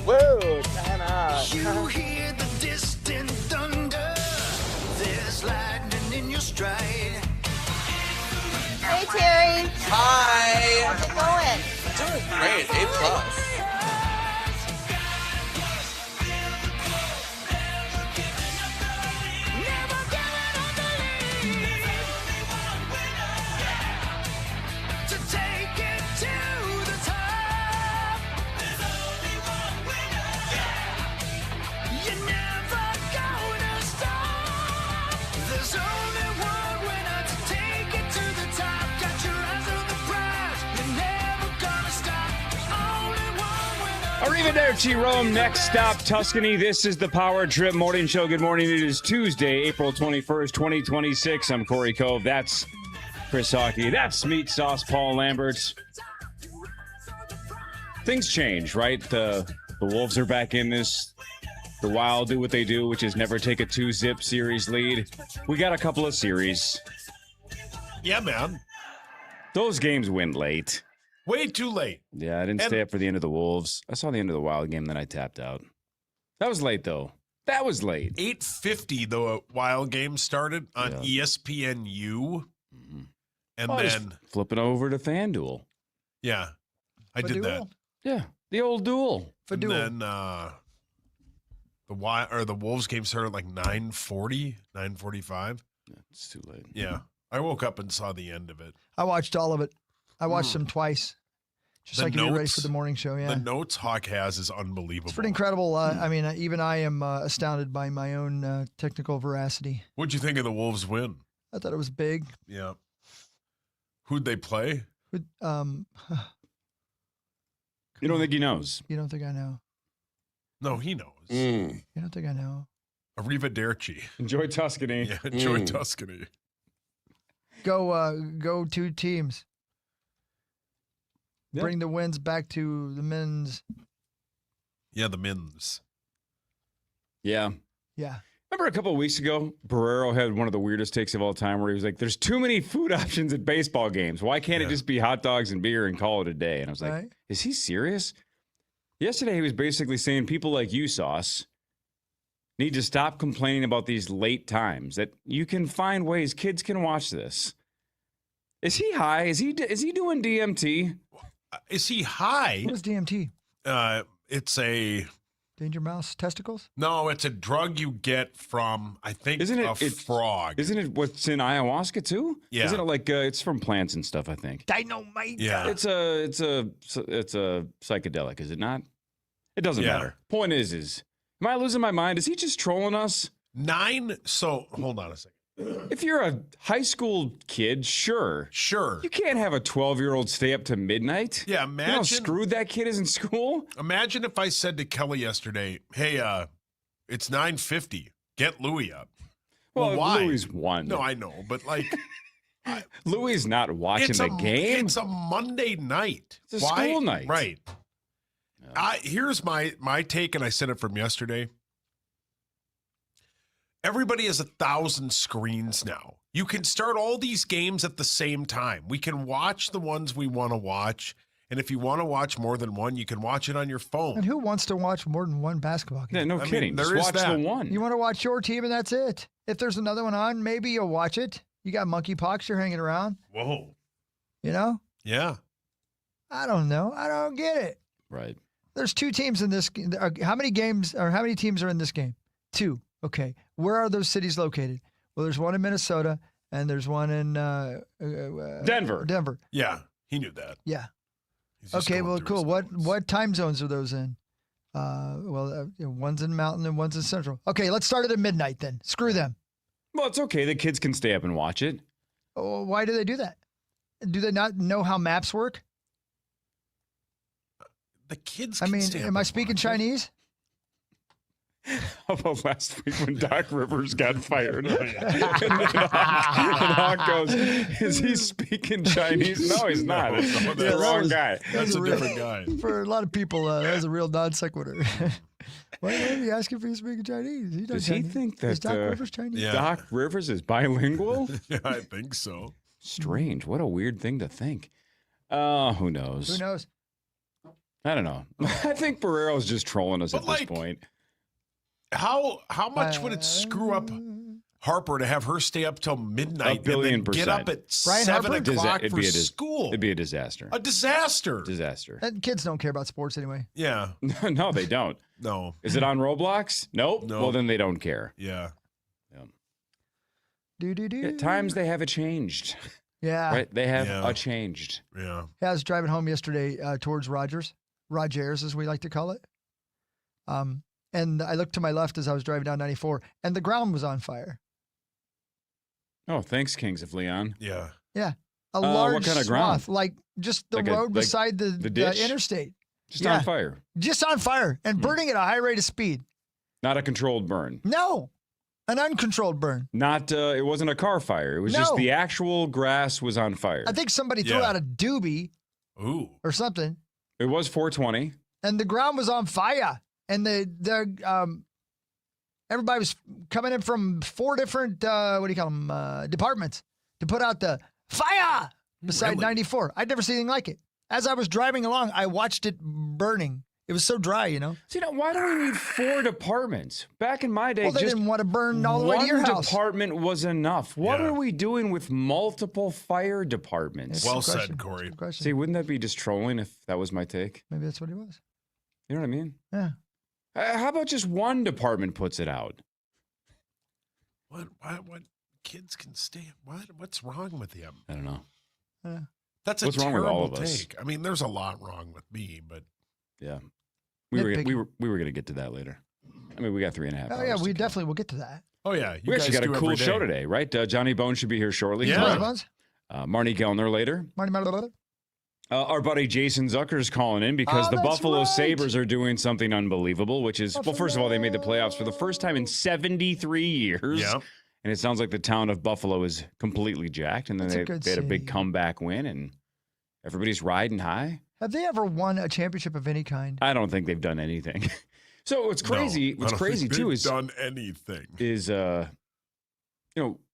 Whoa, time out. You hear the distant thunder. There's lightning in your stride. Hey, Terry. Hi. How's it going? Doing great. A+. Arrivederci, Rome. Next stop, Tuscany. This is the Power Trip Morning Show. Good morning. It is Tuesday, April 21st, 2026. I'm Corey Cove. That's Chris Hockey. That's Meat Sauce Paul Lambert. Things change, right? The Wolves are back in this. The Wild do what they do, which is never take a 2-zip series lead. We got a couple of series. Yeah, man. Those games win late. Way too late. Yeah, I didn't stay up for the end of the Wolves. I saw the end of the Wild game, then I tapped out. That was late, though. That was late. 8:50, the Wild game started on ESPNU. Mm-hmm. And then flipping over to FanDuel. Yeah, I did that. Yeah, the old duel. And then the Wolves game started at like 9:40, 9:45. Yeah, it's too late. Yeah, I woke up and saw the end of it. I watched all of it. I watched them twice. Just like you ready for the morning show, yeah. The notes Hawk has is unbelievable. It's pretty incredible. I mean, even I am astounded by my own technical veracity. What'd you think of the Wolves win? I thought it was big. Yeah. Who'd they play? You don't think he knows? You don't think I know? No, he knows. You don't think I know? Arrivederci. Enjoy Tuscany. Yeah, enjoy Tuscany. Go two teams. Yeah. Bring the wins back to the men's. Yeah, the men's. Yeah. Yeah. Remember a couple of weeks ago, Barrero had one of the weirdest takes of all time where he was like, there's too many food options at baseball games. Why can't it just be hot dogs and beer and call it a day? And I was like, Is he serious? Yesterday, he was basically saying people like you, Sauce, need to stop complaining about these late times, that you can find ways kids can watch this. Is he high? Is he doing DMT? Is he high? What is DMT? It's a Danger Mouse testicles? No, it's a drug you get from, I think, a frog. Isn't it what's in ayahuasca too? Yeah. Isn't it like it's from plants and stuff? I think. Dynamite. Yeah. It's a psychedelic, is it not? It doesn't matter. Point is, am I losing my mind? Is he just trolling us? So hold on a second. If you're a high school kid, sure. You can't have a 12-year-old stay up to midnight. Yeah, You know imagine how screwed that kid is in school. Imagine if I said to Kelly yesterday, "Hey, it's 9:50. Get Louie up." Well, why? Louie's one. No, I know, but like, Louie's not watching the game. It's a Monday night. It's a school night, right? Here's my take, and I said it from yesterday. Everybody has 1,000 screens now. You can start all these games at the same time. We can watch the ones we want to watch. And if you want to watch more than one, you can watch it on your phone. And who wants to watch more than one basketball game? Yeah, no kidding. Just watch the one. You want to watch your team and that's it. If there's another one on, maybe you'll watch it. You got monkeypox, you're hanging around. Whoa. You know? Yeah. I don't know. I don't get it. Right. There's two teams in this. How many teams are in this game? 2. Okay. Where are those cities located? Well, there's one in Minnesota and there's one in Denver. Denver. Yeah. He knew that. Yeah. He's just Okay. going Well, through cool. his notes. What time zones are those in? One's in Mountain and one's in Central. Okay. Let's start it at midnight then. Screw them. Well, it's okay. The kids can stay up and watch it. Oh, why do they do that? Do they not know how maps work? The kids. I can mean, stay up am I and speaking watch it. Chinese? How about last week when Doc Rivers got fired? and Hawk goes, is he speaking Chinese? No, he's not. It's the wrong guy. That's a different guy. For a lot of people, that was a real non sequitur. Why are you asking if he's speaking Chinese? Does he think that is Doc Rivers Chinese? Yeah. Doc Rivers is bilingual? Yeah, I think so. Strange. What a weird thing to think. Who knows? Who knows? I don't know. I think Barrero's just trolling us But, at like, this point. How much would it screw up Harper to have her stay up till midnight and then get up at Brian 7 Harper? o'clock for school? It'd be a disaster. A disaster. Disaster. And kids don't care about sports anyway. Yeah. No, they don't. No. Is it on Roblox? Nope. No. Well, then they don't care. Yeah. Do. At times they have it changed. Yeah. Right? They have changed. Yeah. I was driving home yesterday towards Rogers, as we like to call it. And I looked to my left as I was driving down 94, and the ground was on fire. Oh, thanks, Kings of Leon. Yeah. Yeah. A large what kind of swath, ground? like just the Like road beside the ditch? interstate. Just on fire. Just on fire and burning at a high rate of speed. Not a controlled burn. No. An uncontrolled burn. Not. It wasn't a car fire. It was just the actual grass was on fire. I think somebody threw out a doobie Ooh. or something. It was 420. And the ground was on fire. And everybody was coming in from 4 different, departments to put out the fire beside 94. I'd never seen anything like it. As I was driving along, I watched it burning. It was so dry, you know. See, now, why do we need 4 departments? Back in my day, Well, they just didn't want to burn all the way to your house. one department was enough. What Yeah. are we doing with multiple fire departments? It's a Well good said, question. Corey. Good question. See, wouldn't that be just trolling if that was my take? Maybe that's what he was. You know what I mean? Yeah. How about just one department puts it out? What kids can stay? What's wrong with him? I don't know. That's a What's wrong with terrible all of us? take. I mean, there's a lot wrong with me, but Yeah. We were Nitpicking. going to get to that later. I mean, we got 3.5 hours. Oh, yeah, to we go. definitely will get to that. oh yeah, We actually got a cool show today, right? Johnny Bones should be here shortly. Yeah. Marty Bones? Marnie Gellner later. Marty. Our buddy Jason Zucker is calling in because Oh, the that's Buffalo right. Sabres are doing something unbelievable, which is, well, first of all, they made the playoffs for the first time in 73 years. Yeah. And it sounds like the town of Buffalo is completely jacked. And then they had a big city. comeback win, and everybody's riding high. Have they ever won a championship of any kind? I don't think they've done anything. So what's crazy, No, I don't crazy think too they've is done anything.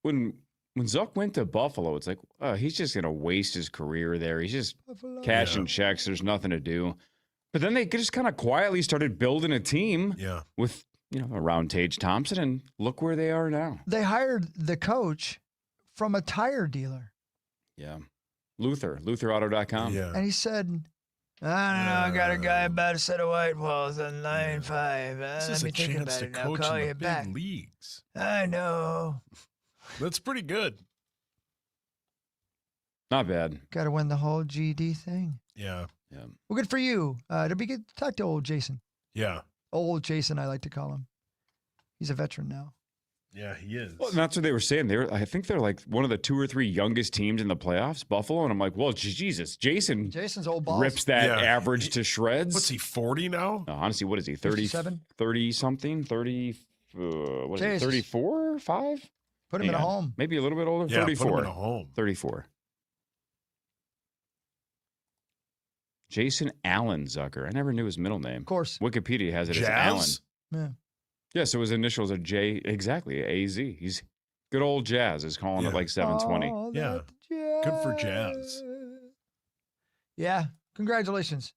when Zuck went to Buffalo, it's like, he's just gonna waste his career there. He's just cashing checks. There's nothing to do. But then they just kind of quietly started building a team with around Tage Thompson, and look where they are now. They hired the coach from a tire dealer. Yeah, LutherAuto.com. Yeah. And he said, I don't know, I got a guy about a set of white walls on line 5. This Let is me a think chance about to it. I'll coach call in you the back. big leagues. I know. That's pretty good. Not bad. Got to win the whole GD thing. Yeah. Well, good for you. It'll be good to talk to old Jason. Yeah. Old Jason, I like to call him. He's a veteran now. Yeah, he is. Well, and that's what they were saying. I think they're like one of the 2 or 3 youngest teams in the playoffs, Buffalo. And I'm like, well, Jesus, Jason's old balls. rips that average to shreds. What's he, 40 now? Honestly, what is he? 57? 30 something? 30? What is he? Jesus. 34? 5? Put him in a home. Maybe a little bit older. Yeah, 34. put him in a home. 34. Jason Allen Zucker. I never knew his middle name. Of course. Wikipedia has it as Allen. Jazz? Yeah. Yeah, so his initials are J. Exactly, AZ. He's good old Jazz is calling it like 720. All Yeah. that Good for Jazz. Yeah. Congratulations.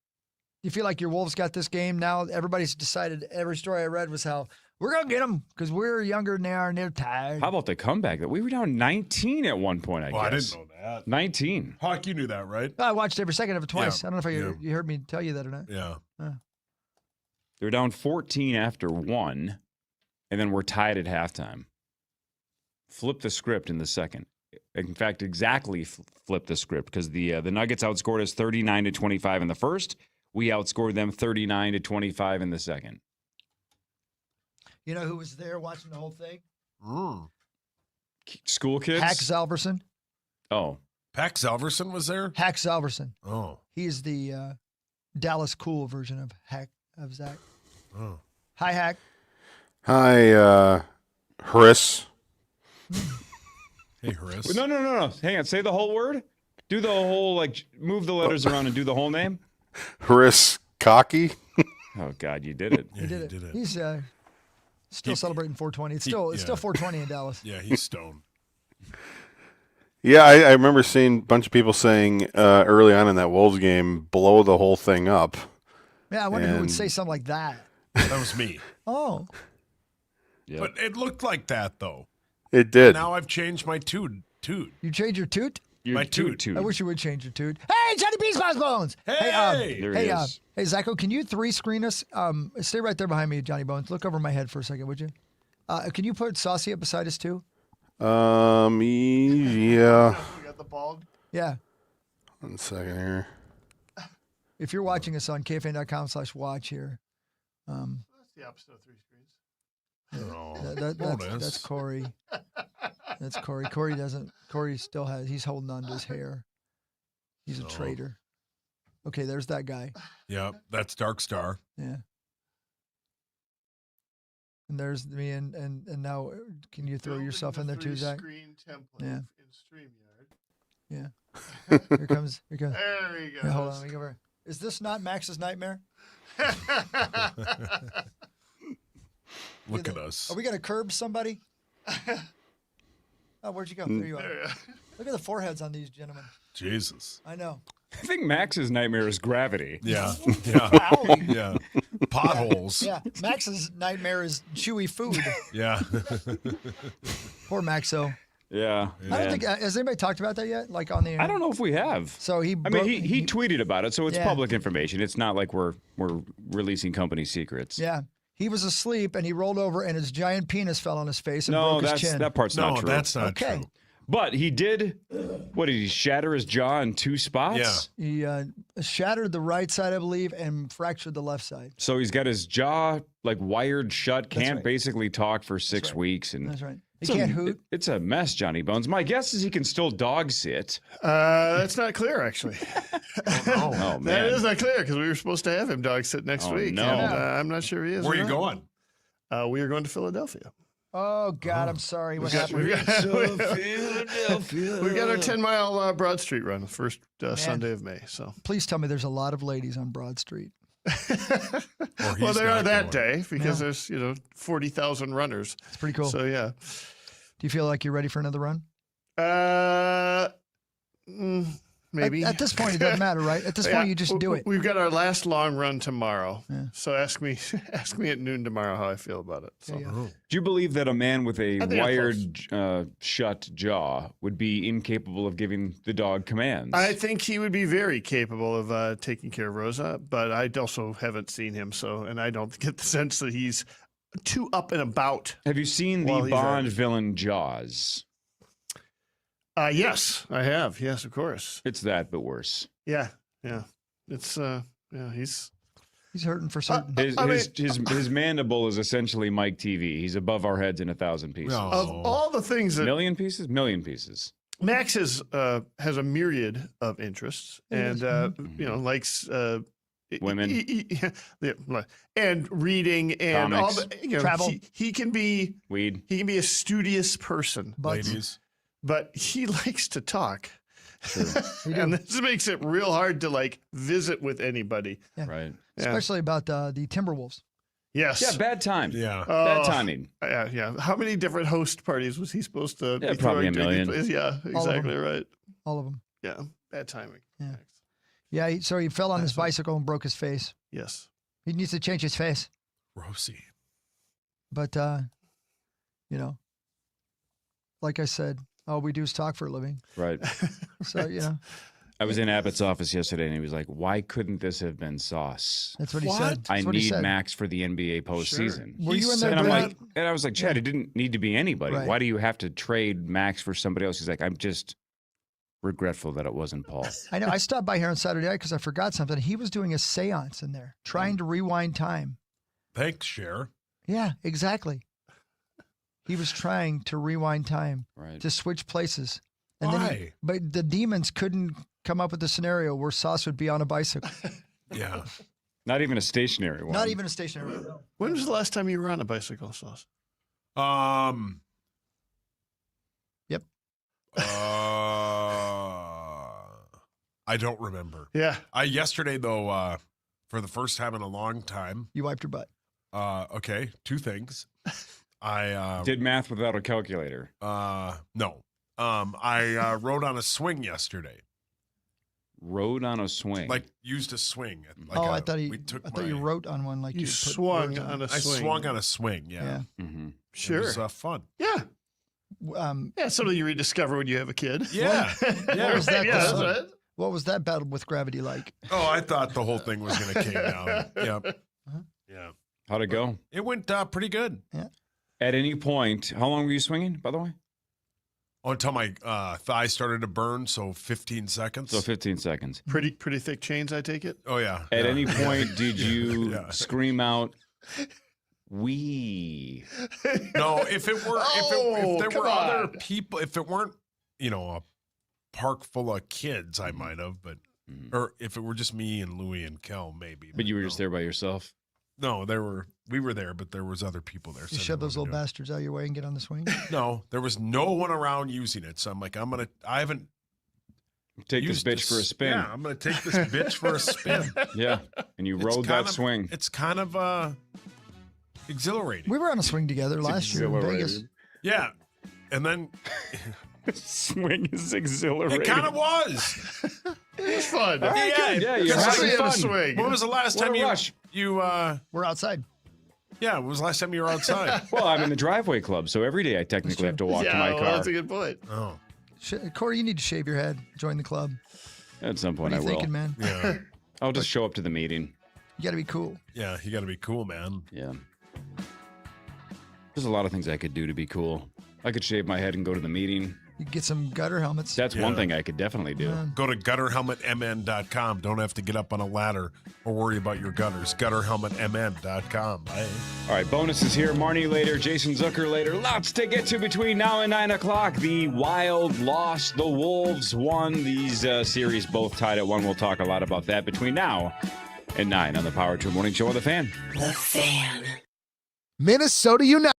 You feel like your Wolves got this game now? Everybody's decided. Every story I read was how we're going to get them because we're younger than they are and they're tired. How about the comeback? We were down 19 at one point, I guess. I didn't know that. 19. Hawk, you knew that, right? I watched every second of it twice. Yeah. I don't know if you heard me tell you that or not. Yeah. They were down 14 after 1, and then we're tied at halftime. Flip the script in the second. In fact, exactly flip the script because the Nuggets outscored us 39-25 in the first. We outscored them 39-25 in the second. You know who was there watching the whole thing? School kids? Hack Zalverson. Oh. Pax Zalverson was there? Hack Zalverson. Oh. He is the Dallas Cool version of Zach. Oh. Hi, Hack. Hi, Chris. Hey, Horace. No. Hang on. Say the whole word. Do the whole, move the letters around and do the whole name. Chris Cocky. Oh, God, you did it. Yeah, He did it. He's still celebrating 420. It's still 420 in Dallas. Yeah, he's stoned. Yeah, I remember seeing a bunch of people saying early on in that Wolves game, blow the whole thing up. Yeah, I wonder who would And- say something like that. That was me. Oh, Yep. But it looked like that, though. It did. Now I've changed my toot. you changed your toot? Your my toot. I wish you would change your toot. Hey, Johnny B's Bones. Hey! There hey, he is. hey, Zacho, can you 3-screen us? Stay right there behind me, Johnny Bones. Look over my head for a second, would you? Can you put Saucy up beside us too? Yeah. You got the bald. Yeah. 1 second here. If you're watching us on KFAN.com/watch here, That's the opposite of 3 screens. Oh, that's bonus. Corey. That's Corey. Corey still he's holding on to his hair. He's a traitor. Okay, there's that guy. Yeah, that's Dark Star. Yeah. And there's me, and now can you throw Building yourself the in there too, Zach? 3-screen template Yeah. in StreamYard. Yeah. Here comes. There he goes. Here, hold on, let me go over. Is this not Max's nightmare? Look at us. Are we gonna curb somebody? Oh, where'd you go? There you are. Look at the foreheads on these gentlemen. Jesus. I know. I think Max's nightmare is gravity. Yeah. Yeah. Owie. Yeah. Potholes. Yeah, Max's nightmare is chewy food. Yeah. Poor Maxo. Yeah. I don't think has anybody talked about that yet? Like on the. I don't know if we have. So he. I mean, he tweeted about it, so it's Yeah. public information. It's not like we're releasing company secrets. Yeah, he was asleep and he rolled over and his giant penis fell on his face and No, broke his chin. that part's No, not true. that's not Okay. true. But he did. What did he shatter his jaw in 2 spots? Yeah. He shattered the right side, I believe, and fractured the left side. So he's got his jaw like wired shut. Can't right. basically talk for 6 weeks, and That's right. He it's can't hoot. It's a mess, Johnny Bones. My guess is he can still dog sit. That's not clear, actually. Oh man, That is not clear because we were supposed to have him dog sit next Oh, week. no. And, I'm not sure he is. Where or are you not. going? We are going to Philadelphia. Oh God, I'm sorry. What happened? We've got our 10-mile Broad Street run, the first Sunday of May. So, Please tell me there's a lot of ladies on Broad Street. well, there are that day because Yeah. there's 40,000 runners. It's pretty cool. So yeah. Do you feel like you're ready for another run? Maybe At this point, it doesn't matter, right? At this Yeah, point, you just do it. We've got our last long run tomorrow. Yeah. So ask me at noon tomorrow how I feel about it. So. There you go. do you believe that a man with a I think I'm wired shut jaw would be incapable of giving the dog commands? I think he would be very capable of taking care of Rosa, but I also haven't seen him, and I don't get the sense that he's too up and about. Have you seen Well, the he's Bond a- villain Jaws? Yes, I have. Yes, of course. It's that, but worse. Yeah. It's he's He's hurting for certain. His mandible is essentially Mike TV. He's above our heads in 1,000 pieces. No. of all the things that Million pieces? Million pieces. Max has a myriad of interests and likes Women. and reading and all Comics. the Travel. He can be Weed. a studious person, Butts. Ladies. but he likes to talk. You do. And this makes it real hard to visit with anybody. Right. Yeah. Especially about the Timberwolves. Yes. Yeah, bad time. Yeah. Bad Oh, timing. Yeah. How many different host parties was he supposed to? Yeah, be probably throwing a to these million. places? Yeah, All of exactly right. All of them. Yeah, bad timing. Yeah. Yeah, so he fell on his bicycle and broke his face. Yes. He needs to change his face. Rosie. But, like I said, all we do is talk for a living. Right. So, I was in Abbott's office yesterday, and he was like, "Why couldn't this have been Sauce? that's what he What? said. I That's what he need said. Max for the NBA postseason." Were you in there? And I'm Brad? like, and I was like, Chad, it didn't need to be anybody. Right. Why do you have to trade Max for somebody else? He's like, I'm just regretful that it wasn't Paul. I know. I stopped by here on Saturday night because I forgot something. He was doing a seance in there, trying to rewind time. Thanks, Cher. Yeah, exactly. He was trying to rewind time Right. to switch places. And Why? But the demons couldn't come up with a scenario where Sauce would be on a bicycle. Yeah. Not even a stationary one. Not even a stationary. When was the last time you were on a bicycle, Sauce? Yep. I don't remember. Yeah. Yesterday though, for the first time in a long time. You wiped your butt. Okay, 2 things. I Did math without a calculator. no. I rode on a swing yesterday. Rode on a swing. Like used a swing. Like I thought we took you my- wrote on one like You put swung words on a I swing. swung on a swing. Yeah. Yeah. Mhm. Sure. It was fun. Yeah. Um, Yeah, something you rediscover when you have a kid. Yeah. What was that? Yeah, that's right. What was that battle with gravity like? Oh, I thought the whole thing was going to came down. Yeah. Yeah. How'd it go? It went pretty good. At any point, how long were you swinging, by the way? Until my thigh started to burn, so 15 seconds. So 15 seconds. Pretty thick chains, I take it. Oh, yeah. At Yeah. any point, did you Yeah. scream out, "Wee"? No, if there come were other on. people, if it weren't, a park full of kids, I might have, but or if it were just me and Louie and Kel, maybe. But you were just there by yourself. No, we were there, but there was other people there. You so I shove didn't those wanna little do it. bastards out your way and get on the swing. No, there was no one around using it. So I'm like, I haven't Take this used bitch for a spin. Yeah, I'm gonna take this bitch for a spin. Yeah. And you It's rode that kind of- swing. It's kind of exhilarating. We were on a swing together last year in Vegas. Yeah, and then Swing is exhilarating. it kind of was. It was fun. Yeah, you're Especially having in a fun. swing. When was the last What time a you rush. We're outside. Yeah, when was the last time you were outside? Well, I'm in the driveway club, so every day I technically have to walk to my well, car. that's a good point. Oh, Corey, you need to shave your head. Join the club. At some What point are I you will. thinking, man? yeah, I'll just show up to the meeting. You got to be cool. yeah. You got to be cool, man. Yeah. There's a lot of things I could do to be cool. I could shave my head and go to the meeting. You could get some gutter helmets. That's one Yeah. thing I could definitely do. Go to gutterhelmetmn.com. Don't have to get up on a ladder or worry about your gutters. Gutterhelmetmn.com. Bye. All right, bonuses here. Marnie later, Jason Zucker later. Lots to get to between now and 9 o'clock. The Wild lost, the Wolves won. These series both tied at 1. We'll talk a lot about that between now and 9 on the Power Trip Morning Show on The Fan. The Fan. Minnesota United.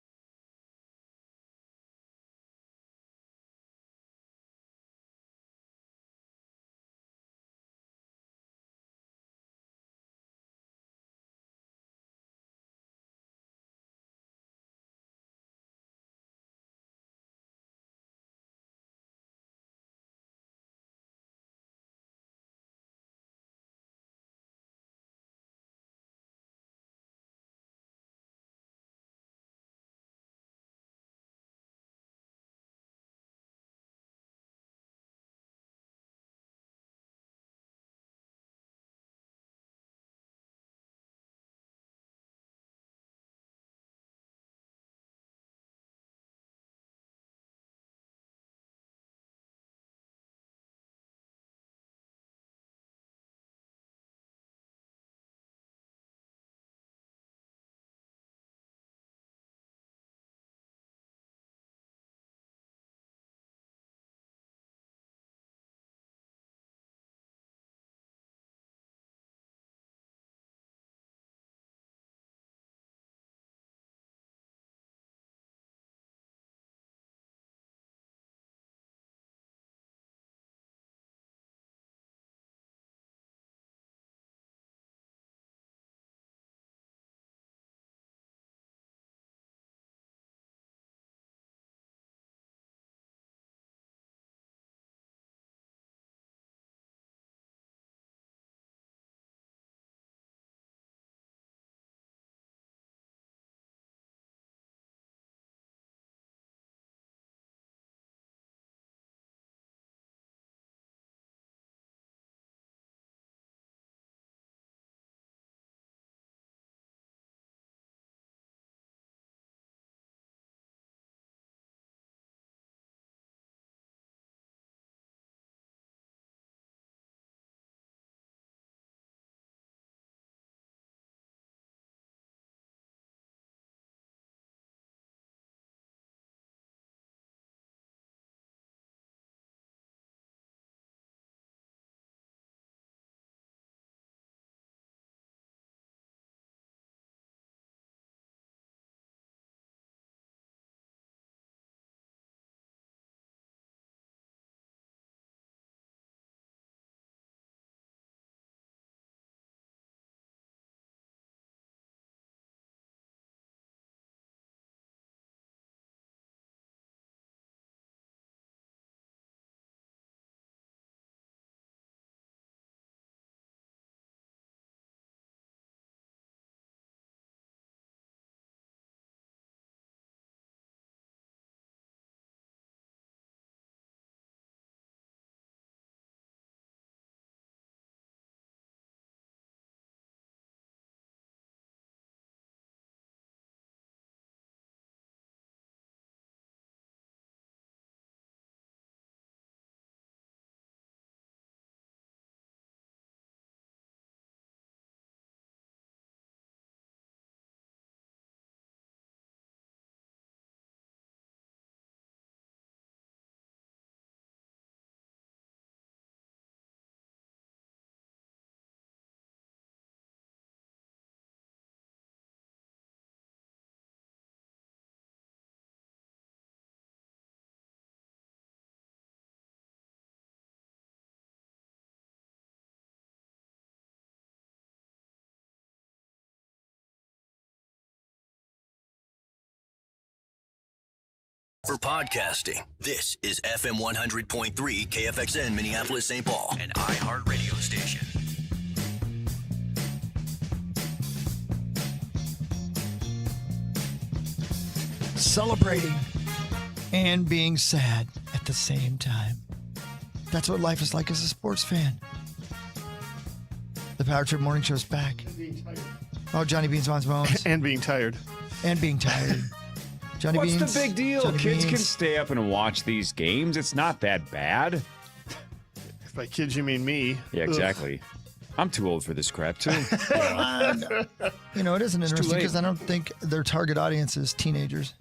For podcasting, this is FM 100.3 KFXN Minneapolis, St. Paul, an iHeartRadio station. Celebrating and being sad at the same time. That's what life is like as a sports fan. The Power Trip Morning Show's back. Oh, Johnny Beans wants bones. And being tired. And being tired. Johnny What's Beans. the big deal? Johnny Kids can Beans. stay up and watch these games. It's not that bad. If by kids you mean me. Yeah, exactly. I'm too old for this crap, too. You know, it isn't interesting late. because I don't think their target audience is teenagers.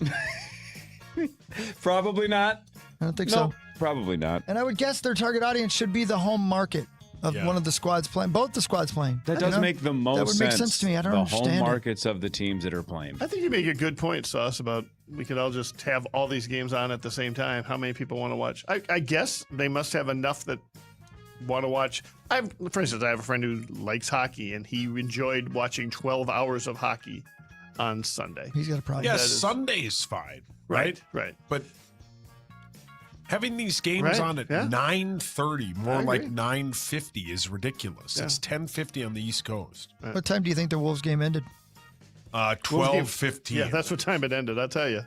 Probably not. I don't think No, so. probably not. And I would guess their target audience should be the home market of one of the squads playing. Both the squads playing. That does make the most sense. That would make sense to me. I don't the understand home it. markets of the teams that are playing. I think you make a good point, Sauce, about we could all just have all these games on at the same time. How many people want to watch? I guess they must have enough that want to watch. For instance, I have a friend who likes hockey, and he enjoyed watching 12 hours of hockey on Sunday. He's got a problem. Yeah, Sunday is fine, right? Right. But having these games Right, on at yeah. 9:30, more I like agree. 9:50 is ridiculous. Yeah. It's 10:50 on the East Coast. What time do you think the Wolves game ended? 12:15. Yeah, that's what time it ended. I'll tell you.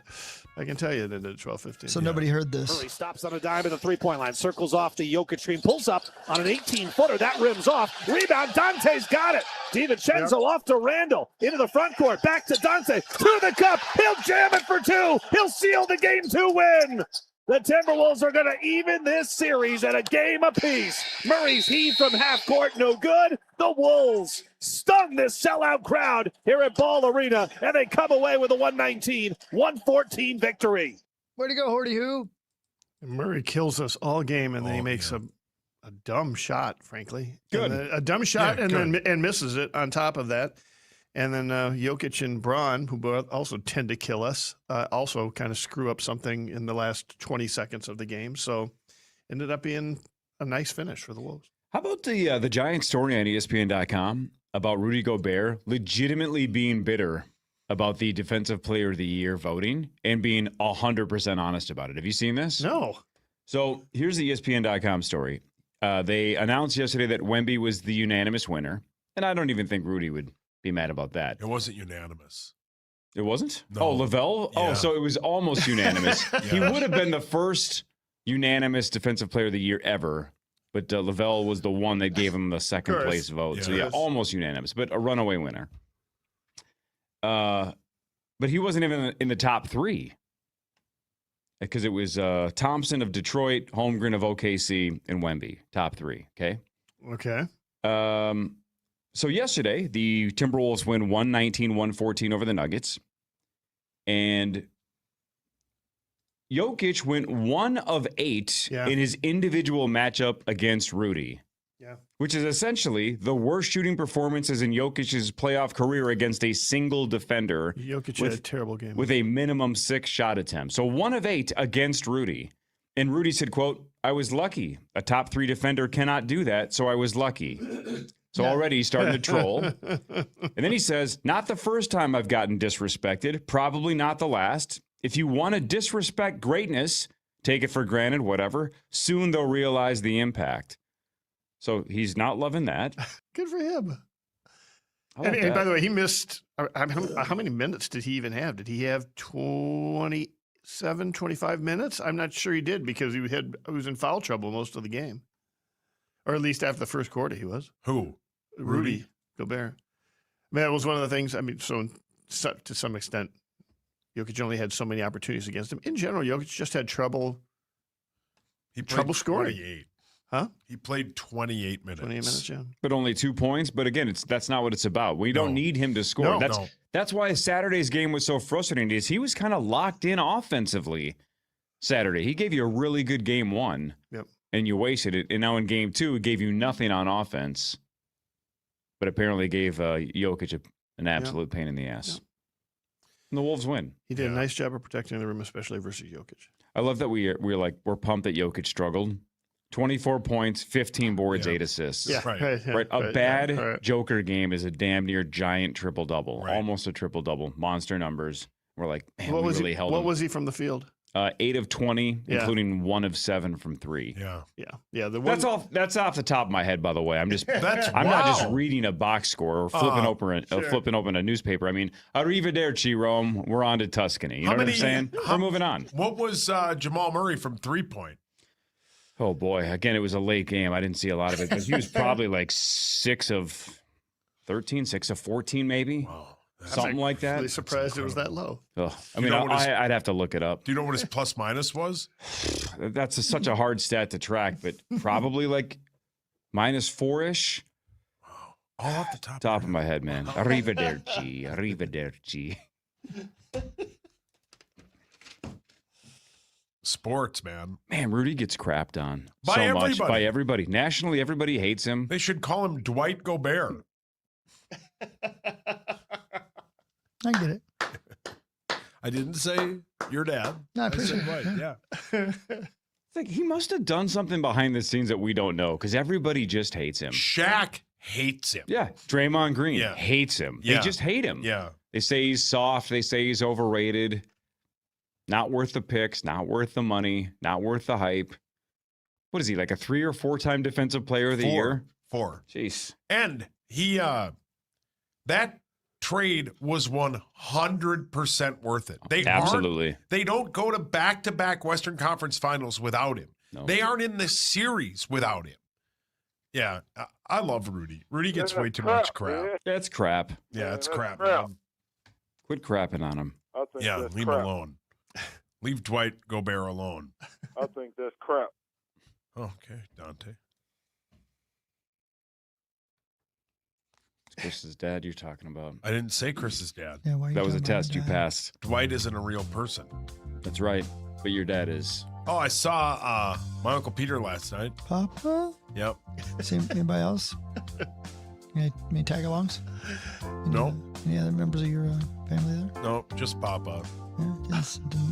I can tell you it ended at 12:15. So nobody heard this. Murray stops on a dime at the three-point line, circles off to Jokic screen, pulls up on an 18-footer. That rims off. Rebound, Dante's got it. DiVincenzo off to Randall, into the front court, back to Dante, to the cup. He'll jam it for two. He'll seal the game 2 win. The Timberwolves are going to even this series at a game apiece. Murray's heave from half court, no good. The Wolves stun this sellout crowd here at Ball Arena, and they come away with a 119-114 victory. Way to go, Horty Who. Murray kills us all game, and then he makes a dumb shot, frankly. Good. A dumb shot, Yeah, and then misses it on top of that. And then Jokic and Braun, who both also tend to kill us, also kind of screw up something in the last 20 seconds of the game. So ended up being a nice finish for the Wolves. How about the giant story on ESPN.com about Rudy Gobert legitimately being bitter about the Defensive Player of the Year voting and being 100% honest about it? Have you seen this? No. So here's the ESPN.com story. They announced yesterday that Wemby was the unanimous winner, and I don't even think Rudy would be mad about that. It wasn't unanimous. It wasn't? No. Oh, Lavelle? Yeah. Oh, so it was almost unanimous. He would have been the first unanimous Defensive Player of the Year ever, but Lavelle was the one that gave him the second Course. place vote. So Yeah. yeah, almost unanimous, but a runaway winner. But he wasn't even in the top 3 because it was Thompson of Detroit, Holmgren of OKC, and Wemby, top 3. Okay. Okay. So yesterday, the Timberwolves win 119-114 over the Nuggets. And Jokic went 1 of 8 in his individual matchup against Rudy. Yeah. Which is essentially the worst shooting performances in Jokic's playoff career against a single defender. Jokic had a terrible game. With a minimum 6 shot attempt. So 1 of 8 against Rudy. And Rudy said, quote, "I was lucky. A top 3 defender cannot do that, so I was lucky." So already he's starting to troll. And then he says, "Not the first time I've gotten disrespected. Probably not the last. If you want to disrespect greatness, take it for granted, whatever. Soon they'll realize the impact." So he's not loving that. Good for him. I like And that. by the way, he missed, how many minutes did he even have? Did he have 27, 25 minutes? I'm not sure he did because he was in foul trouble most of the game. Or at least after the first quarter he was. Who? Rudy Gobert. Man, it was one of the things, I mean, so to some extent, Jokic only had so many opportunities against him. In general, Jokic just had trouble scoring. 28. Huh? He played 28 minutes. 28 minutes, yeah. But only 2 points. But again, that's not what it's about. We don't need him to score. No. That's why Saturday's game was so frustrating. Is he was kind of locked in offensively Saturday. He gave you a really good game 1. Yep. And you wasted it. And now in game 2, it gave you nothing on offense. But apparently gave Jokic an absolute pain in the ass. Yep. And the Wolves win. He did a nice job of protecting the rim, especially versus Jokic. I love that we're pumped that Jokic struggled. 24 points, 15 boards, 8 assists. Yeah, Right. A bad Joker game is a damn near giant triple-double. Right. Almost a triple-double. Monster numbers. We're like, man, What we was really he, held What him. was he from the field? 8 of 20, Yeah. including 1 of 7 from 3. Yeah. Yeah. The one, That's off the top of my head, by the way. I'm not just wow. reading a box score or flipping open a newspaper. I mean, arrivederci, Rome. We're on to Tuscany. You know what I'm saying? We're moving on. What was Jamal Murray from 3-point? Oh boy! Again, it was a late game. I didn't see a lot of it, but he was probably like 6 of 13, 6 of 14, maybe. Wow. Something like that. really surprised it was that low. Ugh. I You mean, know what his- I'd have to look it up. Do you know what his plus minus was? That's such a hard stat to track, but probably like -4-ish. All off the top. Top of my head, man. Arrivederci. Arrivederci. Sports, man. Man, Rudy gets crapped on By so much. everybody. By everybody. Nationally, everybody hates him. They should call him Dwight Gobert. I get it. I didn't say your dad. No, I I appreciate said it. Dwight. Yeah. It's like he must have done something behind the scenes that we don't know because everybody just hates him. Shaq hates him. Yeah. Draymond Green Yeah. hates him. Yeah. They just hate him. Yeah. They say he's soft. They say he's overrated. Not worth the picks. Not worth the money. Not worth the hype. What is he, like a 3 or 4-time defensive player of the year? 4. Jeez. And he that trade was 100% worth it. Absolutely. They don't go to back-to-back Western Conference Finals without him. No. They aren't in this series without him. Yeah, I love Rudy. Rudy gets way too much crap. That's crap. Yeah, it's crap, man. Quit crapping on him. Yeah, leave him alone. Leave Dwight Gobert alone. I think that's crap. Okay, Dante. It's Chris's dad you're talking about. I didn't say Chris's dad. Yeah, why are you That was a talking about test you that? passed. Dwight isn't a real person. That's right. But your dad is. Oh, I saw my Uncle Peter last night. Papa? Yep. See anybody else? Any tag-alongs? Nope. Any other members of your family there? Nope, just Papa. Yeah,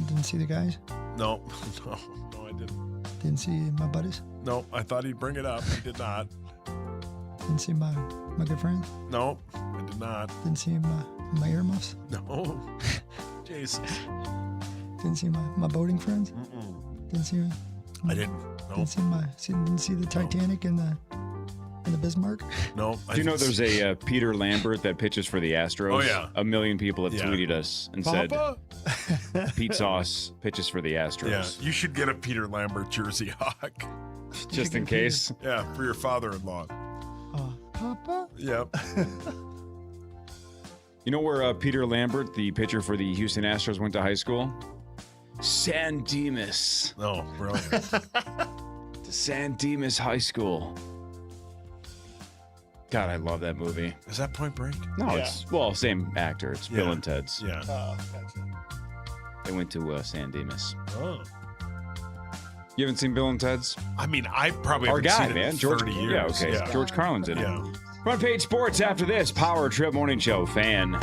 didn't see the guys? No, no, I didn't. Didn't see my buddies? Nope, I thought he'd bring it up. He did not. Didn't see my good friends? Nope, I did not. Didn't see my earmuffs? No. Jason. Didn't see my boating friends? Mm-mm. Didn't see. I didn't. No. Didn't see the Titanic and the Bismarck. No. Do you know there's a Peter Lambert that pitches for the Astros? Oh, yeah. A million people have Yeah. tweeted us and Papa? said Pete Sauce pitches for the Yeah, Astros. you should get a Peter Lambert jersey, Hawk. Just in case. Yeah, for your father-in-law. Papa? Yep. You know where Peter Lambert, the pitcher for the Houston Astros, went to high school? San Dimas. Oh, brilliant. To San Dimas High School. God, I love that movie. Is that Point Break? No, it's, well, same actor. It's Bill Yeah. and Ted's. Yeah. Oh, gotcha. They went to San Dimas. Oh. You haven't seen Bill and Ted's? I mean, I probably Our haven't guy, seen it man. in George. 30 years. Yeah, okay. Yeah. George Carlin's in it. Yeah. Front Page Sports after this. Power Trip Morning Show. Fan.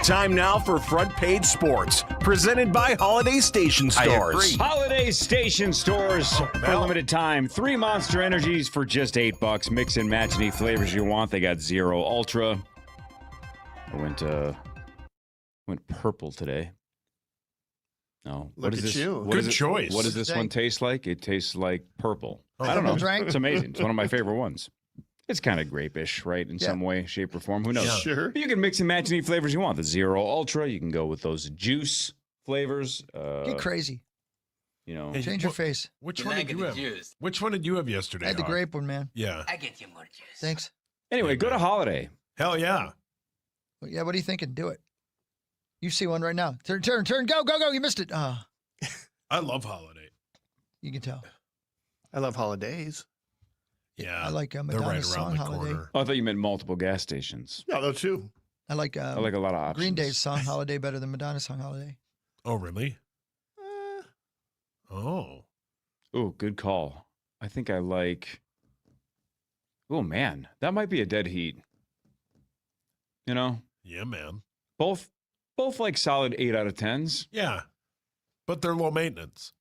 Time now for Front Page Sports, presented by Holiday Station Stores. Holiday Station Stores for a limited time. 3 Monster Energies for just $8. Mix and match any flavors you want. They got Zero Ultra. I went purple today. No, Look at you. Good choice. What does this one taste like? It tastes like purple. I don't know. Drink? It's amazing. It's one of my favorite ones. It's kind of grapish, right? In some way, shape, or form. Who knows? Sure. But you can mix and match any flavors you want. The Zero Ultra, you can go with those juice flavors. Get crazy. You know, Change your face. Which one did you have? Which one did you have yesterday? I had the Hawk? grape one, man. Yeah. I get you more juice. Thanks. anyway, go to Holiday. Hell yeah. Yeah, what are you thinking? Do it. You see one right now. Turn. Go. You missed it. I love Holiday. You can tell. I love holidays. Yeah. I like they're Madonna's right around song the Holiday. corner. Oh, I thought you meant multiple gas stations. Yeah, those too. I like I like a lot of options. Green Day's song Holiday better than Madonna's song Holiday. Oh, really? Oh. Oh, good call. I think I like. Oh man, that might be a dead heat. You know, Yeah, man. both like solid 8 out of 10s. Yeah. But they're low maintenance.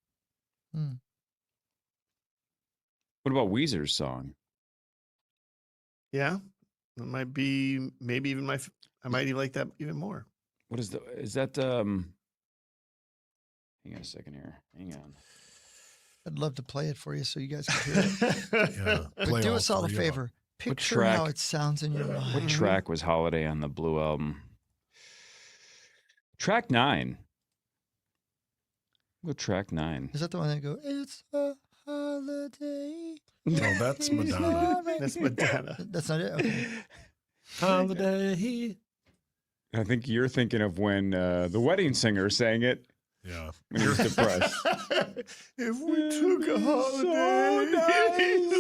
What about Weezer's song? Yeah, it might be maybe even I might even like that even more. What is that? Hang on a second here. Hang on. I'd love to play it for you so you guys can hear it. Yeah. But do all us all a three of them. favor. Picture track- how it sounds in your mind. What track was Holiday on the Blue album? Track 9. Go track 9. Is that the one that go, it's a holiday? No, that's Madonna. That's Madonna. That's not it? Okay. Holiday. I think you're thinking of when the wedding singer sang it Yeah. when he was depressed. If we took a holiday.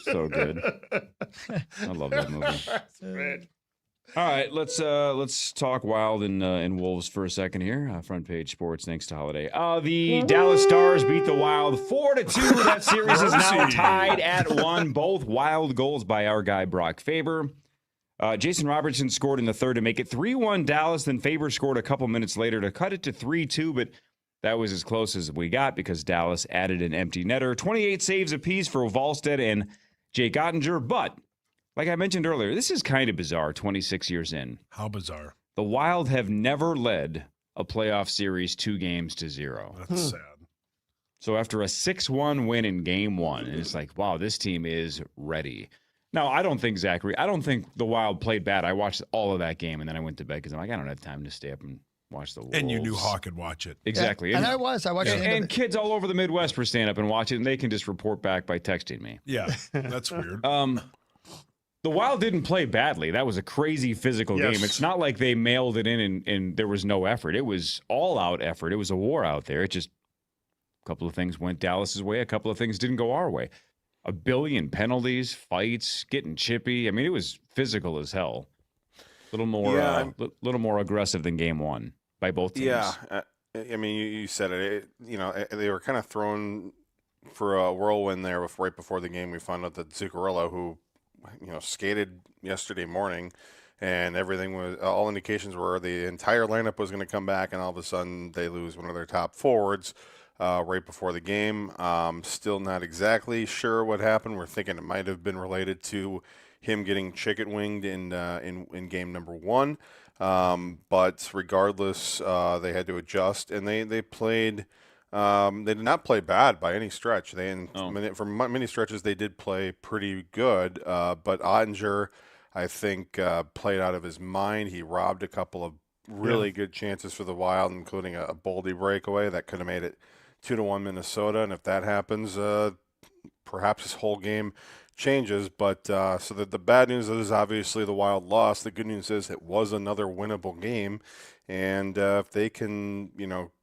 So good. I love that movie. All right, let's talk Wild and Wolves for a second here. Front Page Sports, thanks to Holiday. The Dallas Stars beat the Wild 4-2. That series is now Rosie. tied at 1. Both Wild goals by our guy Brock Faber. Jason Robertson scored in the third to make it 3-1 Dallas. Then Faber scored a couple minutes later to cut it to 3-2, but that was as close as we got because Dallas added an empty netter. 28 saves apiece for Wallstedt and Jake Ottinger, but like I mentioned earlier, this is kind of bizarre 26 years in. How bizarre. The Wild have never led a playoff series 2-0. That's sad. So after a 6-1 win in game 1, and it's like, wow, this team is ready. Now, I don't think the Wild played bad. I watched all of that game, and then I went to bed because I'm like, I don't have time to stay up and watch the Wolves. And you knew Hawk could watch it. Exactly. Yeah, and I watched the end of and it. kids all over the Midwest were staying up and watching, and they can just report back by texting me. Yeah. That's weird. The Wild didn't play badly. That was a crazy physical Yes. game. It's not like they mailed it in and there was no effort. It was all-out effort. It was a war out there. It just a couple of things went Dallas's way. A couple of things didn't go our way. A billion penalties, fights, getting chippy. I mean, it was physical as hell. A little more aggressive than game 1 by both teams. Yeah, I mean, you said it. They were kind of thrown for a whirlwind there right before the game. We found out that Zuccarello, who skated yesterday morning, and everything was all indications were the entire lineup was going to come back, and all of a sudden they lose one of their top forwards right before the game. Still not exactly sure what happened. We're thinking it might have been related to him getting chicken winged in game number 1. But regardless, they had to adjust, and they played. They did not play bad by any stretch. For many stretches they did play pretty good. But Ottinger, I think, played out of his mind. He robbed a couple of really good chances for the Wild, including a Boldy breakaway that could have made it 2-1 Minnesota. And if that happens, perhaps this whole game changes. But so the bad news is obviously the Wild lost. The good news is it was another winnable game. And if they can,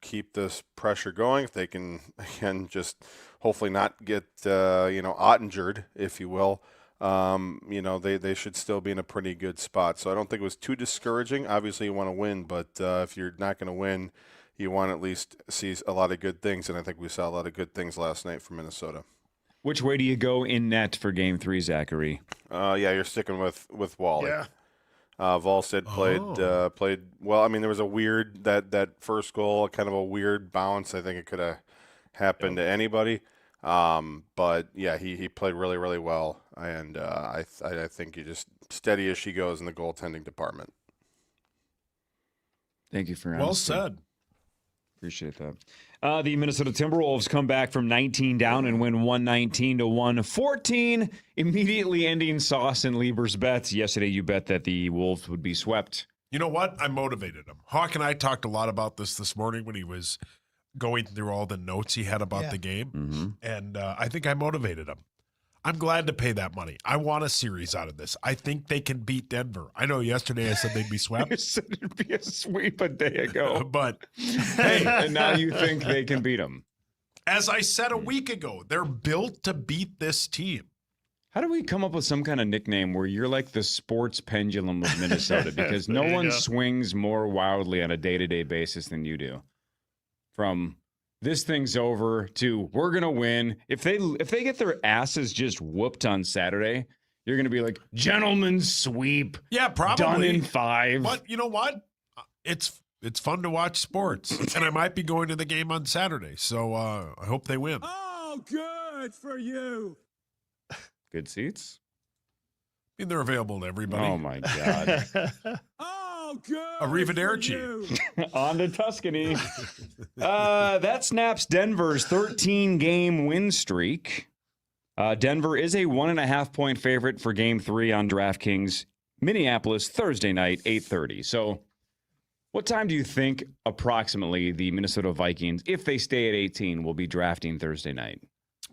keep this pressure going, if they can, again, just hopefully not get, Ottingered, if you will, they should still be in a pretty good spot. So I don't think it was too discouraging. Obviously, you want to win, but if you're not going to win, you want to at least see a lot of good things. And I think we saw a lot of good things last night from Minnesota. Which way do you go in net for game 3, Zachary? You're sticking with Wally. Yeah. Volstead played well. I mean, there was a weird that first goal, kind of a weird bounce. I think it could have happened to anybody. But yeah, he played really, really well, and I think he just steady as she goes in the goaltending department. Thank you for your well honesty. said. Appreciate that. The Minnesota Timberwolves come back from 19 down and win 119-114, immediately ending Sauce and Lieber's bets. Yesterday, you bet that the Wolves would be swept. You know what? I motivated him. Hawk and I talked a lot about this morning when he was going through all the notes he had about the game, and I think I motivated him. I'm glad to pay that money. I want a series out of this. I think they can beat Denver. I know yesterday I said they'd be swept. You said it'd be a sweep a day ago. But, hey. And now you think they can beat them. As I said a week ago, they're built to beat this team. How do we come up with some kind of nickname where you're like the sports pendulum of Minnesota? Because no one swings more wildly on a day-to-day basis than you do. From this thing's over to we're going to win. If they get their asses just whooped on Saturday, you're going to be like, gentlemen's sweep. Yeah, probably. Done in 5. But you know what? It's fun to watch sports. And I might be going to the game on Saturday. So I hope they win. Oh, good for you. Good seats? I mean, they're available to everybody. Oh, my God. Oh, good. Arrivederci. On to Tuscany. That snaps Denver's 13-game win streak. Denver is a 1.5-point favorite for Game 3 on DraftKings. Minneapolis, Thursday night, 8:30. So what time do you think approximately the Minnesota Vikings, if they stay at 18, will be drafting Thursday night?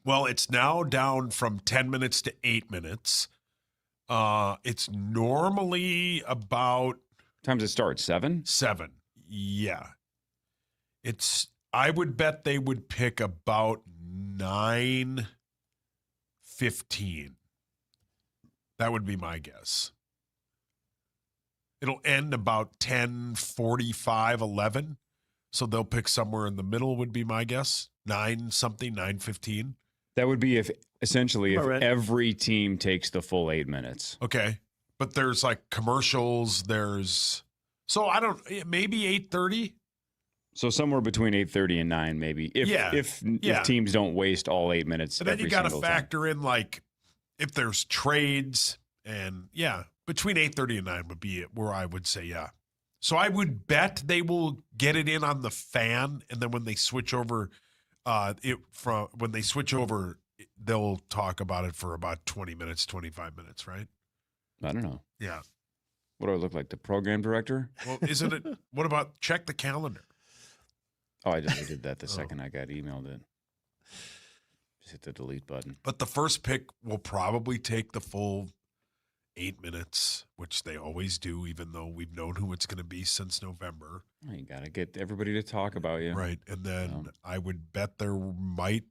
Well, it's now down from 10 minutes to 8 minutes. It's normally about... Times it starts, 7? 7. Yeah. I would bet they would pick about 9:15. That would be my guess. It'll end about 10:45, 11. So they'll pick somewhere in the middle would be my guess. 9:15. That would be if every team takes the full 8 minutes. Okay. But there's like commercials, maybe 8:30. So somewhere between 8:30 and 9, maybe. If teams don't waste all 8 minutes. And then you got to factor in like if there's trades and between 8:30 and 9 would be where I would say So I would bet they will get it in on the fan, and then when they switch over, they'll talk about it for about 20 minutes, 25 minutes, right? I don't know. Yeah. What do I look like? The program director? Well, isn't it? What about check the calendar? Oh, I did that the second I got emailed it. Just hit the delete button. But the first pick will probably take the full 8 minutes, which they always do, even though we've known who it's going to be since November. Oh, you got to get everybody to talk about you. Right. And then I would bet the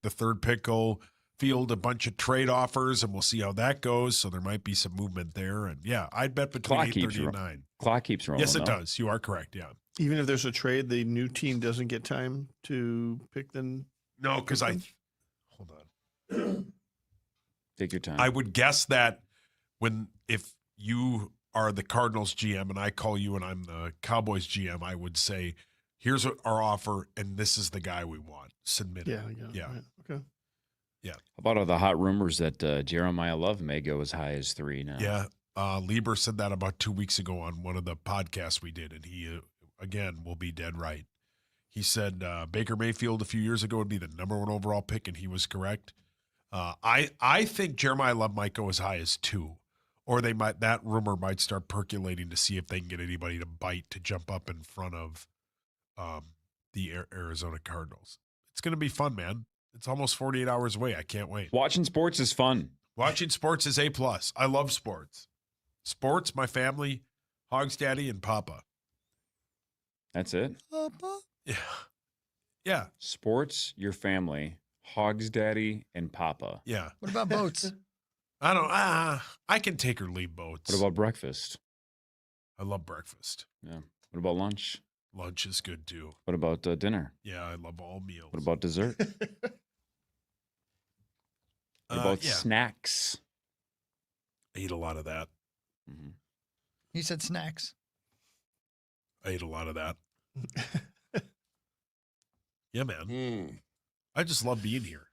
third pick will field a bunch of trade offers, and we'll see how that goes. So there might be some movement there. And I'd bet between 8:30 and 9. Clock keeps rolling. Yes, it does. You are correct. Yeah. Even if there's a trade, the new team doesn't get time to pick them. No, because hold on. Take your time. I would guess that if you are the Cardinals GM and I call you and I'm the Cowboys GM, I would say, here's our offer and this is the guy we want. Submit it. Yeah. Right. Okay. Yeah. How about all the hot rumors that Jeremiah Love may go as high as 3 now? Yeah. Lieber said that about 2 weeks ago on one of the podcasts we did, and he, again, will be dead right. He said Baker Mayfield a few years ago would be the number 1 overall pick, and he was correct. I think Jeremiah Love might go as high as 2, or that rumor might start percolating to see if they can get anybody to bite to jump up in front of the Arizona Cardinals. It's going to be fun, man. It's almost 48 hours away. I can't wait. Watching sports is fun. Watching sports is A+. I love sports. Sports, my family, Hogs Daddy, and Papa. That's it? Papa? Yeah. Yeah. Sports, your family, Hogs Daddy, and Papa. Yeah. What about boats? I can take or leave boats. What about breakfast? I love breakfast. Yeah. What about lunch? Lunch is good, too. What about dinner? Yeah, I love all meals. What about dessert? What about snacks? I eat a lot of that. Mm-hmm. He said snacks. I ate a lot of that. Yeah, man. I just love being here.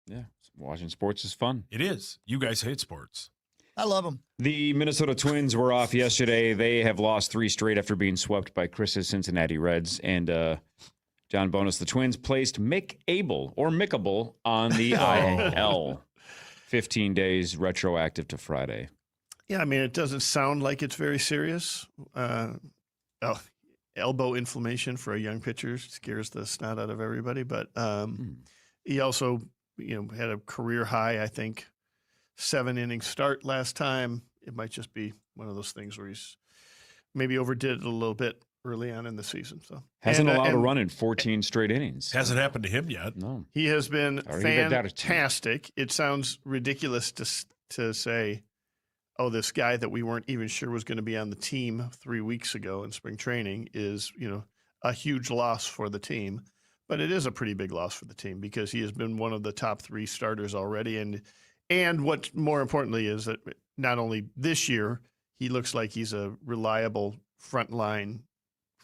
Yeah, watching sports is fun. It is. You guys hate sports. I love them. The Minnesota Twins were off yesterday. They have lost 3 straight after being swept by Chris's Cincinnati Reds. And John Bonus, the Twins placed Mickable on the IL. 15 days retroactive to Friday. Yeah, I mean, it doesn't sound like it's very serious. Elbow inflammation for a young pitcher scares the snot out of everybody. But he also, had a career high, I think, 7-inning start last time. It might just be one of those things where he's maybe overdid it a little bit early on in the season. So hasn't allowed a run in 14 straight innings. Hasn't happened to him yet. No, he has been fantastic. It sounds ridiculous to say, oh, this guy that we weren't even sure was going to be on the team 3 weeks ago in spring training is, a huge loss for the team. But it is a pretty big loss for the team because he has been one of the top 3 starters already. And what more importantly is that not only this year, he looks like he's a reliable frontline,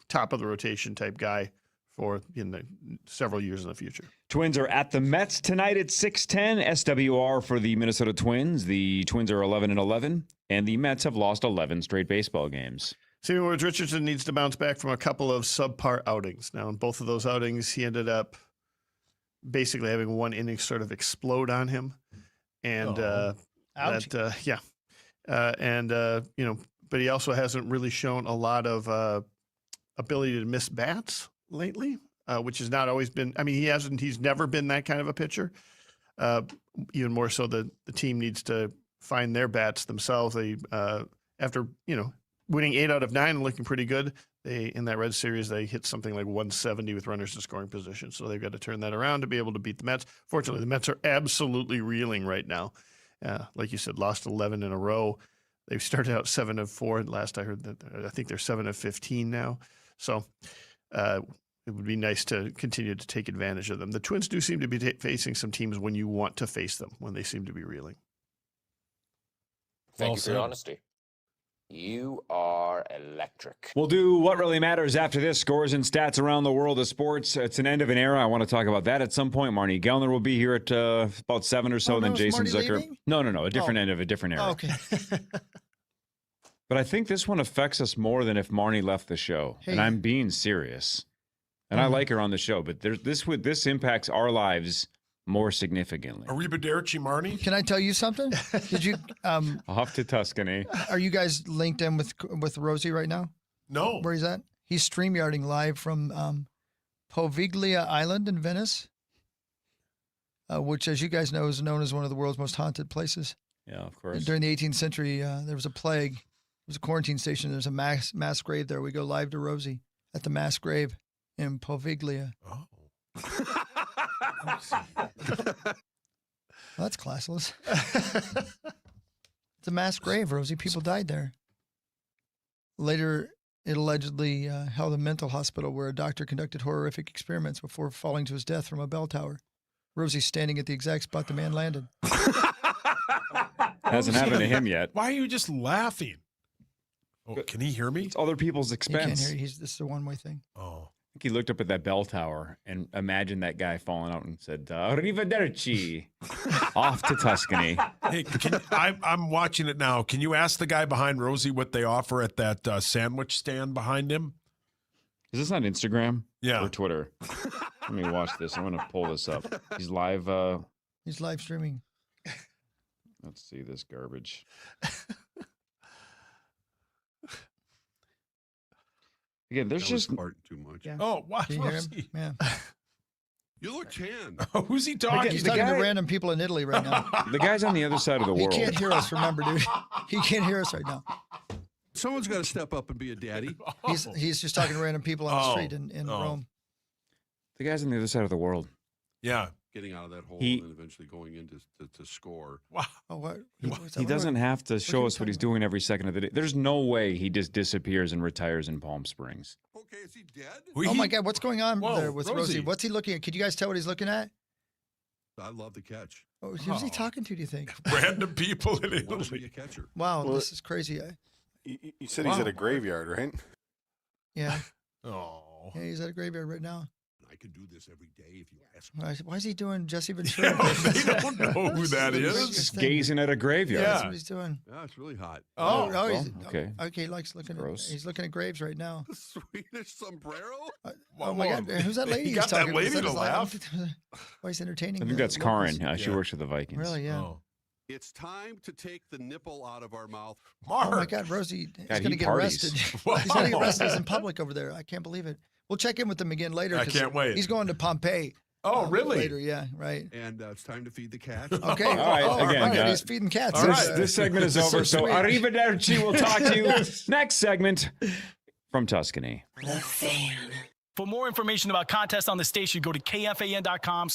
top of the rotation type guy for several years in the future. Twins are at the Mets tonight at 6:10. SWR for the Minnesota Twins. The Twins are 11-11, and the Mets have lost 11 straight baseball games. Steven Woods Richardson needs to bounce back from a couple of subpar outings. Now, in both of those outings, he ended up basically having one inning sort of explode on him. And but he also hasn't really shown a lot of ability to miss bats lately, which has not always been. I mean, he's never been that kind of a pitcher. Even more so, the team needs to find their bats themselves. They after winning 8 out of 9 and looking pretty good. In that Red Series, they hit something like 170 with runners in scoring position. So they've got to turn that around to be able to beat the Mets. Fortunately, the Mets are absolutely reeling right now. Like you said, lost 11 in a row. They've started out 7-4. Last I heard that I think they're 7-15 now. So it would be nice to continue to take advantage of them. The Twins do seem to be facing some teams when you want to face them, when they seem to be reeling. Thank you for your honesty. You are electric. We'll do what really matters after this. Scores and stats around the world of sports. It's an end of an era. I want to talk about that at some point. Marnie Gellner will be here at about 7 or so. Oh, then no, Jason Marty Zucker. leaving? No. A different end of a different era. Oh, okay. But I think this one affects us more than if Marnie left the show. Hey. And I'm being serious. And I like her on the show, but this impacts our lives more significantly. Arrivederci, Marnie. Can I tell you something? Did you off to Tuscany? Are you guys linked in with Rosie right now? No. Where he's at? He's StreamYarding live from Poveglia Island in Venice, which, as you guys know, is known as one of the world's most haunted places. Yeah, of course. During the 18th century, there was a plague. It was a quarantine station. There's a mass grave there. We go live to Rosie at the mass grave in Poveglia. Oh. Well, that's classless. It's a mass grave, Rosie. People died there. Later, it allegedly held a mental hospital where a doctor conducted horrific experiments before falling to his death from a bell tower. Rosie's standing at the exact spot the man landed. Hasn't happened to him yet. Why are you just laughing? Oh, can he hear me? It's other people's He expense. can't hear you. This is a one-way thing. Oh. I think he looked up at that bell tower and imagined that guy falling out and said, Arrivederci, off to Tuscany. Hey, I'm watching it now. Can you ask the guy behind Rosie what they offer at that sandwich stand behind him? Is this on Instagram? Yeah. Or Twitter? Let me watch this. I'm going to pull this up. He's live. He's live streaming. Let's see this garbage. Again, there's just too much. Yeah. Oh, wow. Can you hear him? Yeah. You look tan. Oh, who's he talking? He's the talking guy- to random people in Italy right now. the guy's on the other side of the He world. can't hear us, remember, dude. He can't hear us right now. Someone's got to step up and be a daddy. He's just talking to random people on the street in Rome. The guy's on the other side of the world. Yeah. Getting out of that hole He- and then eventually going in to score. Wow. Oh, what? He doesn't have to show us what he's doing every second of the day. There's no way he just disappears and retires in Palm Springs. Okay, is he dead? Oh my God, what's going on Whoa, there with Rosie. Rosie? What's he looking at? Could you guys tell what he's looking at? I love the catch. Oh, who's he talking to, do you think? Random people in Want to be Italy. a catcher. Wow, this is crazy. You said he's at a graveyard, right? Yeah. Oh. Yeah, he's at a graveyard right now. I could do this every day if you ask me. Why is he doing Jesse Ventura? They don't know who that is. Just gazing at a graveyard. That's what he's doing. Yeah, it's really hot. Okay. Okay, he likes looking Gross. he's looking at graves right now. Swedish sombrero? Oh my God, who's that lady? He got he's talking that lady about? to laugh. Why he's entertaining? I think the that's locals. Karin. She works for the Vikings. Really? Yeah. Oh. It's time to take the nipple out of our mouth. Oh my God, Rosie is God, going to he get parties. arrested. He's going to get arrested. He's in public over there. I can't believe it. We'll check in with him again later. I 'cause can't wait. He's going to Pompeii. Oh, really? Later, yeah, right. And it's time to feed the cat. Okay. All right, again, right. He's feeding cats. This segment is over. So arrivederci. We'll talk to you next segment from Tuscany. The Fan. For more information about contests on the station, go to kfan.com.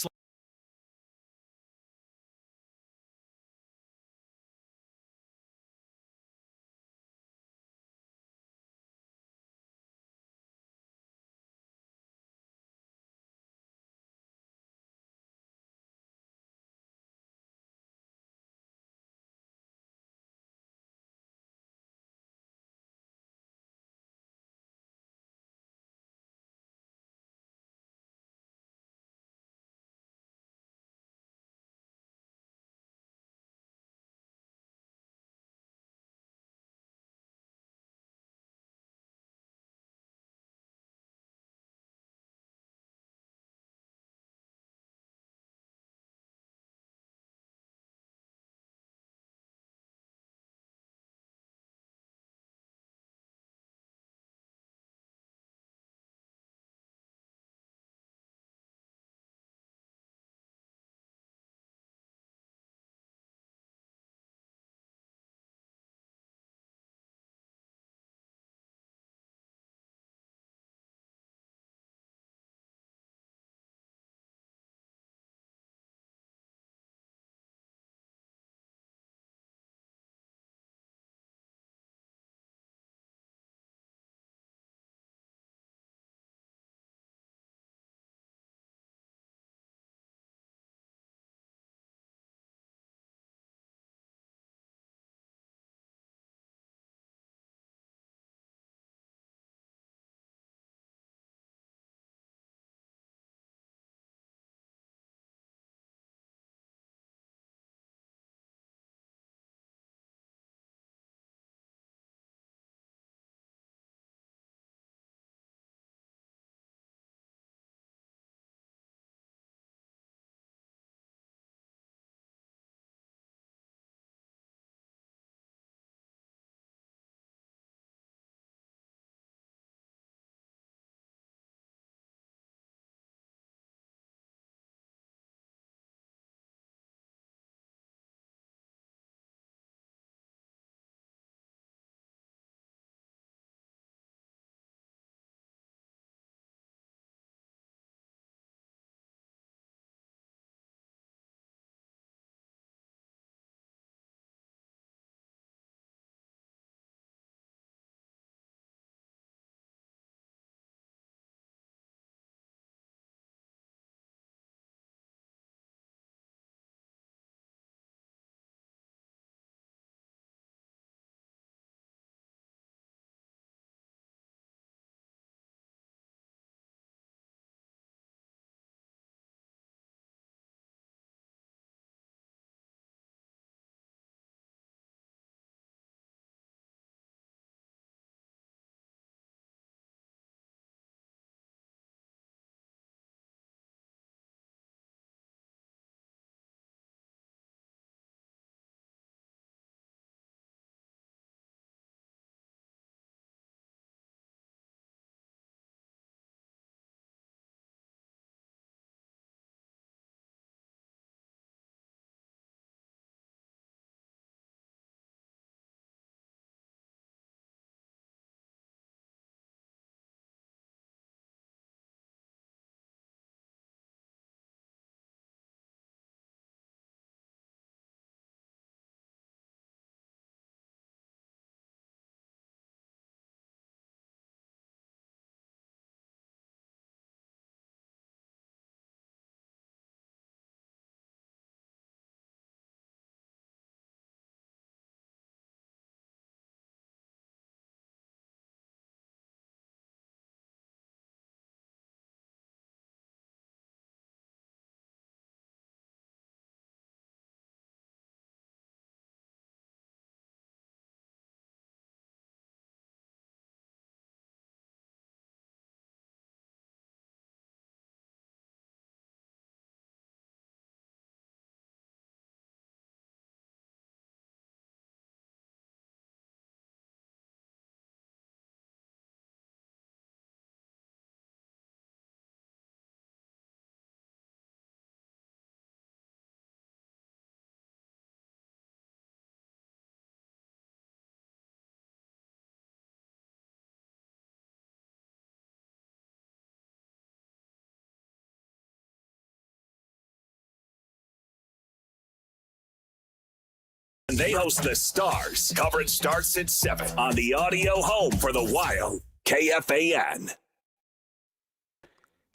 They host the Stars. Coverage starts at 7 on the audio home for the Wild, KFAN.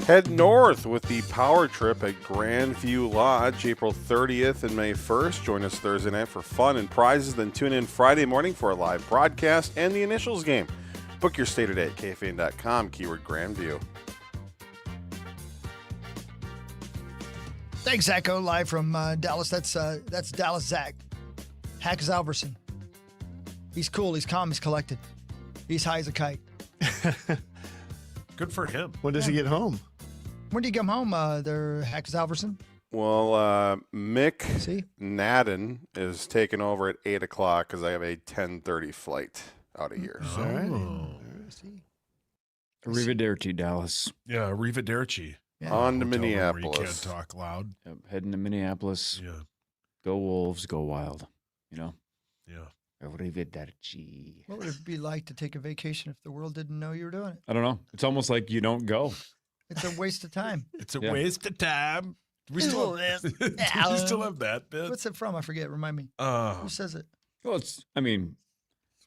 Head north with the Power Trip at Grandview Lodge, April 30th and May 1st. Join us Thursday night for fun and prizes, then tune in Friday morning for a live broadcast and the initials game. Book your stay today at KFAN.com, keyword Grandview. Thanks, Zacho, live from Dallas. That's Dallas Zach. Hack Alverson. He's cool. He's calm. He's collected. He's high as a kite. Good for him. When does he get home? When do you come home, there, Hack Alverson? Well, Mick Madden is taking over at 8 o'clock because I have a 10:30 flight out of here. Oh. Arrivederci, Dallas. Yeah, Arrivederci. Yeah. On to Hotel room where you Minneapolis. can't talk loud. Yep, heading to Minneapolis. Yeah. Go Wolves, go Wild. You know? Yeah. Arrivederci. What would it be like to take a vacation if the world didn't know you were doing it? I don't know. It's almost like you don't go. It's a waste of time. It's a Yeah. waste of time. We still have, do we still have that bit? What's it from? I forget. Remind me. Who says it? Well,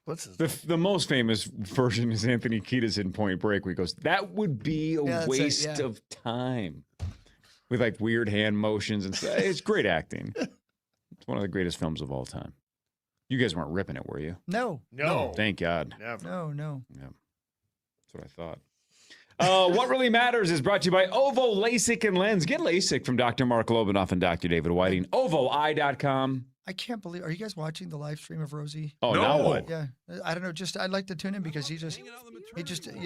What's his the most famous version is Anthony Kiedis in Point Break, where he goes, "That would be a Yeah, that's it, waste yeah. of time," with like weird hand motions and stuff. It's great acting. It's one of the greatest films of all time. You guys weren't ripping it, were you? No. No. Thank God. Never. No. Yeah, that's what I thought. What Really Matters is brought to you by Ovo LASIK and Lens. Get LASIK from Dr. Mark Lobanoff and Dr. David Whiting. OvoEye.com. I can't believe. Are you guys watching the live stream of Rosie? Oh, No. now what? Yeah. I don't know. I'd like to tune in because you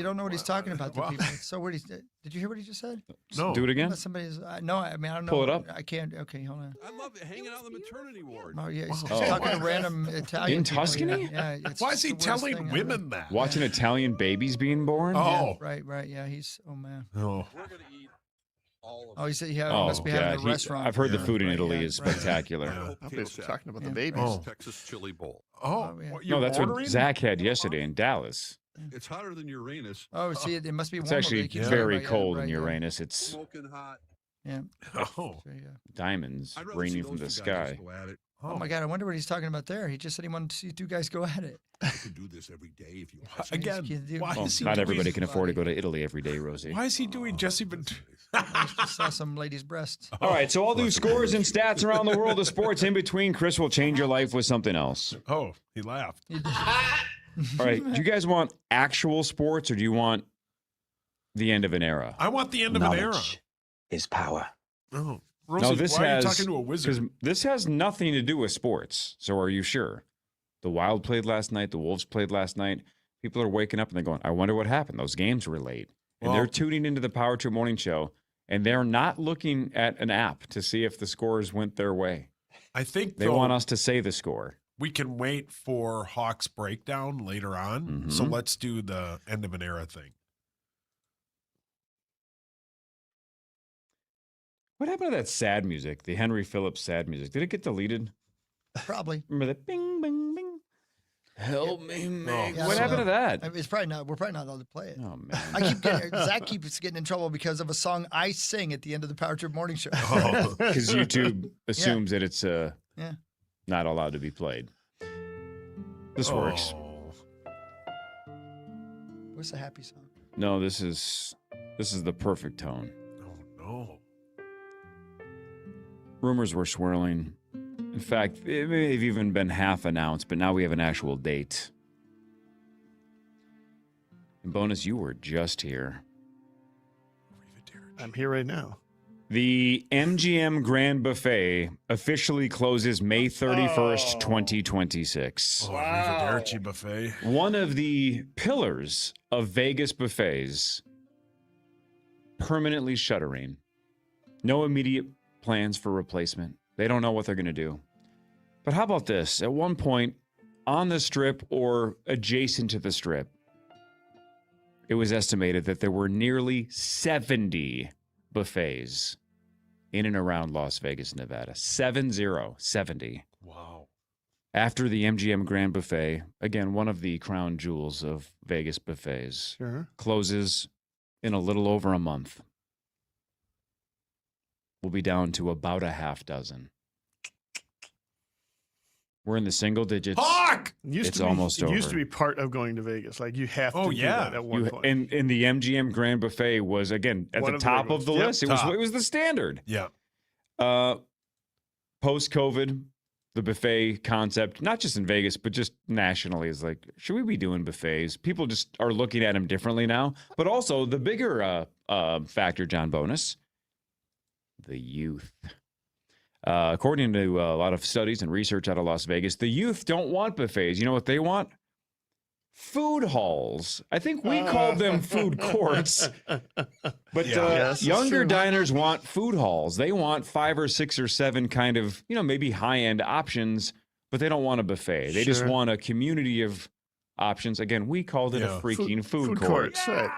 don't know what he's talking about. The Wow. people. It's so weird. Did you hear what he just said? No. Do it again. Unless somebody's. No, I mean I don't know. Pull it up. I can't. Okay, hold on. I love it. Hanging out on the maternity ward. Oh yeah, he's Wow. talking to random Italian In people. Tuscany? Yeah. It's Why is just he the worst telling thing ever. women that? Watching Italian babies being born? Oh. Right. Yeah. He's. Oh man. Oh. We're going to eat all of Oh, he said he Oh, must be having God. a restaurant. I've heard the Yeah, food in right, Italy yeah, is right. spectacular. Yeah. I thought he was talking about the Yeah. babies. Oh. Texas chili bowl. Oh. yeah. What, you're No, that's ordering? what Zach had yesterday in Dallas. It's hotter than Uranus. Oh, see, it must be It's warmer. actually They keep very talking about- cold yeah, in right, Uranus. It's Smoking hot. Yeah. Oh. So, yeah. diamonds I'd rather raining see from the those two guys sky. just go at it. Oh my God! I wonder what he's talking about there. He just said he wanted to see two guys go at it. I could do this every day if you want. Again, why Well, is he not doing, everybody can afford to go to Italy every day, Rosie. Why is he doing Jesse Ventura? I just saw some lady's breasts. All right, so I'll do scores and stats around the world of sports. In between, Chris will change your life with something else. Oh, he laughed. All right, do you guys want actual sports or do you want the end of an era? I want the end of an era. Is power. Oh. Rosie, why are you talking to a wizard? 'cause this has nothing to do with sports. So are you sure? The Wild played last night. The Wolves played last night. People are waking up and they're going, I wonder what happened. Those games were late. And they're Well- tuning into the Power Trip Morning Show, and they're not looking at an app to see if the scores went their way. I think They want us to say the score. we can wait for Hawks breakdown later on. So Mhm. let's do the end of an era thing. What happened to that sad music, the Henry Phillips sad music? Did it get deleted? Probably. Remember that bing, bing, bing? Help me make. Yeah, What so- happened to that? I mean, it's probably not. We're probably not allowed to play it. Oh, man. Zach keeps getting in trouble because of a song I sing at the end of the Power Trip Morning Show. Oh. Because YouTube assumes that it's Yeah. not allowed to be played. This works. Oh. What's the happy song? No, this is the perfect tone. Oh, no. Rumors were swirling. In fact, it may have even been half announced, but now we have an actual date. And bonus, you were just here. I'm here right now. The MGM Grand Buffet officially closes May 31st, 2026. Oh, Arrivederci buffet. One of the pillars of Vegas buffets permanently shuttering. No immediate plans for replacement. They don't know what they're going to do. But how about this? At one point, on the Strip or adjacent to the Strip, it was estimated that there were nearly 70 buffets in and around Las Vegas, Nevada. 70. Wow. After the MGM Grand Buffet, again, one of the crown jewels of Vegas buffets, Sure. closes in a little over a month. We'll be down to about a half dozen. We're in the single digits. Hawk! It's almost over. It used to be part of going to Vegas. Like you have to do that at one point. And the MGM Grand Buffet was, again, at the top of the list. It was the standard. Yeah. Post-COVID, the buffet concept, not just in Vegas, but just nationally, is like, should we be doing buffets? People just are looking at them differently now. But also, the bigger factor, John Bonus, the youth. According to a lot of studies and research out of Las Vegas, the youth don't want buffets. You know what they want? Food halls. I think we called them food courts. But younger diners want food halls. They want 5 or 6 or 7 kind of, maybe high-end options, but they don't want a buffet. They just want a community of options. Again, we called it a freaking food court. Right.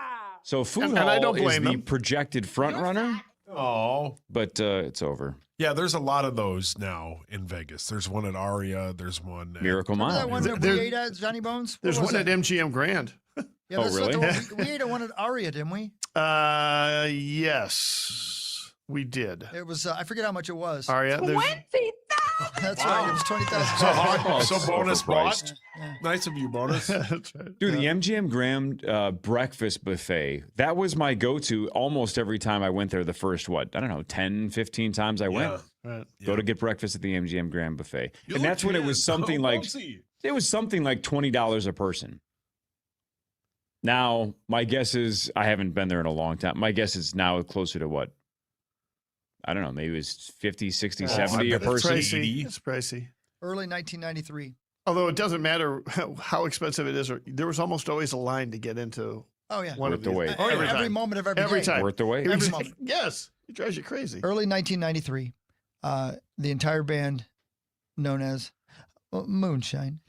So food hall is the projected front runner. Oh. But it's over. Yeah, there's a lot of those now in Vegas. There's one at Aria. There's one at Miracle Mile. That one that we ate at Johnny Bones? There's one at MGM Grand. Yeah, really? We ate at one at Aria, didn't we? Yes, we did. It was, I forget how much it was. Aria. That's right. It was $20,000. So bonus bought. Nice of you, bonus. That's right. Dude, the MGM Grand breakfast buffet, that was my go-to almost every time I went there the first, 10, 15 times I went. Right. Go to get breakfast at the MGM Grand buffet. And that's when it was something like $20 a person. Now, my guess is, I haven't been there in a long time. My guess is now closer to what? I don't know, maybe it was 50, 60, 70 a person. It's pricey. Early 1993. Although it doesn't matter how expensive it is, there was almost always a line to get into. Oh, yeah. Worth the wait. Every moment of every day. time. Worth the wait. Every moment. Yes. It drives you crazy. Early 1993, the entire band, known as Moonshine,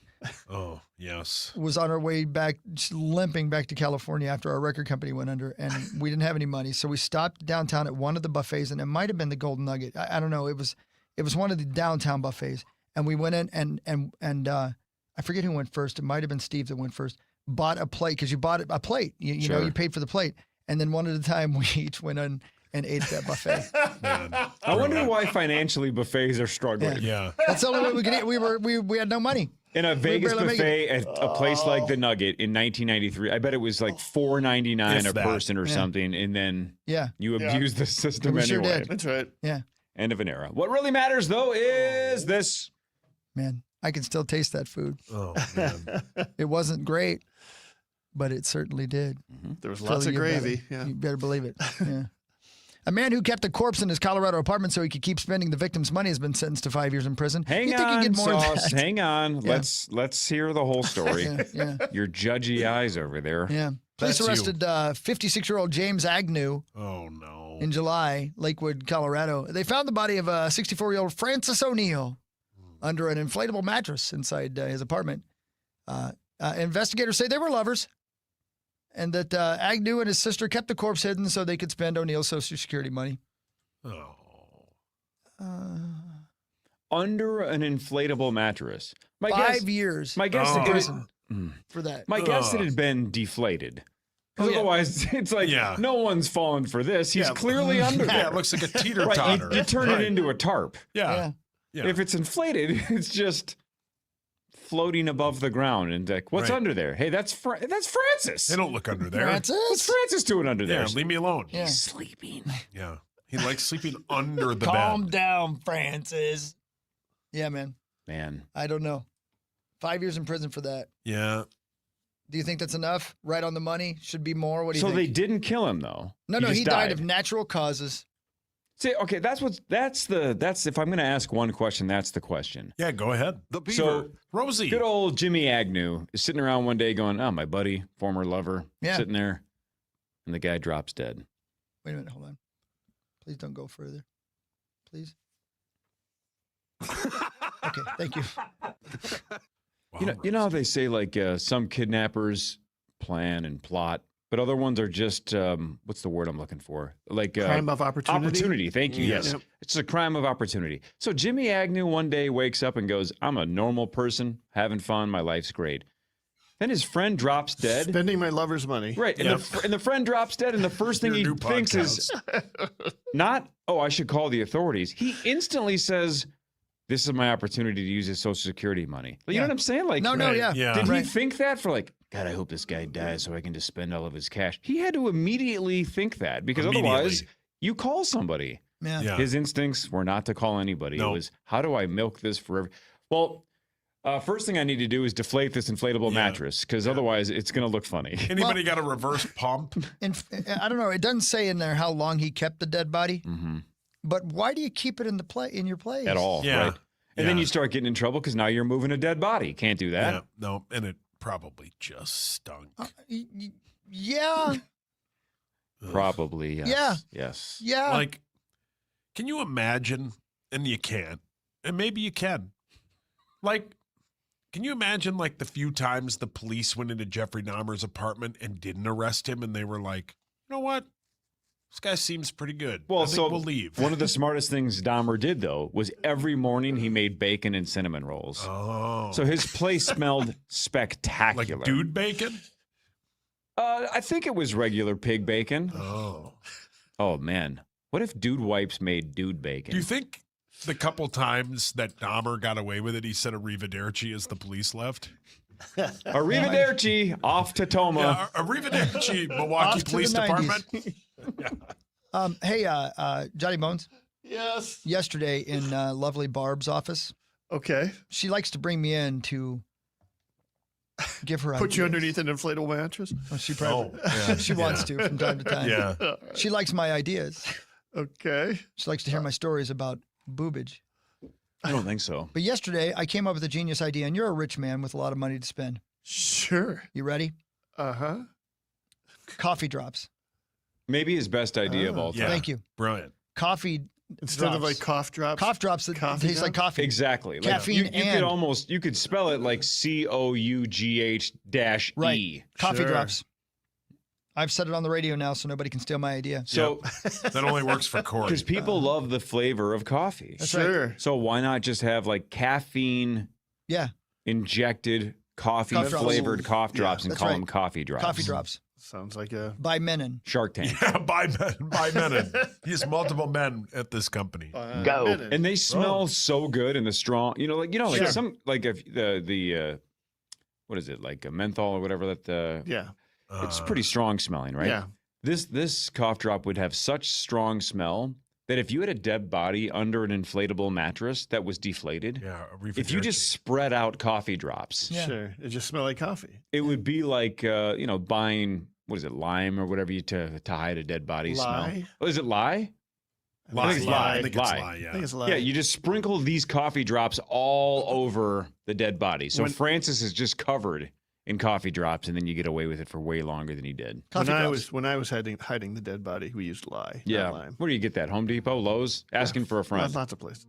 was on our way back, just limping back to California after our record company went under, and we didn't have any money. So we stopped downtown at one of the buffets, and it might have been the Golden Nugget. I don't know. It was one of the downtown buffets, and we went in, and I forget who went first. It might have been Steve that went first. Bought a plate, because you bought a plate. You know, you paid for the plate, and then one at a time we each went in and ate that buffet. I wonder why financially buffets are struggling. Yeah. That's the only way we could eat. We had no money. In a Vegas buffet at a place like the Nugget in 1993, I bet it was like $4.99 a person or something, and then you abused the system We anyway. sure did. That's right. Yeah. End of an era. What really matters, though, is this. Man, I can still taste that food. Oh, man. It wasn't great, but it certainly did. There was lots of gravy. Yeah. You better believe it. Yeah. A man who kept a corpse in his Colorado apartment so he could keep spending the victim's money has been sentenced to 5 years in prison. Hang on, Sauce. Hang on. Yeah. Let's hear the whole story. Yeah. Your judgy eyes over there. Yeah. Police That's arrested 56-year-old James Agnew. Oh, no. In July, Lakewood, Colorado. They found the body of 64-year-old Francis O'Neill under an inflatable mattress inside his apartment. Investigators say they were lovers, and that Agnew and his sister kept the corpse hidden so they could spend O'Neill's Social Security money. Oh. Under an inflatable mattress. 5 years. My guess in it prison for that. My guess it had been deflated. Otherwise, it's like no one's fallen for this. He's clearly under there. Yeah, it looks like a teeter-totter. Right, you turn it into a tarp. Yeah. If it's inflated, it's just floating above the ground. And like, what's under there? Hey, that's Francis. They don't look under there. What's Francis doing under there? Yeah, leave me alone. Yeah. He's sleeping. Yeah. He likes sleeping under the bed. Calm down, Francis. Yeah, man. Man. I don't know. 5 years in prison for that. Yeah. Do you think that's enough? Right on the money? Should be more? What do you think? So they didn't kill him, though. No, he died of natural causes. See, okay, that's if I'm going to ask one question, that's the question. Yeah, go ahead. The Beaver. So, Rosie. Good old Jimmy Agnew is sitting around one day going, oh, my buddy, former lover, Yeah. sitting there, and the guy drops dead. Wait a minute, hold on. Please don't go further. Please. Okay, thank you. You know how they say, like, some kidnappers plan and plot, but other ones are just, what's the word I'm looking for? Like crime of opportunity. Opportunity, thank you. Yes. Yes. It's a crime of opportunity. So Jimmy Agnew one day wakes up and goes, I'm a normal person, having fun, my life's great. Then his friend drops dead. Spending my lover's money. Right. And, and the friend drops dead, and the first thing he thinks is not, oh, I should call the authorities. He instantly says, this is my opportunity to use his Social Security money. You know what I'm saying? Like, No, yeah. Did he think that for like, God, I hope this guy dies so I can just spend all of his cash? He had to immediately think that because otherwise you call somebody. Yeah. His instincts were not to call anybody. No. It was, how do I milk this forever? Well, first thing I need to do is deflate this inflatable mattress because otherwise it's going to look funny. Anybody got a reverse pump? And I don't know. It doesn't say in there how long he kept the dead body. Mm-hmm. But why do you keep it in your place? At all, Yeah. right? And then you start getting in trouble because now you're moving a dead body. Can't do that. Yeah, no, and it probably just stunk. Yeah. Probably, yes. Yeah. Yes. Yeah. Like, can you imagine? And you can't. And maybe you can. Like, can you imagine, like, the few times the police went into Jeffrey Dahmer's apartment and didn't arrest him, and they were like, you know what? This guy seems pretty good. Well, I think so we'll leave. One of the smartest things Dahmer did, though, was every morning he made bacon and cinnamon rolls. Oh. So his place smelled spectacular. Like dude bacon? I think it was regular pig bacon. Oh. Oh, man. What if Dude Wipes made dude bacon? Do you think the couple times that Dahmer got away with it, he said arrivederci as the police left? Arrivederci, off to Toma. Yeah, arrivederci, Milwaukee Police Department. Hey, Johnny Bones. Yes. Yesterday in lovely Barb's office. Okay. She likes to bring me in to give her Put you ideas. underneath an inflatable mattress? Well, she probably she wants to from time to time. Yeah. She likes my ideas. Okay. She likes to hear my stories about boobage. I don't think so. But yesterday, I came up with a genius idea, and you're a rich man with a lot of money to spend. Sure. You ready? Uh-huh. Coffee drops. Maybe his best idea of all time. Yeah. Thank you. Brilliant. Coffee Instead of drops. like cough drops. Cough drops that Coffee taste like drops? coffee. Exactly. Caffeine you could spell it like COUGH-E. Right. Coffee Sure. drops. I've said it on the radio now, so nobody can steal my idea. So, That only works for Corey. because people love the flavor of coffee. That's Sure. So why not just have like caffeine Yeah, injected coffee Cough drops. flavored cough drops and that's call right. them coffee drops? coffee drops Sounds like a by Menon. Shark Tank. Yeah, by men. He has multiple men at this company. Go. minute. And they smell so good and the strong, like Sure. some, like if the what is it, like a menthol or whatever that, yeah. it's pretty strong smelling, right? Yeah. This cough drop would have such strong smell that if you had a dead body under an inflatable mattress that was deflated, Yeah, if you just spread out coffee drops, Yeah. Sure. It just smelled like coffee. it would be like buying, what is it, lime or whatever you to hide a dead body smell. Lye? Oh, is it lye? lie. I think it's I lie. think Lie. it's lie, I yeah. think it's a lie. Yeah, you just sprinkle these coffee drops all over the dead body. So When- Francis is just covered in coffee drops, and then you get away with it for way longer than he did. Coffee drops. When I was hiding the dead body, we used lye. Yeah. Not lime. Where do you get that? Home Depot, Lowe's? Asking for a friend. Lots of places.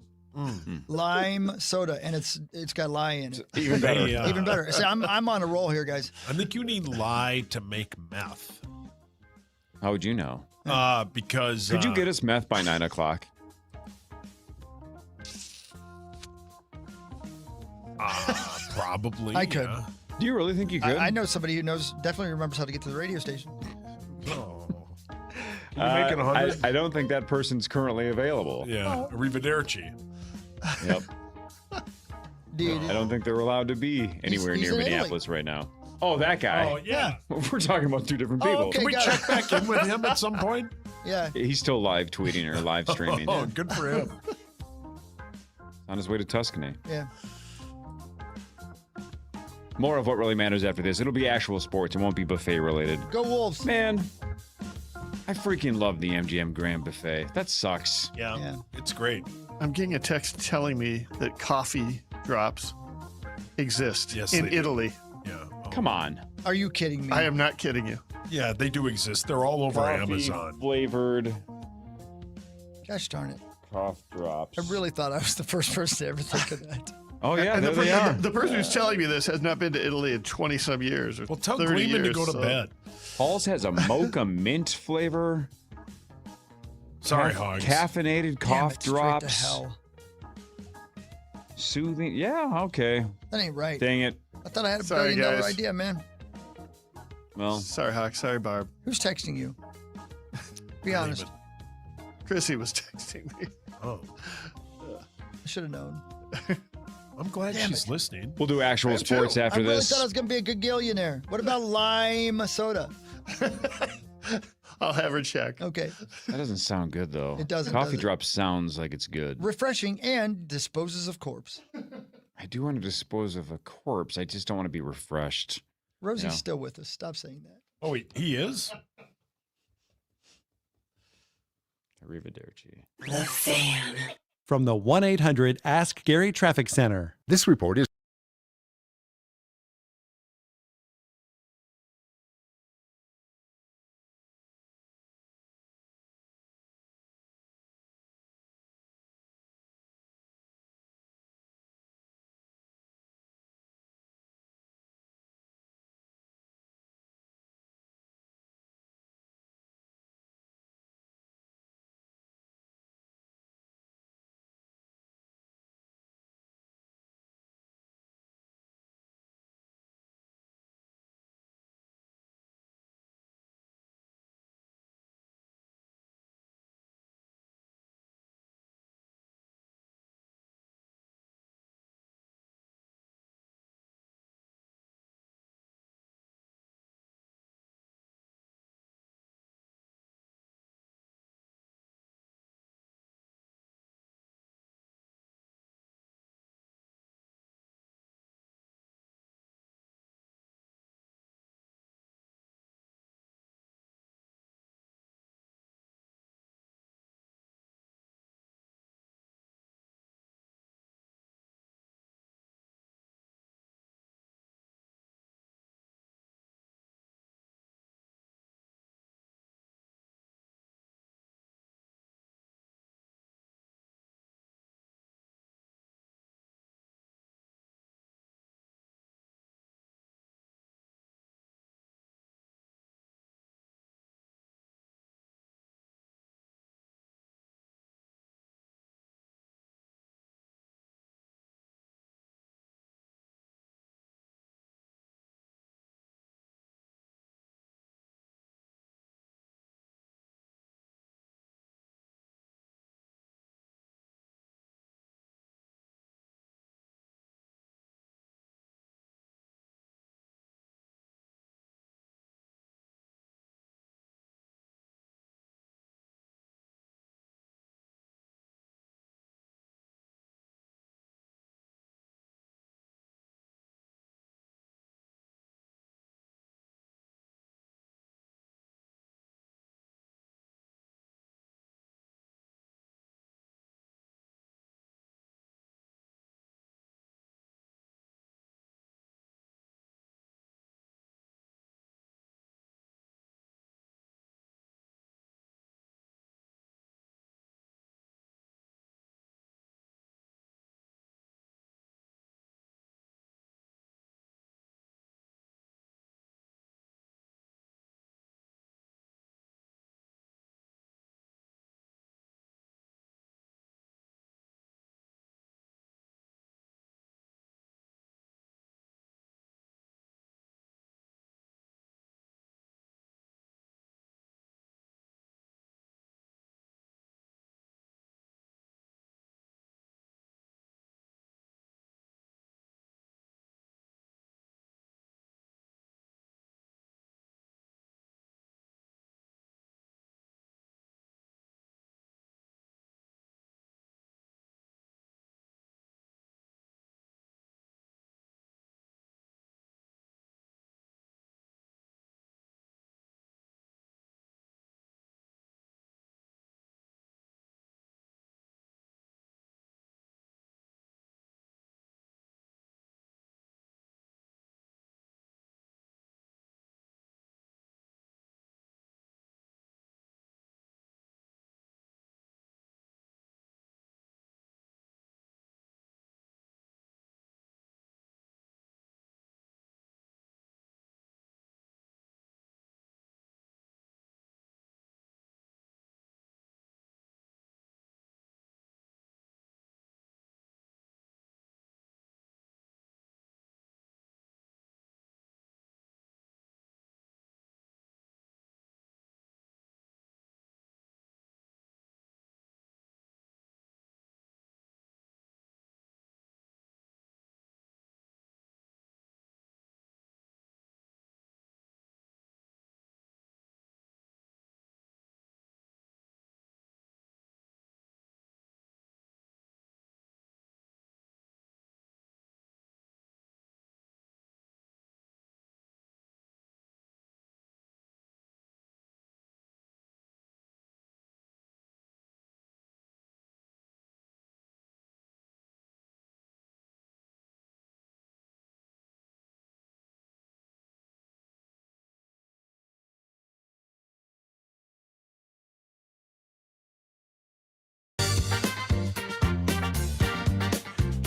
Lime soda, and it's got lye in it. Even better. Hey, Even better. See, I'm on a roll here, guys. I think you need lye to make meth. How would you know? Because Could you get us meth by 9 o'clock? probably? I could. yeah. Do you really think you could? I know somebody who definitely remembers how to get to the radio station. Oh. You making 100? I don't think that person's currently available. Yeah, arrivederci. Yep. Dude, I don't think they're allowed to be anywhere he's near in Italy. Minneapolis right now. Oh, that guy. Oh yeah. We're talking about two different Oh, people. okay. Can we got check it. back in with him at some point? yeah. He's still live tweeting or live streaming. Oh, good for him. On his way to Tuscany. Yeah. More of what really matters after this. It'll be actual sports. It won't be buffet related. Go Wolves. Man, I freaking love the MGM Grand buffet. That sucks. Yeah, Yeah. it's great. I'm getting a text telling me that coffee drops exist Yes, in they do. Italy. Yeah. Oh. Come on. Are you kidding me? I am not kidding you. Yeah, they do exist. They're all over Amazon. Flavored Gosh darn it. cough drops. I really thought I was the first person to ever think of that. Oh, yeah, And there they are. the person who's telling me this has not been to Italy in 20-some years. Or Well, tell 30 Gleeman to years, go to so- bed. Paul's has a mocha mint flavor. Sorry, Hogs. Caffeinated cough Damn it, straight drops. to hell. Soothing. Yeah, okay. That ain't right. Dang it. I thought I had a Sorry, billion-dollar guys. idea, man. Well, Sorry, Hawk. Sorry, Barb. Who's texting you? Be honest. Chrissy was texting me. Oh. I should have known. I'm glad she's listening. We'll do actual sports I after really this. thought I was going to be a gagillionaire. What about lime soda? I'll have her check. Okay. That doesn't sound good, though. It doesn't, Coffee does it? drop sounds like it's good. Refreshing and disposes of corpse. I do want to dispose of a corpse. I just don't want to be refreshed. Rosie's Yeah. still with us. Stop saying that. Oh, wait, he is? Arrivederci. The Fan. From the 1-800-ASK-GARY Traffic Center. This report is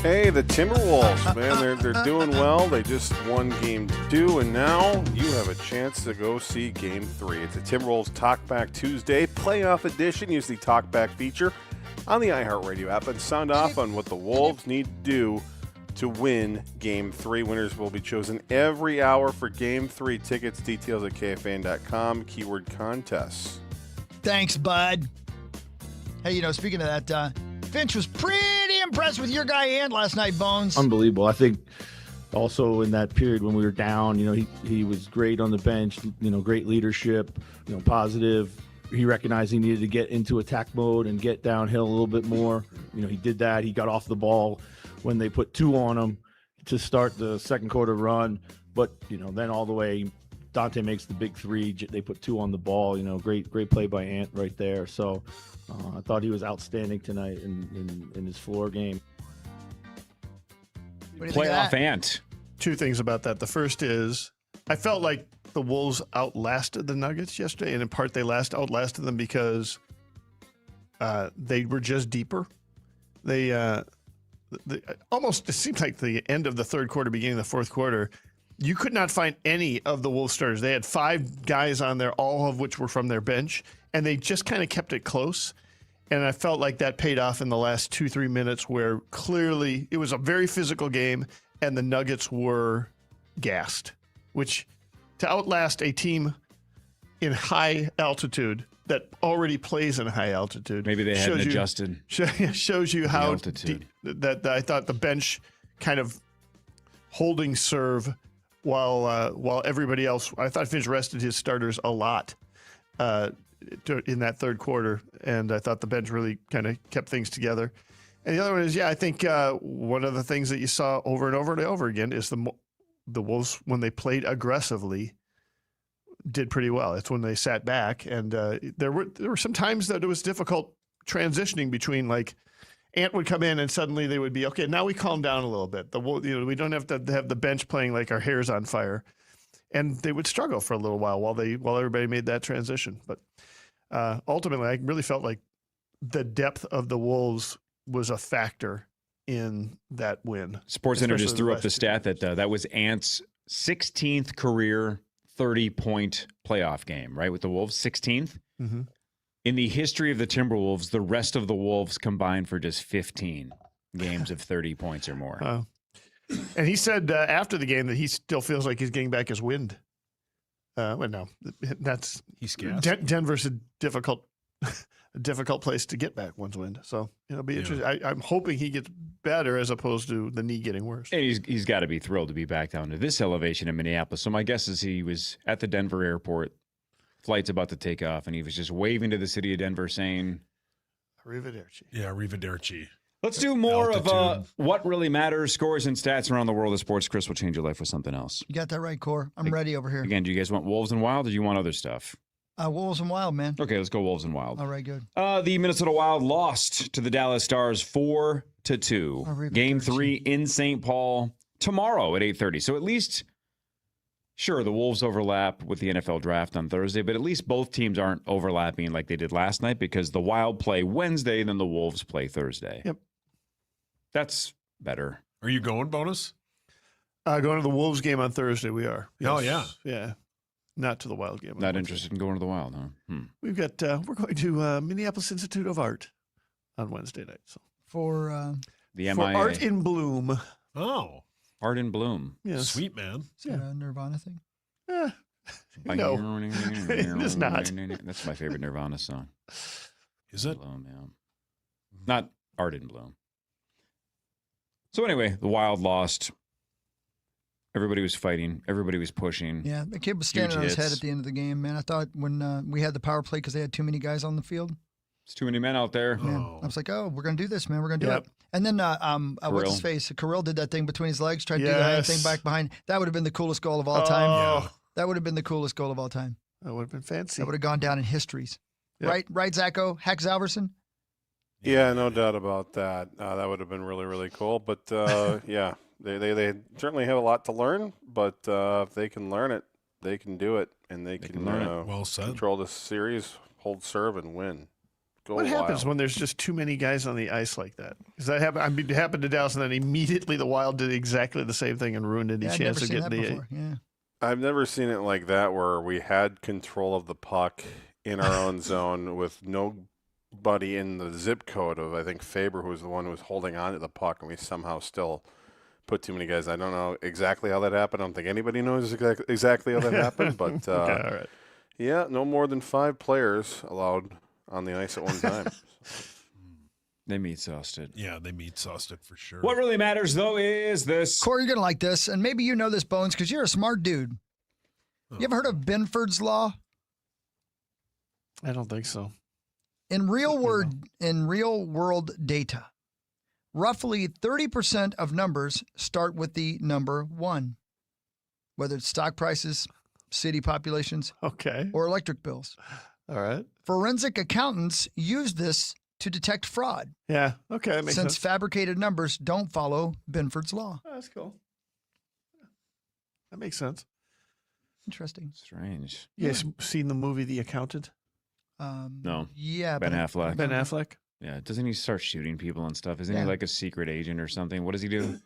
Hey, the Timberwolves, man, they're doing well. They just won Game 2, and now you have a chance to go see Game 3. It's the Timberwolves Talkback Tuesday, playoff edition. Use the Talkback feature on the iHeartRadio app and sound off on what the Wolves need to do to win Game 3. Winners will be chosen every hour for Game 3. Tickets, details at KFAN.com, keyword contests. Thanks, bud. Hey, speaking of that, Finch was pretty impressed with your guy Ant last night, Bones. Unbelievable. I think also in that period when we were down, he was great on the bench, great leadership, positive. He recognized he needed to get into attack mode and get downhill a little bit more. He did that. He got off the ball when they put 2 on him to start the second quarter run. But, then all the way, Dante makes the big 3. They put 2 on the ball. Great play by Ant right there. So I thought he was outstanding tonight in his floor game. Playoff Ant. 2 things about that. The first is I felt like the Wolves outlasted the Nuggets yesterday, and in part they outlasted them because they were just deeper. They almost, it seemed like the end of the third quarter, beginning of the fourth quarter, you could not find any of the Wolves starters. They had 5 guys on there, all of which were from their bench, and they just kind of kept it close. And I felt like that paid off in the last 2-3 minutes where clearly it was a very physical game and the Nuggets were gassed, which to outlast a team in high altitude that already plays in high altitude. Maybe they hadn't adjusted. Shows you how altitude. That I thought the bench kind of holding serve while everybody else, I thought Finch rested his starters a lot in that third quarter, and I thought the bench really kind of kept things together. And the other one is, I think one of the things that you saw over and over and over again is the Wolves, when they played aggressively, did pretty well. It's when they sat back, and there were some times that it was difficult transitioning between, like, Ant would come in and suddenly they would be, okay, now we calm down a little bit. We don't have to have the bench playing like our hair's on fire. And they would struggle for a little while everybody made that transition. But ultimately, I really felt like the depth of the Wolves was a factor in that win. SportsCenter just threw up the stat that was Ant's 16th career 30-point playoff game, right, with the Wolves, 16th. Mm-hmm. In the history of the Timberwolves, the rest of the Wolves combined for just 15 games of 30 points or more. And he said after the game that he still feels like he's getting back his wind. He's gassed. Denver's a difficult place to get back one's wind. So it'll be interesting. I'm hoping he gets better as opposed to the knee getting worse. And he's got to be thrilled to be back down to this elevation in Minneapolis. So my guess is he was at the Denver airport. Flight's about to take off, and he was just waving to the city of Denver saying, Arrivederci. Yeah, arrivederci. Let's do more of what really matters, scores and stats around the world of sports. Chris will change your life with something else. You got that right, Core. I'm ready over here. Again, do you guys want Wolves and Wild, or do you want other stuff? Wolves and Wild, man. Okay, let's go Wolves and Wild. All right, good. The Minnesota Wild lost to the Dallas Stars 4-2. Game 3 in St. Paul tomorrow at 8:30. So at least... Sure, the Wolves overlap with the NFL draft on Thursday, but at least both teams aren't overlapping like they did last night because the Wild play Wednesday, then the Wolves play Thursday. Yep. That's better. Are you going, Bonus? Going to the Wolves game on Thursday, we are. Yes. Oh, yeah. Yeah. Not to the Wild game. Not interested in going to the Wild, huh? We've got, we're going to Minneapolis Institute of Art on Wednesday night. So For the MIA. For Art in Bloom. Oh. Art in Bloom. Yes. Sweet, man. Is that a Nirvana thing? No, it is not. That's my favorite Nirvana song. Is it? Bloom, yeah. Not Art in Bloom. So anyway, the Wild lost. Everybody was fighting. Everybody was pushing. Yeah, the kid was standing on his head at the end of the game, man. I thought when we had the power play because they had too many guys on the field. It's too many men out there. Man, I was like, oh, we're going to do this, man. We're going to do it. And then, what's his face? Kirill did that thing between his legs, tried to do the hand thing back behind. That would have been the coolest goal of all time. Yeah. That would have been the coolest goal of all time. That would have been fancy. That would have gone down in histories. Yep. Right, Zacho? Hack Zalverson? Yeah, no doubt about that. That would have been really, really cool. But, yeah, they certainly have a lot to learn. But if they can learn it, they can do it. And they can well said. Control the series, hold serve, and win. go What happens Wild. when there's just too many guys on the ice like that? Because that happened. I mean, it happened to Dallas, and then immediately the Wild did exactly the same thing and ruined any Yeah, I've chance never of seen getting that the. before. Yeah. I've never seen it like that where we had control of the puck in our own zone with nobody in the zip code of, I think, Faber, who was the one who was holding on to the puck, and we somehow still put too many guys. I don't know exactly how that happened. I don't think anybody knows exactly how that happened, but Okay, all right. yeah, no more than 5 players allowed on the ice at one time. They meat sauced it. Yeah, they meat sauced it for sure. What really matters, though, is this. Corey, you're going to like this, and maybe you know this, Bones, because you're a smart dude. You ever heard of Benford's Law? I don't think so. In real world data, roughly 30% of numbers start with the number 1, whether it's stock prices, city populations, Okay. or electric bills. All right. Forensic accountants use this to detect fraud, Yeah. Okay. That makes since sense. fabricated numbers don't follow Benford's Law. Oh, that's cool. That makes sense. Interesting. Strange. You guys seen the movie The Accountant? No. Yeah. Ben Affleck. Ben Affleck? Yeah. Doesn't he start shooting people and stuff? Isn't Yeah. he like a secret agent or something? What does he do?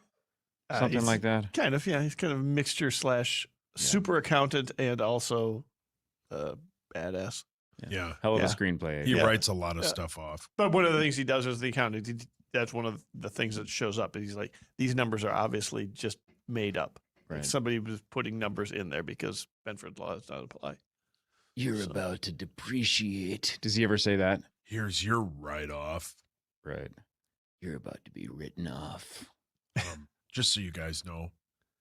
Something He's like that? Kind of, yeah. He's kind of a mixture / super accountant and also badass. Yeah. Hell of Yeah. a screenplay. He Yeah. writes a lot of stuff off. But one of the things he does as the accountant, that's one of the things that shows up. He's like, these numbers are obviously just made up. Right. Somebody was putting numbers in there because Benford law does not apply. You're about to depreciate. Does he ever say that? Here's your write-off. Right. You're about to be written off. Just so you guys know,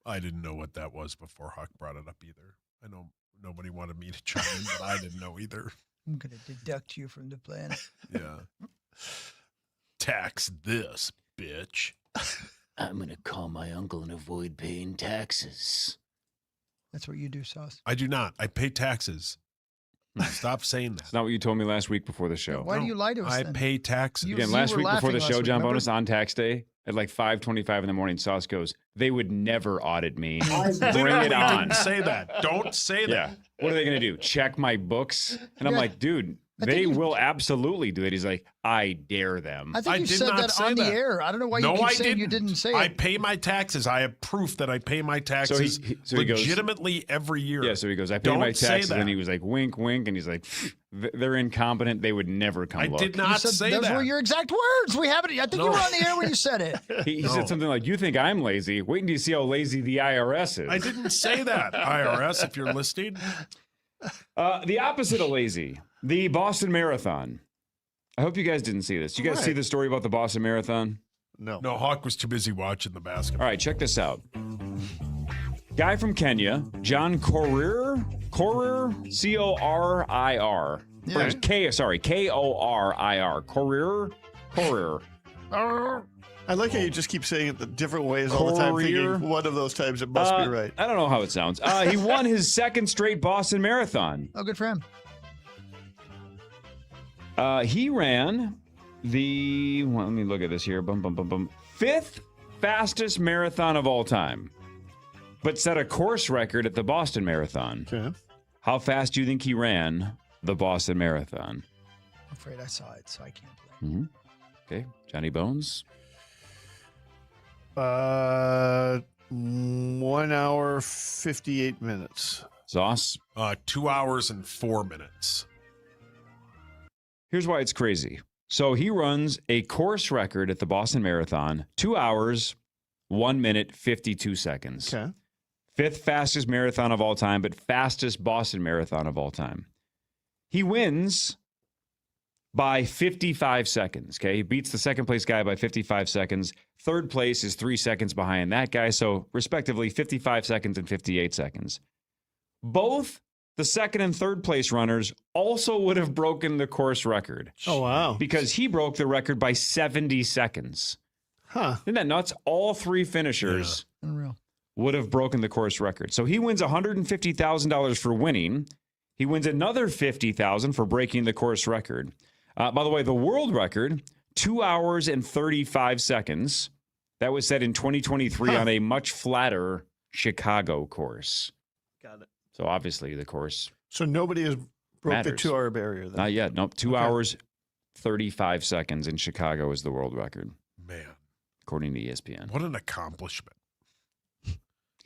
I didn't know what that was before Huck brought it up either. I know nobody wanted me to chime in, but I didn't know either. I'm going to deduct you from the plan. Yeah. Tax this, bitch. I'm going to call my uncle and avoid paying taxes. That's what you do, Sauce. I do not. I pay taxes. Stop saying that. That's not what you told me last week before the show. Why do you lie to us I then? pay taxes. You- Again, you last were week before the laughing show, last week, John remember? Bonus, on tax day at like 5:25 in the morning, Sauce goes, they would never audit me. I Bring literally it on. didn't say that. Don't say that. Yeah. What are they going to do? Check my books? And I'm Yeah. like, dude, I think they you- will absolutely do it. He's like, I dare them. I think I you did said not that say on the that. air. I don't know why No, you keep I saying you didn't. didn't say I it. pay my taxes. I have proof that I pay my taxes so he goes- legitimately every year. Yeah, so he goes, I pay my Don't say taxes. that. And he was like, wink, wink. And he's like, they're incompetent. They would never come I look. did You not said say those that. were your exact words. We have it. I think you were on the air when you said it. He No. said something like, you think I'm lazy? Wait until you see how lazy the IRS is. I didn't say that, IRS, if you're listening. The opposite of lazy, the Boston Marathon. I hope you guys didn't see this. You guys see the story about the Boston Marathon? No. No, Hawk was too busy watching the basketball. All right, check this out. Guy from Kenya, John Korir, C-O-R-I-R. Yeah. K-O-R-I-R. Korir. I like how you just keep saying it the different ways all the time, Courier. thinking one of those times it must be right. I don't know how it sounds. He won his second straight Boston Marathon. Oh, good for him. He ran let me look at this here. Fifth fastest marathon of all time, but set a course record at the Boston Marathon. Okay. How fast do you think he ran the Boston Marathon? I'm afraid I saw it, so I can't play. Okay, Johnny Bones. 1 hour, 58 minutes. Sauce. 2 hours and 4 minutes. Here's why it's crazy. So he runs a course record at the Boston Marathon, 2 hours, 1 minute, 52 seconds. Okay. Fifth fastest marathon of all time, but fastest Boston Marathon of all time. He wins by 55 seconds, okay? He beats the second place guy by 55 seconds. Third place is 3 seconds behind that guy, so respectively 55 seconds and 58 seconds. Both the second and third place runners also would have broken the course record. Oh, wow. Because he broke the record by 70 seconds. Huh. Isn't that nuts? All three finishers Unreal. would have broken the course record. So he wins $150,000 for winning. He wins another $50,000 for breaking the course record. By the way, the world record, 2 hours and 35 seconds. That was set in 2023 on a much flatter Chicago course. Got it. So obviously the course So nobody has broke matters. the 2 hour barrier then. Not yet. Nope. 2 hours, 35 seconds in Chicago is the world record, Man, according to ESPN. what an accomplishment.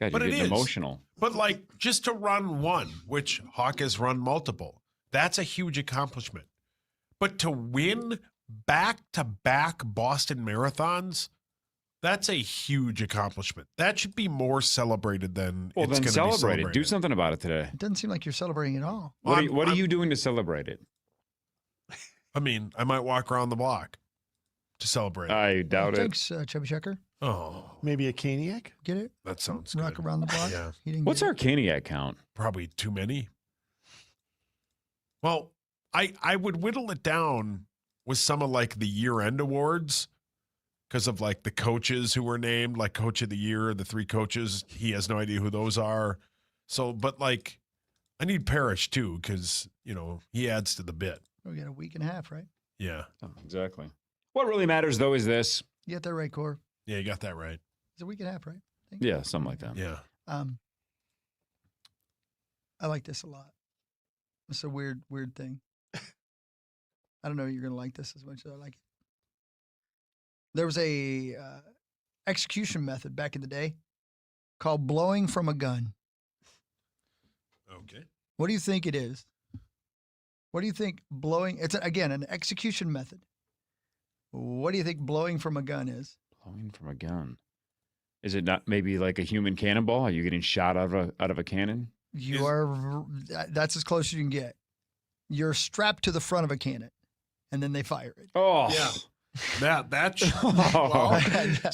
God, But you're it getting is. emotional. But like just to run one, which Hawk has run multiple, that's a huge accomplishment. But to win back-to-back Boston marathons, that's a huge accomplishment. That should be more celebrated than Well, it's then going to be celebrate celebrated. it. Do something about it today. It doesn't seem like you're celebrating at all. What are you doing to celebrate it? I mean, I might walk around the block to celebrate. I doubt it. Thanks, Chubby Checker. Oh, Maybe a Caniac? Get it? that sounds Rock good. around the block. Yeah. He didn't What's get our Caniac count? Probably too many. Well, I would whittle it down with some of like the year-end awards because of like the coaches who were named, like Coach of the Year, the 3 coaches. He has no idea who those are. So, but like, I need Parrish too because, you know, he adds to the bit. We got a week and a half, right? Yeah. Oh, exactly. What really matters, though, is this. You got that right, Core. Yeah, you got that right. It's a week and a half, right? Yeah, something like that. Yeah. I like this a lot. It's a weird thing. I don't know if you're going to like this as much as I like it. There was a execution method back in the day called blowing from a gun. Okay. What do you think it is? What do you think blowing? It's, again, an execution method. What do you think blowing from a gun is? Blowing from a gun. Is it not maybe like a human cannonball? Are you getting shot out of a cannon? That's as close as you can get. You're strapped to the front of a cannon, and then they fire it. Oh. Yeah. That's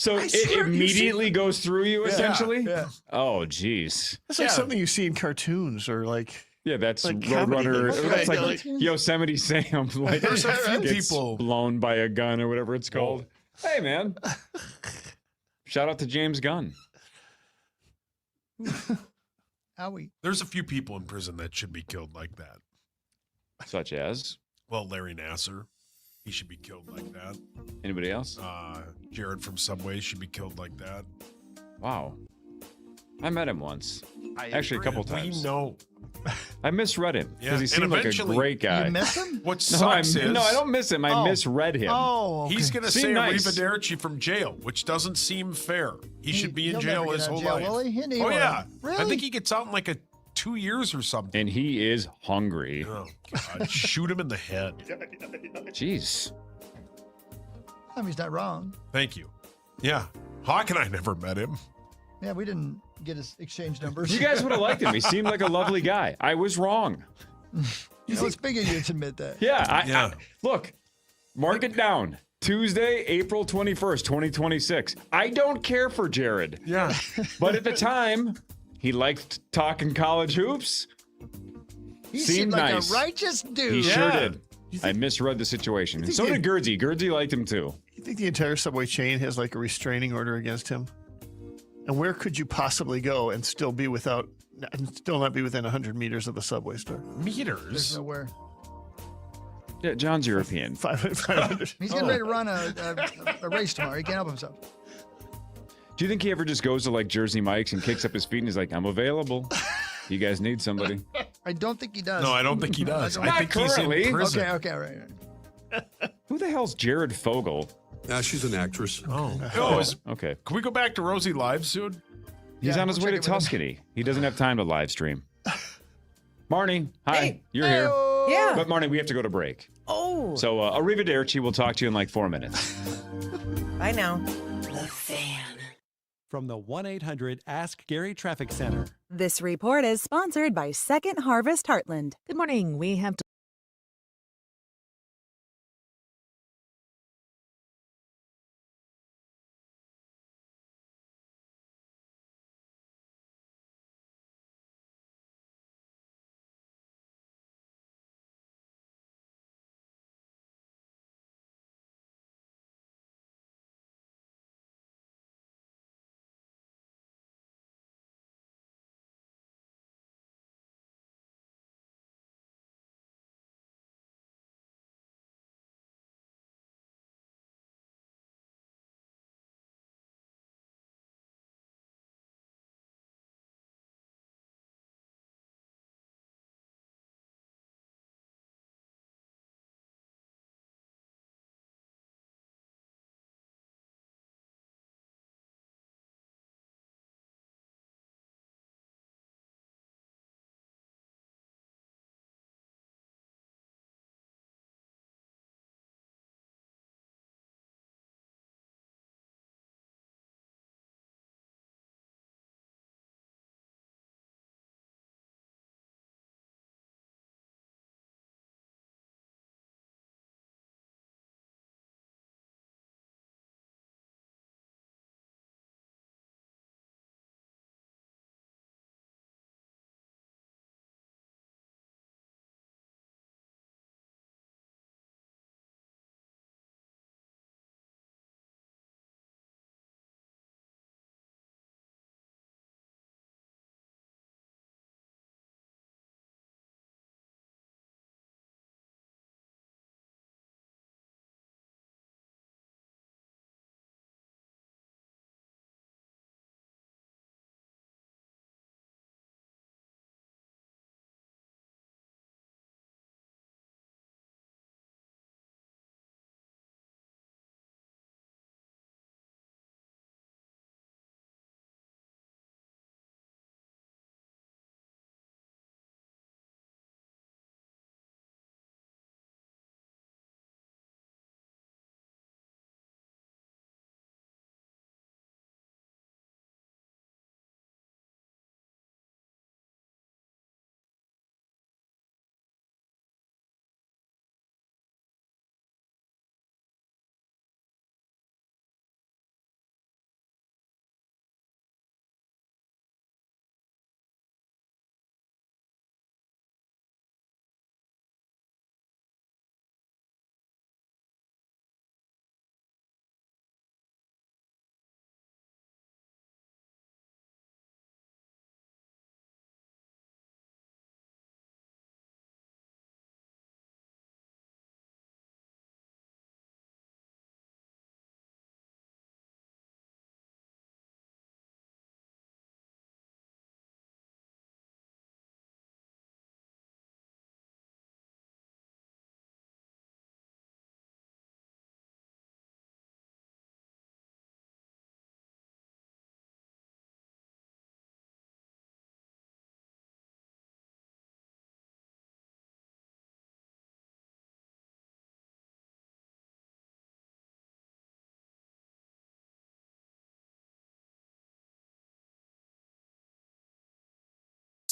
So it immediately goes through you, essentially? Yeah. Oh, geez. That's like something you see in cartoons or like. Yeah, that's Like comedy Roadrunner. things. That's Right, like like- Yosemite Sam. Like, There's a few gets people- blown by a gun or whatever it's called. Hey, man. Shout out to James Gunn. Owie. There's a few people in prison that should be killed like that. Such as? Well, Larry Nasser, he should be killed like that. Anybody else? Jared from Subway should be killed like that. Wow. I met him once. Actually, a couple times. We know. I misread him because Yeah, he seemed and like a eventually- great guy. You miss him? What No, sucks is no, I don't miss him. I misread him. Oh, okay. he's going to Seemed say nice. Arrivederci from jail, which doesn't seem fair. He should be in he'll jail never his get out whole of jail, life. will he? He Oh won't. yeah, I Really? think he gets out in like 2 years or something. And he is hungry. Oh God! Shoot him in the head. Jeez. I mean, he's not wrong. Thank you. Yeah, Hawk and I never met him. Yeah, we didn't get his exchange numbers. You guys would have liked him. He seemed like a lovely guy. I was wrong. It's big of you to admit that. Yeah. Yeah. Look, mark it down. Tuesday, April 21st, 2026. I don't care for Jared. Yeah. But at the time, he liked talking college hoops. He Seemed seemed like nice. a righteous dude. He sure Yeah. did. I misread the situation. And think so he- did Gerdzie. Gerdzie liked him too. You think the entire subway chain has like a restraining order against him? And where could you possibly go and still be without, and still not be within 100 meters of the subway store? There's Meters. nowhere. Yeah, John's European. 500. He's getting ready to run a race tomorrow. He can't help himself. Do you think he ever just goes to like Jersey Mike's and kicks up his feet and he's like, I'm available. You guys need somebody. I don't think he does. No, I don't think he does. I I think he's currently. in prison. Okay, right. Who the hell's Jared Fogle? She's an actress. Oh, Okay. can we go back to Rosie live soon? He's Yeah, on his we'll way to check it with him. Tuscany. He doesn't have time to live stream. Marnie, hi. Hey. You're here. Yeah. But Marnie, we have to go to break. Oh, So arrivederci. We'll talk to you in like 4 minutes. I know. The Fan. From the 1-800-ASK-GARY Traffic Center. This report is sponsored by Second Harvest Heartland. Good morning. We have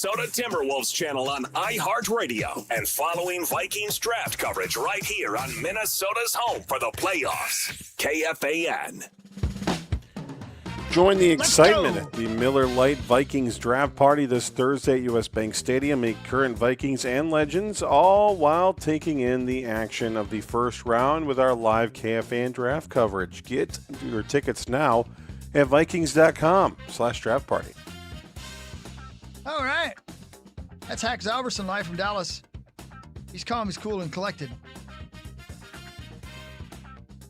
Minnesota Timberwolves channel on iHeartRadio and following Vikings draft coverage right here on Minnesota's home for the playoffs. KFAN. Join the excitement at the Miller Lite Vikings draft party this Thursday at U.S. Bank Stadium. Meet current Vikings and legends, all while taking in the action of the first round with our live KFAN draft coverage. Get your tickets now at Vikings.com/draft party. All right. That's Hack Zalberson live from Dallas. He's calm, he's cool, and collected.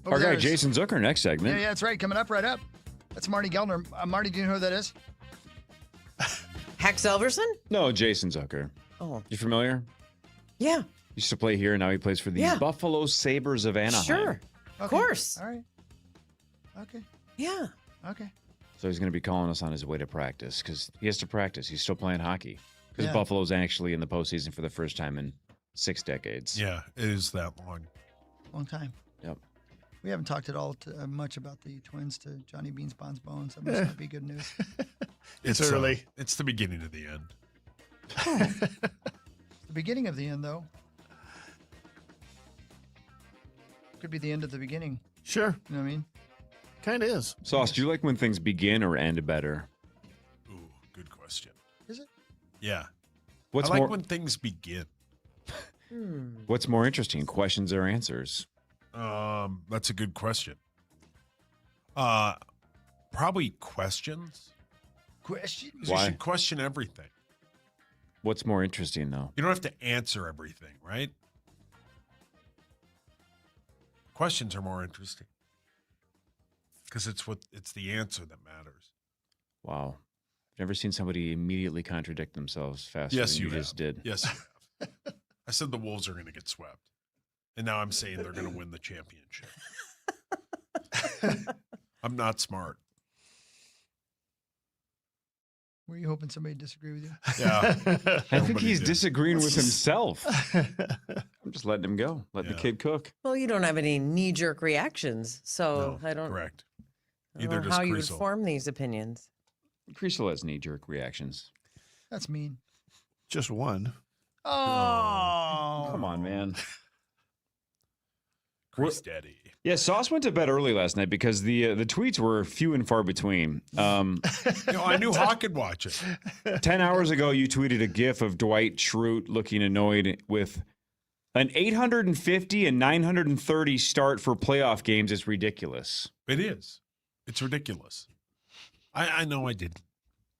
Our guy Jason Zucker, next segment. Yeah, that's right. Coming up right up. That's Marty Geldner. Marty, do you know who that is? Hack Zalberson? No, Jason Zucker. Oh. You familiar? Yeah. Used to play here, now he plays for the Buffalo Sabres of Anaheim. Sure. Of course. All right. Okay. Yeah. Okay. So he's going to be calling us on his way to practice because he has to practice. He's still playing hockey because Yeah. Buffalo's actually in the postseason for the first time in 6 decades. Yeah, it is that long. Long time. Yep. We haven't talked at all much about the Twins to Johnny Beans, Bonds, Bones. That must not be good news. It's early. It's the beginning of the end. The beginning of the end, though. Could be the end of the beginning. Sure. You know what I mean? Kind of is. Sauce, do you like when things begin or end better? Ooh, good question. Is it? Yeah. What's I like more, when things begin. What's more interesting, questions or answers? That's a good question. Probably questions. Questions? You should question everything. What's more interesting, though? You don't have to answer everything, right? Questions are more interesting because it's the answer that matters. Wow. Never seen somebody immediately contradict themselves faster Yes, than you you just did. Yes, you have. I said the Wolves are going to get swept, and now I'm saying they're going to win the championship. I'm not smart. Were you hoping somebody disagreed with you? Yeah. I think he's disagreeing with himself. I'm just letting him go. Let the kid cook. Well, you don't have any knee-jerk reactions, so I don't. Correct. I don't Either know does how you would Creasel. form these opinions. Creasel has knee-jerk reactions. That's mean. Just one. Oh. Come on, man. Chris Daddy. Yeah, Sauce went to bed early last night because the tweets were few and far between. I knew Hawk could watch it. 10 hours ago, you tweeted a GIF of Dwight Schrute looking annoyed with an 850 and 930 start for playoff games is ridiculous. It is. It's ridiculous. I know I didn't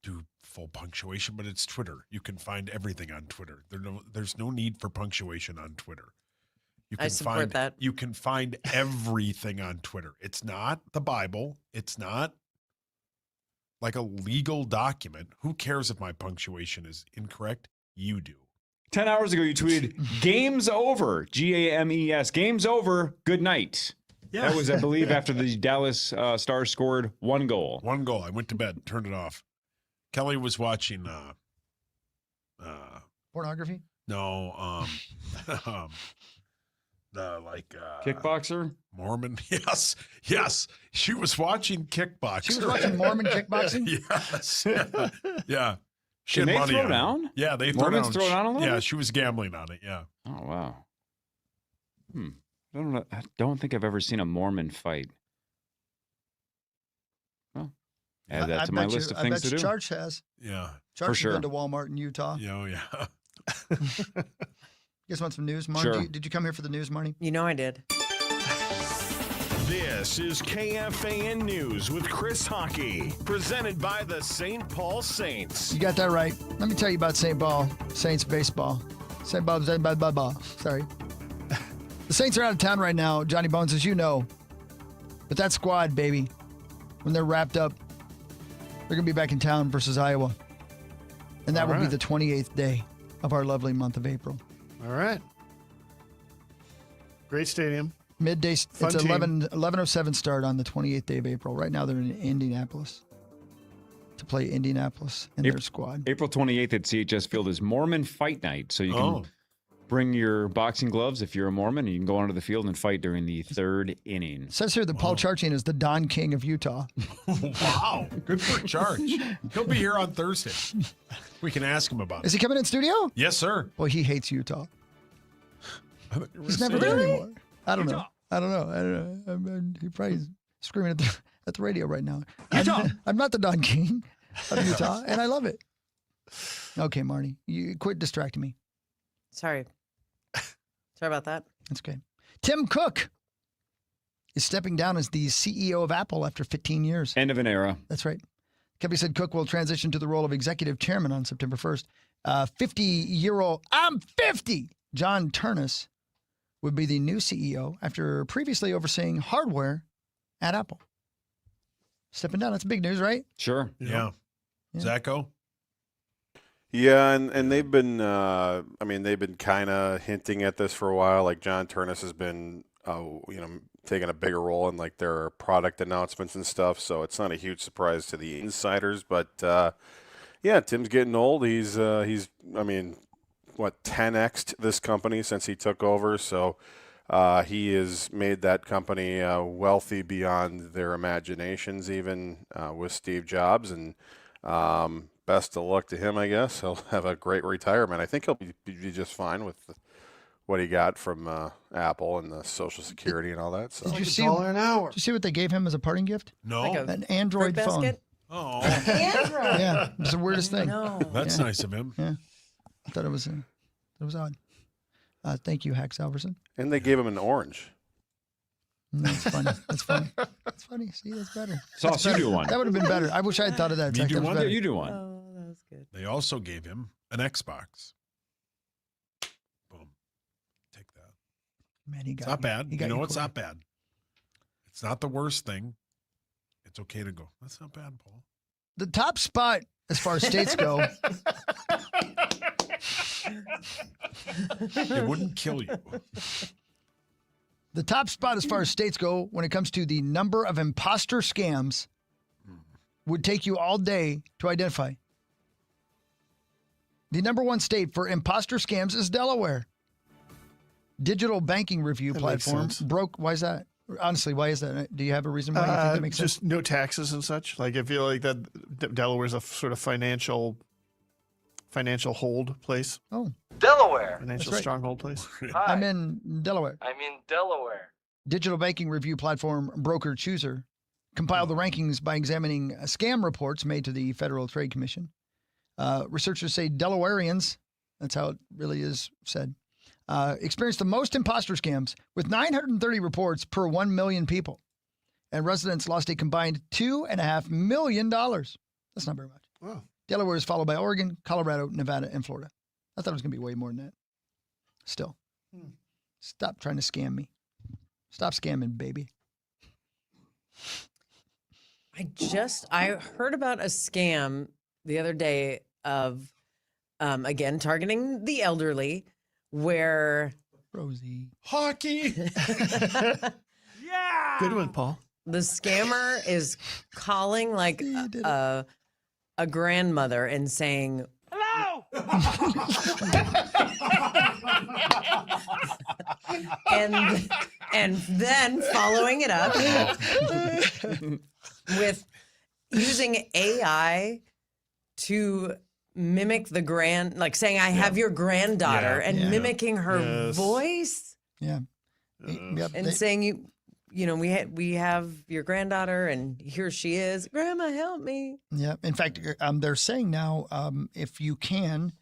do full punctuation, but it's Twitter. You can find everything on Twitter. There's no need for punctuation on Twitter. You can I support that. You can find everything on Twitter. It's not the Bible. It's not like a legal document. Who cares if my punctuation is incorrect? You do. 10 hours ago, you tweeted, game's over, GAMES, game's over, good night. Yeah. That was, I believe, after the Dallas Stars scored 1 goal. 1 goal. I went to bed, turned it off. Kelly was watching Pornography? no, Kickboxer? Mormon. Yes. She was watching kickboxer. She was watching Mormon kickboxing? Yes. Yeah. She Can had they money throw on it. down? Yeah, they Mormons throw down a little Yeah, bit? she was gambling on it. Yeah. Oh, wow. I don't think I've ever seen a Mormon fight. Well, add that to my list of things to do. Charge has. Yeah. Charge For has sure. been to Walmart in Utah. Yeah, oh, yeah. You guys want some news, Marnie? Sure. Did you come here for the news, Marnie? You know I did. This is KFAN News with Chris Hockey, presented by the St. Paul Saints. You got that right. Let me tell you about St. Paul Saints baseball. St. Paul, sorry. The Saints are out of town right now, Johnny Bones, as you know. But that squad, baby, when they're wrapped up, they're going to be back in town versus Iowa. And that will be the 28th day of our lovely month of April. All right. Great stadium. Midday, Fun it's team. 11:07 start on the 28th day of April. Right now they're in Indianapolis to play Indianapolis and their squad. April 28th at CHS Field is Mormon Fight Night, so you can Bring your boxing gloves if you're a Mormon, and you can go onto the field and fight during the third inning. It says here that Paul Charchian is the Don King of Utah. Wow. Good for Charge. He'll be here on Thursday. We can ask him about it. Is he coming in studio? Yes, sir. Well, he hates Utah. He's never there anymore. I don't know. He probably is screaming at the radio right now. I'm not the Don King of Utah, and I love it. Okay, Marty, you quit distracting me. Sorry about that. That's okay. Tim Cook is stepping down as the CEO of Apple after 15 years. End of an era. That's right. The company said Cook will transition to the role of executive chairman on September 1st. 50-year-old, I'm 50, John Ternus would be the new CEO after previously overseeing hardware at Apple. Stepping down. That's big news, right? Sure. Yeah. Zacho? Yeah, and they've been, they've been kind of hinting at this for a while. Like John Ternus has been, taking a bigger role in like their product announcements and stuff. So it's not a huge surprise to the insiders. But Tim's getting old. He's 10x'd this company since he took over. So he has made that company wealthy beyond their imaginations, even with Steve Jobs. And best of luck to him, I guess. He'll have a great retirement. I think he'll be just fine with what he got from Apple and the Social Security and all that. So Did you see what they gave him as a parting gift? No. Like An Android fruit phone. basket? Oh. Android. Yeah, it's the weirdest thing. No. That's Yeah. nice of him. Yeah, I thought it was odd. Thank you, Hax Alverson. and they gave him an orange. That's funny. That's funny. That's funny. See, that's better. Sauce, you do one. That would have been better. I wish I had thought of that. You Zach. do That was one? better. Yeah, you do one. Oh, that was good. They also gave him an Xbox. Boom. Take that. Man, he It's got not you. bad. He got You know, you it's quick. not bad. It's not the worst thing. It's okay to go. That's not bad, Paul. The top spot as far as states go. It wouldn't kill you. The top spot as far as states go when it comes to the number of imposter scams would take you all day to identify. The number one state for imposter scams is Delaware. Digital banking review That makes platform sense. broke. Why is that? Honestly, why is that? Do you have a reason why you think that makes sense? Just no taxes and such. Like I feel like that Delaware's a sort of financial hold place. Oh, Delaware. Financial That's right. stronghold place. Hi. I'm in Delaware. I'm in Delaware. Digital banking review platform Broker Chooser compiled the rankings by examining scam reports made to the Federal Trade Commission. Researchers say Delawareans, that's how it really is said, experienced the most imposter scams with 930 reports per 1 million people. And residents lost a combined $2.5 million. That's not very much. Wow. Delaware is followed by Oregon, Colorado, Nevada, and Florida. I thought it was going to be way more than that. Still. Stop trying to scam me. Stop scamming, baby. I heard about a scam the other day of, again, targeting the elderly, where Rosie. Hockey. Good one, Paul. the scammer is calling like a grandmother and saying, Hello! and then following it up with using AI to mimic the like saying, I have your granddaughter, and mimicking her voice. Yeah. And saying, you know, we have your granddaughter, and here she is. Grandma, help me. Yeah. In fact, they're saying now, if you can,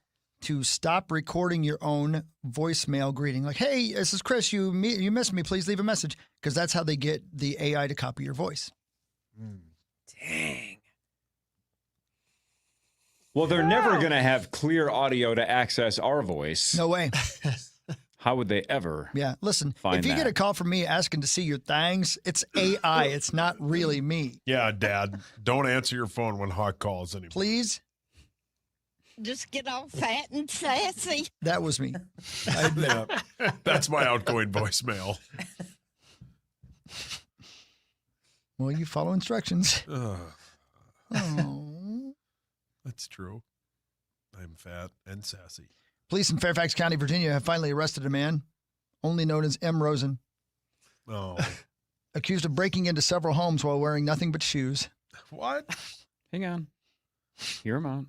to stop recording your own voicemail greeting. Like, hey, this is Chris. You missed me. Please leave a message. Because that's how they get the AI to copy your voice. Dang. Well, they're never going to have clear audio to access our voice. No way. How would they ever? Yeah. Listen, find if you that? get a call from me asking to see your thangs, it's AI. It's not really me. Yeah, Dad. Don't answer your phone when Hawk calls anymore. Please. Just get all fat and sassy. That was me. I admit. That's my outgoing voicemail. Well, you follow instructions. Ugh. Oh. That's true. I'm fat and sassy. Police in Fairfax County, Virginia, have finally arrested a man, only known as M. Rosen, Oh. accused of breaking into several homes while wearing nothing but shoes. What? Hang on. Hear him out.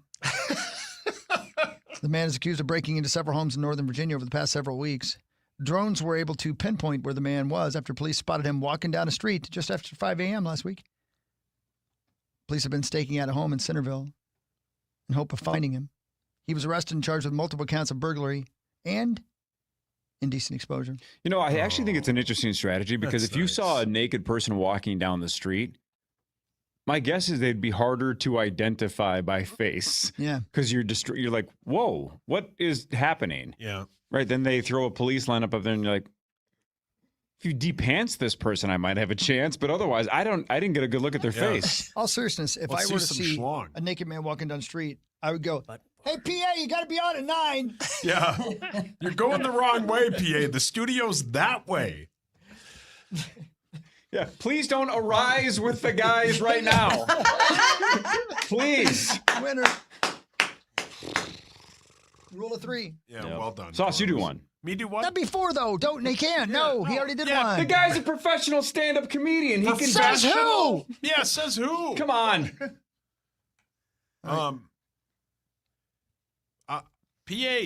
The man is accused of breaking into several homes in Northern Virginia over the past several weeks. Drones were able to pinpoint where the man was after police spotted him walking down a street just after 5 a.m. last week. Police have been staking out a home in Centerville in hope of finding him. He was arrested and charged with multiple counts of burglary and indecent exposure. You know, I actually think it's an interesting strategy because if you saw a naked person walking down the street, my guess is they'd be harder to identify by face. Yeah. Because you're like, whoa, what is happening? Yeah. Right. Then they throw a police line up there and you're like, if you de-pants this person, I might have a chance. But otherwise, I didn't get a good look at their face. All seriousness, if I were to see a naked man walking down the street, I would go, hey, PA, you got to be on at 9. Yeah. You're going the wrong way, PA. The studio's that way. Yeah, please don't arise with the guys right now. Please. Winner. Rule of 3. Yeah, well done. Sauce, you do one. Me do what? Not before, though. Don't. They can't. No, he already did one. The guy's a professional stand-up comedian. He can Says who? Yeah, says who? Come on. PA,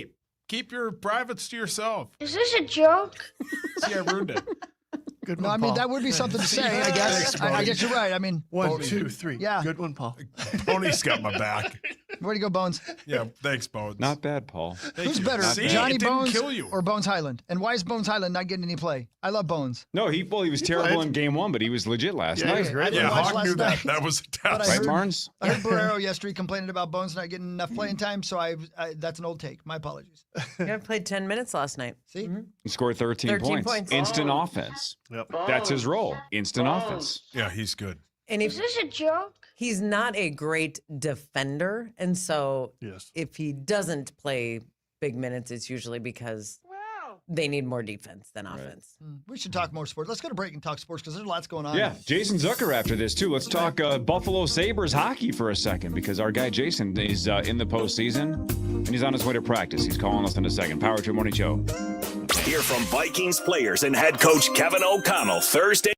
keep your privates to yourself. Is this a joke? See, I ruined it. Good No, one, I mean, Paul. that would be something to say, I guess. Thanks, I guess you're right. I mean, 1, 2, 3. Yeah. Good one, Paul. Pony's got my back. Where'd you go, Bones? Yeah, thanks, Bones. Not bad, Paul. Thank Who's you. better, See, Johnny it didn't Bones kill you. or Bones Highland? And why is Bones Highland not getting any play? I love Bones. No, he was terrible in game 1, but he was legit last Yeah, he night. was great. I didn't Yeah, watch Hawk last knew that. night, That was a but test. I Right, heard- Barnes? I heard Barrero yesterday complaining about Bones not getting enough playing time, so that's an old take. My apologies. I played 10 minutes last night. See? He scored 13 13 points. points. Instant offense. Yep. That's his role. Instant offense. Yeah, he's good. And Is this a joke? he's not a great defender. And so Yes. if he doesn't play big minutes, it's usually because they need more defense than offense. We should talk more sports. Let's go to break and talk sports because there's lots going on. Yeah, Jason Zucker after this, too. Let's talk Buffalo Sabres hockey for a second because our guy Jason is in the postseason, and he's on his way to practice. He's calling us in a second. Power Trip Morning Show. Hear from Vikings players and head coach Kevin O'Connell Thursday.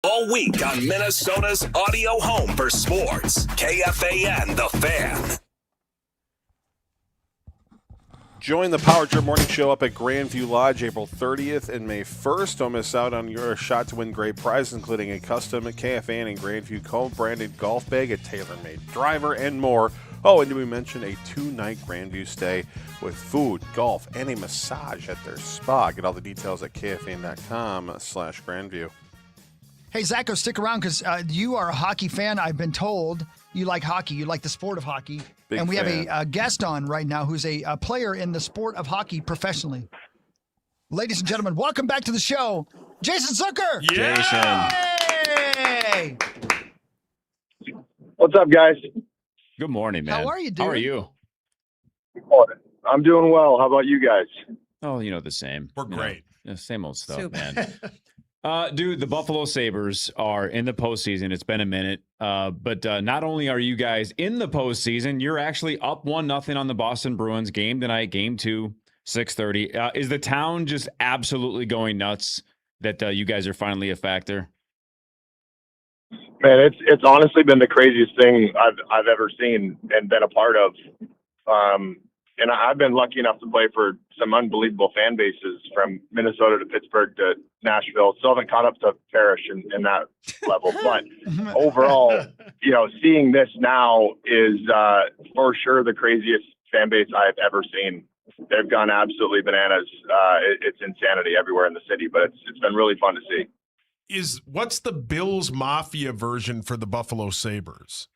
All week on Minnesota's audio home for sports. KFAN, The Fan. Join the Power Trip Morning Show up at Grandview Lodge April 30th and May 1st. Don't miss out on your shot to win great prizes, including a custom KFAN and Grandview co-branded golf bag, a tailor-made driver, and more. Oh, and did we mention a 2-night Grandview stay with food, golf, and a massage at their spa? Get all the details at kfan.com/Grandview. Hey, Zacho, stick around because you are a hockey fan. I've been told you like hockey. You like the sport of hockey. Big and we fan. have a guest on right now who's a player in the sport of hockey professionally. Ladies and gentlemen, welcome back to the show, Jason Zucker. Jason. Hey! What's up, guys? Good morning, man. How are you, dude? How are you? I'm doing well. How about you guys? Oh, the same. We're great. Same old stuff, Soup. man. Dude, the Buffalo Sabres are in the postseason. It's been a minute. But not only are you guys in the postseason, you're actually up 1-0 on the Boston Bruins. Game tonight, game 2, 6:30. Is the town just absolutely going nuts that you guys are finally a factor? Man, it's honestly been the craziest thing I've ever seen and been a part of. And I've been lucky enough to play for some unbelievable fan bases from Minnesota to Pittsburgh to Nashville. Still haven't caught up to Parrish in that level. But overall, seeing this now is for sure the craziest fan base I've ever seen. They've gone absolutely bananas. It's insanity everywhere in the city, but it's been really fun to see. What's the Bills Mafia version for the Buffalo Sabres?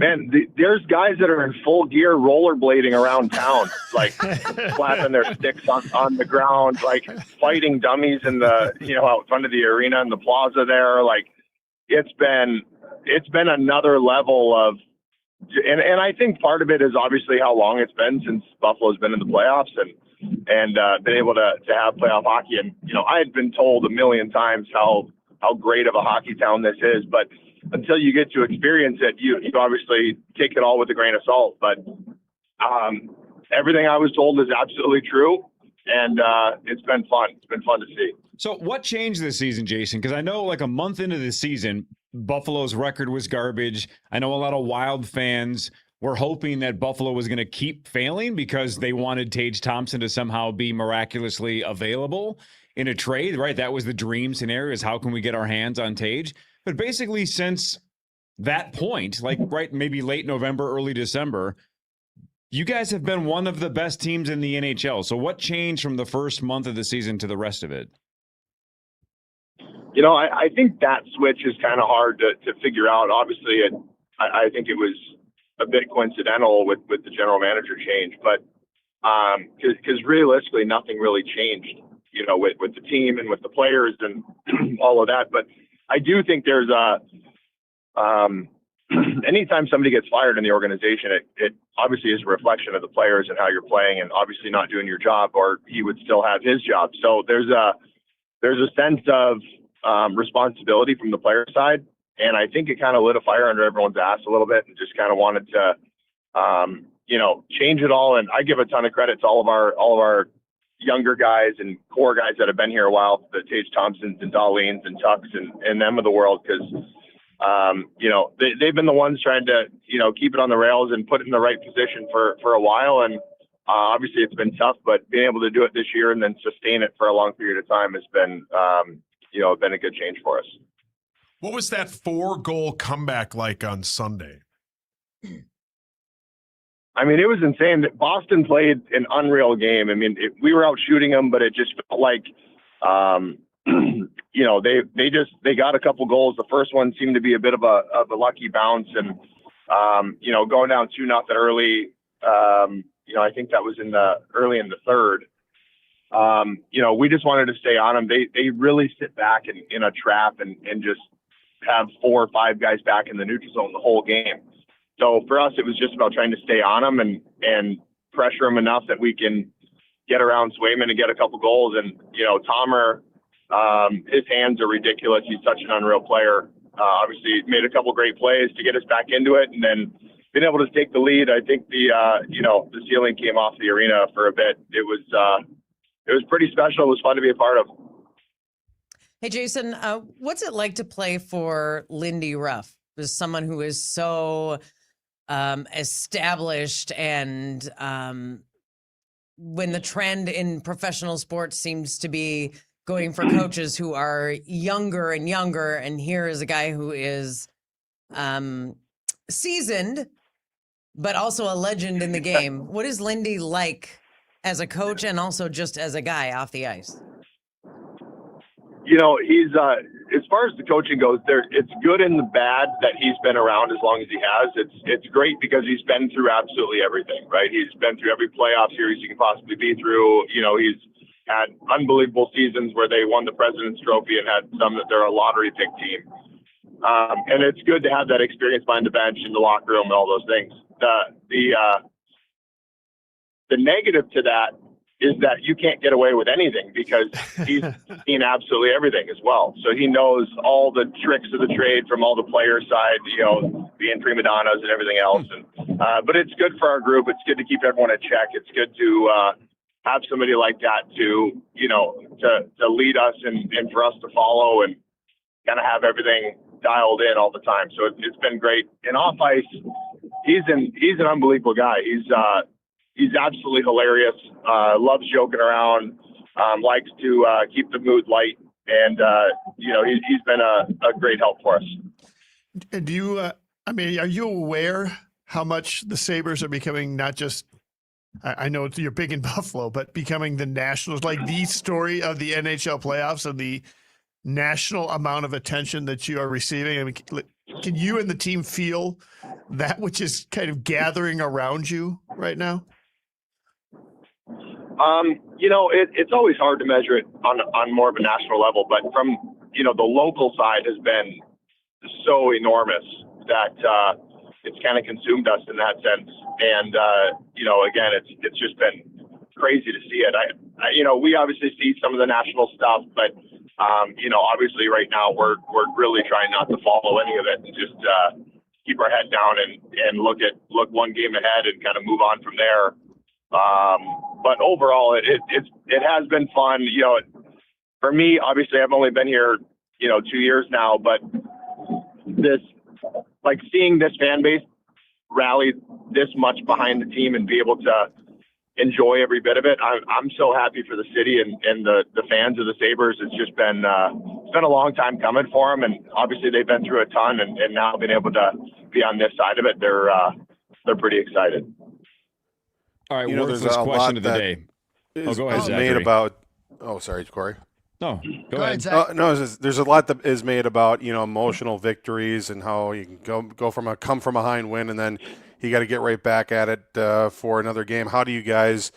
Man, there's guys that are in full gear rollerblading around town, like flapping their sticks on the ground, like fighting dummies in the, out front of the arena and the plaza there. Like it's been another level of, and I think part of it is obviously how long it's been since Buffalo's been in the playoffs and been able to have playoff hockey. And, I had been told a million times how great of a hockey town this is, but until you get to experience it, you obviously take it all with a grain of salt. But everything I was told is absolutely true, and it's been fun. It's been fun to see. So what changed this season, Jason? Because I know like a month into the season, Buffalo's record was garbage. I know a lot of Wild fans were hoping that Buffalo was going to keep failing because they wanted Tage Thompson to somehow be miraculously available in a trade, right? That was the dream scenario, is how can we get our hands on Tage? But basically since that point, like right, maybe late November, early December, you guys have been one of the best teams in the NHL. So what changed from the first month of the season to the rest of it? I think that switch is kind of hard to figure out. Obviously, I think it was a bit coincidental with the general manager change, but because realistically, nothing really changed, with the team and with the players and all of that. But I do think there's anytime somebody gets fired in the organization, it obviously is a reflection of the players and how you're playing, and obviously not doing your job, or he would still have his job. So there's a sense of responsibility from the player side, and I think it kind of lit a fire under everyone's ass a little bit, and just kind of wanted to change it all. And I give a ton of credit to all of our younger guys and core guys that have been here a while, the Tage Thompsons and Dahleens and Tucks and them of the world, because they've been the ones trying to keep it on the rails and put it in the right position for a while. And obviously it's been tough, but being able to do it this year and then sustain it for a long period of time has been been a good change for us. What was that 4-goal comeback like on Sunday? I mean, it was insane. Boston played an unreal game. I mean, we were out shooting them, but it just felt like, they got a couple goals. The first one seemed to be a bit of a lucky bounce, and going down 2-0 early. I think that was early in the third. We just wanted to stay on them. They really sit back in a trap and just have 4 or 5 guys back in the neutral zone the whole game. So for us, it was just about trying to stay on them and pressure them enough that we can get around Swayman and get a couple goals. And, Tomer, his hands are ridiculous. He's such an unreal player. Obviously made a couple great plays to get us back into it, and then been able to take the lead. I think the ceiling came off the arena for a bit. It was pretty special. It was fun to be a part of. Hey, Jason, what's it like to play for Lindy Ruff? As someone who is so established, and when the trend in professional sports seems to be going for coaches who are younger and younger, and here is a guy who is seasoned, but also a legend in the game. What is Lindy like as a coach and also just as a guy off the ice? He's as far as the coaching goes, it's good and the bad that he's been around as long as he has. It's great because he's been through absolutely everything, right? He's been through every playoff series you can possibly be through. He's had unbelievable seasons where they won the President's Trophy and had some that they're a lottery pick team. And it's good to have that experience behind the bench, in the locker room, and all those things. The negative to that is that you can't get away with anything because he's seen absolutely everything as well. So he knows all the tricks of the trade from all the player side, being prima donnas and everything else. And but it's good for our group. It's good to keep everyone in check. It's good to have somebody like that to lead us and for us to follow and kind of have everything dialed in all the time. So it's been great. And off ice, he's an unbelievable guy. He's absolutely hilarious, loves joking around, likes to keep the mood light, and he's been a great help for us. Do you, are you aware how much the Sabres are becoming not just, I know you're big in Buffalo, but becoming the Nationals, like the story of the NHL playoffs and the national amount of attention that you are receiving? I mean, can you and the team feel that which is kind of gathering around you right now? It's always hard to measure it on more of a national level, but from, the local side has been so enormous that it's kind of consumed us in that sense. And, again, it's just been crazy to see it. We obviously see some of the national stuff, but, obviously right now we're really trying not to follow any of it and just keep our head down and look one game ahead and kind of move on from there. But overall, it has been fun. For me, obviously, I've only been here, 2 years now, but seeing this fan base rally this much behind the team and be able to enjoy every bit of it, I'm so happy for the city and the fans of the Sabres. It's just been it's been a long time coming for them, and obviously they've been through a ton, and now being able to be on this side of it, they're pretty excited. All right, there's worthless a question lot of the that day. Go ahead, is Zachary. made about. Oh, sorry, Corey. No, go ahead. Zach. There's a lot that is made about emotional victories and how you can come from a behind win and then you got to get right back at it for another game. How do you guys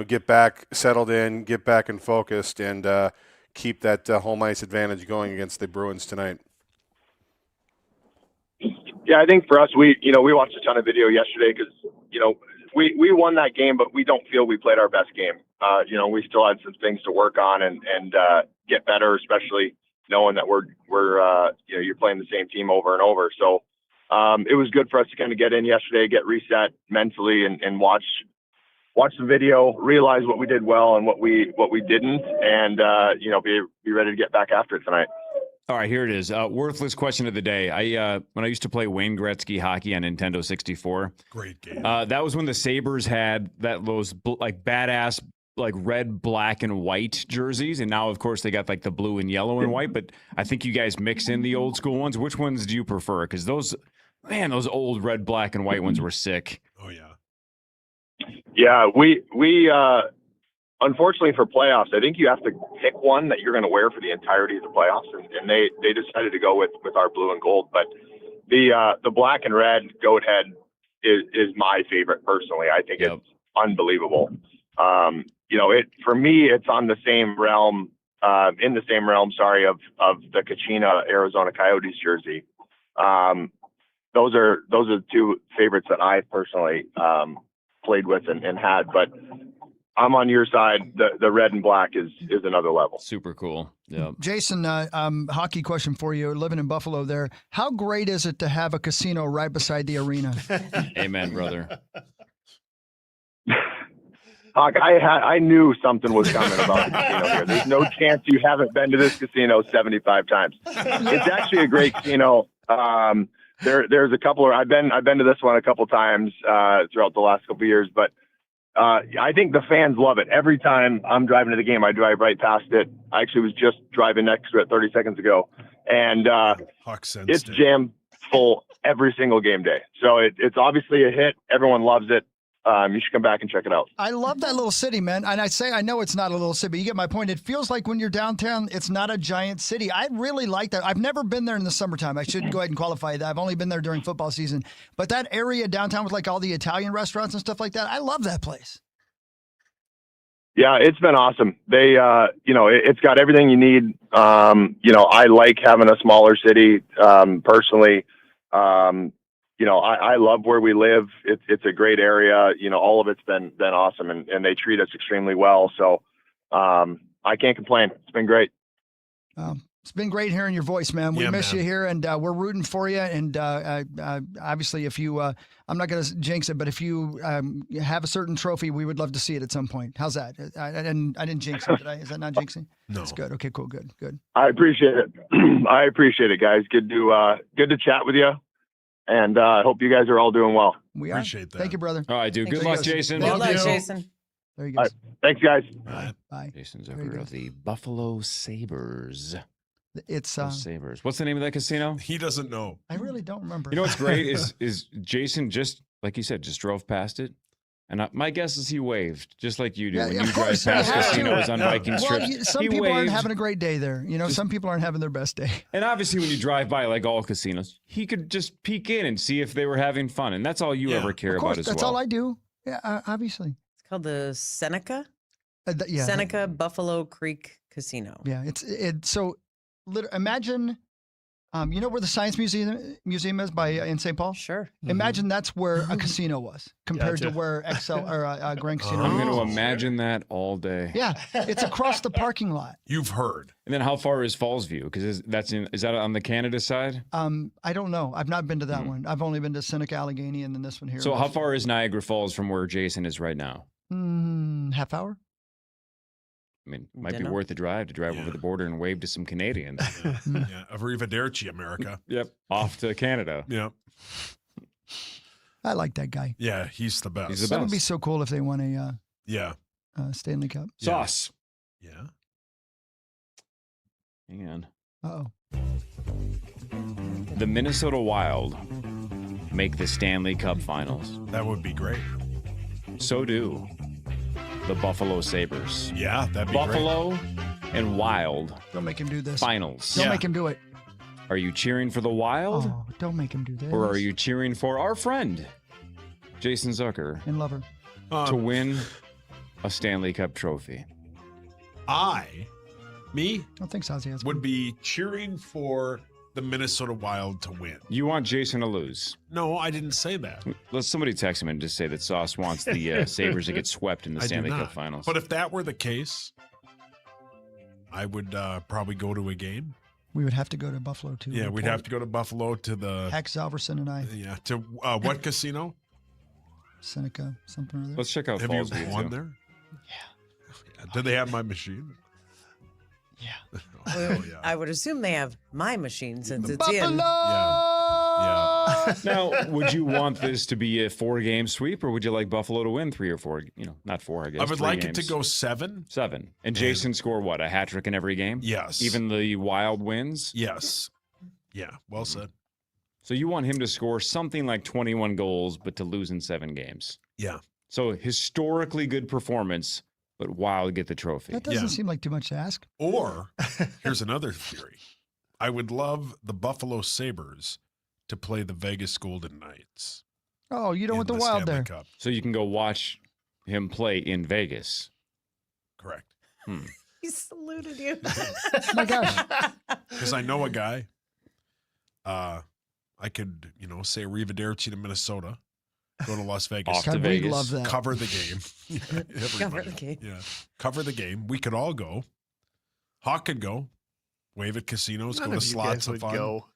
get back settled in, get back and focused, and keep that home ice advantage going against the Bruins tonight? Yeah, I think for us, we watched a ton of video yesterday because we won that game, but we don't feel we played our best game. We still had some things to work on and get better, especially knowing that you're playing the same team over and over. So it was good for us to kind of get in yesterday, get reset mentally, and watch the video, realize what we did well and what we didn't, and be ready to get back after it tonight. All right, here it is. Worthless question of the day. When I used to play Wayne Gretzky hockey on Nintendo 64. Great game. That was when the Sabres had those badass red, black, and white jerseys, and now of course they got the blue and yellow and white. But I think you guys mix in the old school ones. Which ones do you prefer? Because those old red, black, and white ones were sick. Oh yeah. Yeah, we unfortunately for playoffs, I think you have to pick one that you're going to wear for the entirety of the playoffs, and they decided to go with our blue and gold. But the black and red goat head is my favorite personally. I think it's unbelievable. For me, it's on the same realm, in the same realm, of the Kachina Arizona Coyotes jersey. Those are the two favorites that I personally played with and had, but I'm on your side. The red and black is another level. Super cool. Yeah. Jason, hockey question for you. Living in Buffalo there, how great is it to have a casino right beside the arena? Amen, brother. Hawk, I knew something was coming about the casino here. There's no chance you haven't been to this casino 75 times. It's actually a great casino. There's a couple of, I've been to this one a couple times throughout the last couple of years, but I think the fans love it. Every time I'm driving to the game, I drive right past it. I actually was just driving next to it 30 seconds ago, and it's jammed full every single game day. So it's obviously a hit. Everyone loves it. You should come back and check it out. I love that little city, man. And I know it's not a little city, but you get my point. It feels like when you're downtown, it's not a giant city. I really like that. I've never been there in the summertime. I should go ahead and qualify that. I've only been there during football season. But that area downtown with like all the Italian restaurants and stuff like that, I love that place. Yeah, it's been awesome. They, it's got everything you need. I like having a smaller city personally. I love where we live. It's a great area. All of it's been awesome, and they treat us extremely well. So I can't complain. It's been great. It's been great hearing your voice, man. We miss you here, and we're rooting for you. And obviously, if you, I'm not going to jinx it, but if you have a certain trophy, we would love to see it at some point. How's that? I didn't jinx it, did I? Is that not jinxing? No. That's good. Okay, cool. Good. I appreciate it. I appreciate it, guys. Good to chat with you. And I hope you guys are all doing well. We appreciate that. Thank you, brother. All right, dude. Good luck, Jason. Good luck, Jason. There you go. Right. Thanks, guys. Bye. Jason Zucker of the Buffalo Sabres. It's Sabres. What's the name of that casino? He doesn't know. I really don't remember. You know what's great is Jason just like you said just drove past it, and my guess is he waved just like you do when you drive past casinos on Viking trips. Some people aren't having a great day there. Some people aren't having their best day. And obviously, when you drive by like all casinos, he could just peek in and see if they were having fun, and that's all you ever care Of course, about as that's well. all I do. Yeah, obviously. It's called the Seneca. Yeah. Seneca Buffalo Creek Casino. Yeah, it's so. Imagine, where the Science Museum is in St. Paul? Sure. Imagine that's where a casino was compared to where Grand Casino I'm going to was. imagine that all day. Yeah, it's across the parking lot. You've heard. And then how far is Fallsview? Because is that on the Canada side? I don't know. I've not been to that one. I've only been to Seneca, Allegheny, and then this one here. So how far is Niagara Falls from where Jason is right now? Half hour. I mean, it might be worth the drive to drive over the border and wave to some Canadians. Yeah, arrivederci, America. Yep, off to Canada. Yep. I like that guy. Yeah, he's the best. He's the That would best. be so cool if they won Yeah. Stanley Cup. Sauce. Yeah. Hang on. Uh-oh. The Minnesota Wild make the Stanley Cup Finals. That would be great. So do the Buffalo Sabres. Yeah, that'd be Buffalo and Wild Don't make him do this. Finals. Don't make him do it. Are you cheering for the Wild? Oh, don't make him do this. Or are you cheering for our friend, Jason Zucker, And Lover. to win a Stanley Cup trophy? I don't think so. would be cheering for the Minnesota Wild to win. You want Jason to lose? No, I didn't say that. Let somebody text him and just say that Sauce wants the Sabres to get swept in the I do Stanley Cup not. Finals. But if that were the case, I would probably go to a game. We would have to go to Buffalo, too. Yeah, we'd have to go to Buffalo to the... Hex Alverson and I. Yeah, to what casino? Seneca, something or other. Let's check out Have you Fallsview, won too. there? Yeah. Do they have my machine? Yeah. Oh, yeah. I would assume they have my machine since it's Buffalo! in. Yeah. Now, would you want this to be a 4-game sweep, or would you like Buffalo to win 3 or 4? Not 4, I guess. I would 3 like games. it to go 7. 7. And Jason score what? A hat trick in every game? Yes. Even the Wild wins? Yes. Yeah, well said. So you want him to score something like 21 goals, but to lose in 7 games. Yeah. So historically good performance, but Wild get the trophy. That doesn't seem like too much to ask. Or, here's another theory. I would love the Buffalo Sabres to play the Vegas Golden Knights. Oh, you don't want the Wild Stanley there. Cup. So you can go watch him play in Vegas. Correct. He saluted you. Oh my gosh. Because I know a guy. I could, say arrivederci to Minnesota. Go to Las Vegas. Off to God, Vegas. we love that. Cover the game. Cover the game. Yeah. Cover the game. We could all go. Hawk could go. Wave at casinos. None go of to you slots guys of would fun. go.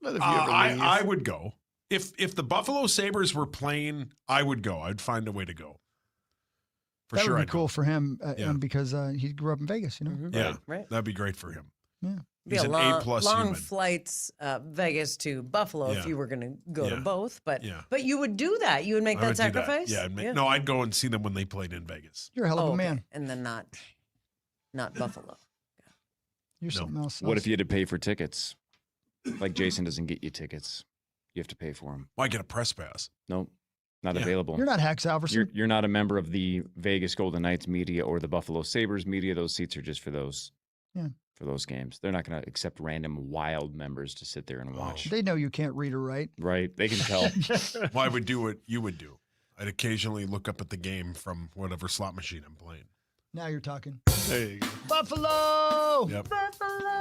None of you ever leave. I would go. If the Buffalo Sabres were playing, I would go. I'd find a way to go. For that sure, would be I'd cool go. for him Yeah. because he grew up in Vegas, you know? Yeah, Right. that'd be great for him. Yeah. Be He's a an long, A-plus long human. flights, Vegas to Buffalo Yeah. if you were going to go to Yeah. both. But Yeah. but you would do that. You would make I that would do sacrifice. Yeah, no, I'd go and see them when they played in Vegas. You're a hell of a okay. man. And then not Buffalo. You're something else. What if you had to pay for tickets? Like Jason doesn't get you tickets. You have to pay for them. Why get a press pass? Nope. Not Yeah. available. You're not Hax Alverson. You're not a member of the Vegas Golden Knights media or the Buffalo Sabres media. Those seats are just for those for those games. They're not going to accept random wild members to sit there and watch. They know you can't read or write. Right? They can tell. Well, I would do what you would do. I'd occasionally look up at the game from whatever slot machine I'm playing. Now you're talking. There you go. Buffalo! Yep.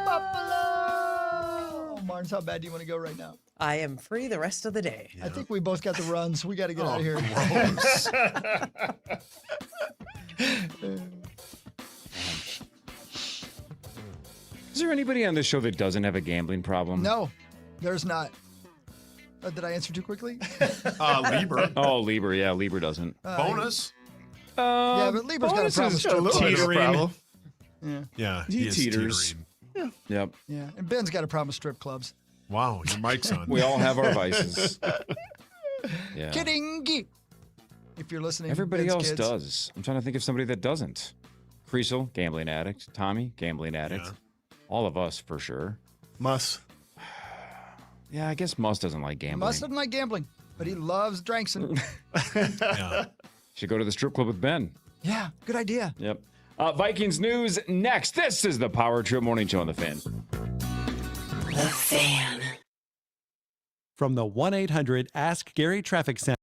Buffalo! Martins, how bad do you want to go right now? I am free the rest of the day. I think we both got the runs. We got to get out of here. Is there anybody on this show that doesn't have a gambling problem? No, there's not. Did I answer too quickly? Lieber. Oh, Lieber. Yeah, Lieber doesn't. Bonus? Yeah, but Lieber's got a problem with strip clubs. Teetering. Yeah. Yeah, He is teeters. teetering. Yep. Yeah, and Ben's got a problem with strip clubs. Wow, your mic's on. We all have our vices. Yeah. Kidding. If you're listening, Everybody Ben's else kids. does. I'm trying to think of somebody that doesn't. Creasel, gambling addict. Tommy, gambling addict. Yeah. All of us, for sure. Muss. Yeah, I guess Muss doesn't like gambling. Must doesn't like gambling, but he loves drinks. And Yeah. Should go to the strip club with Ben. yeah, good idea. Yep. Vikings news next. This is the Power Trip Morning Show on the Fan. The Fan. From the 1-800-ASK-GARY Traffic Center.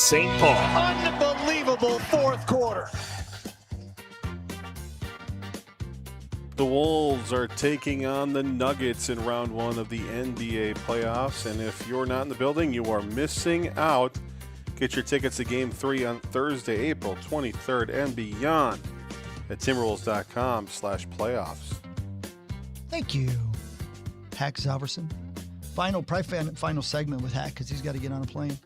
St. Paul. Unbelievable fourth quarter. The Wolves are taking on the Nuggets in round one of the NBA playoffs. And if you're not in the building, you are missing out. Get your tickets to Game 3 on Thursday, April 23rd and beyond at Timberwolves.com/playoffs. Thank you, Hack Zalverson. Final segment with Hack because he's got to get on a plane.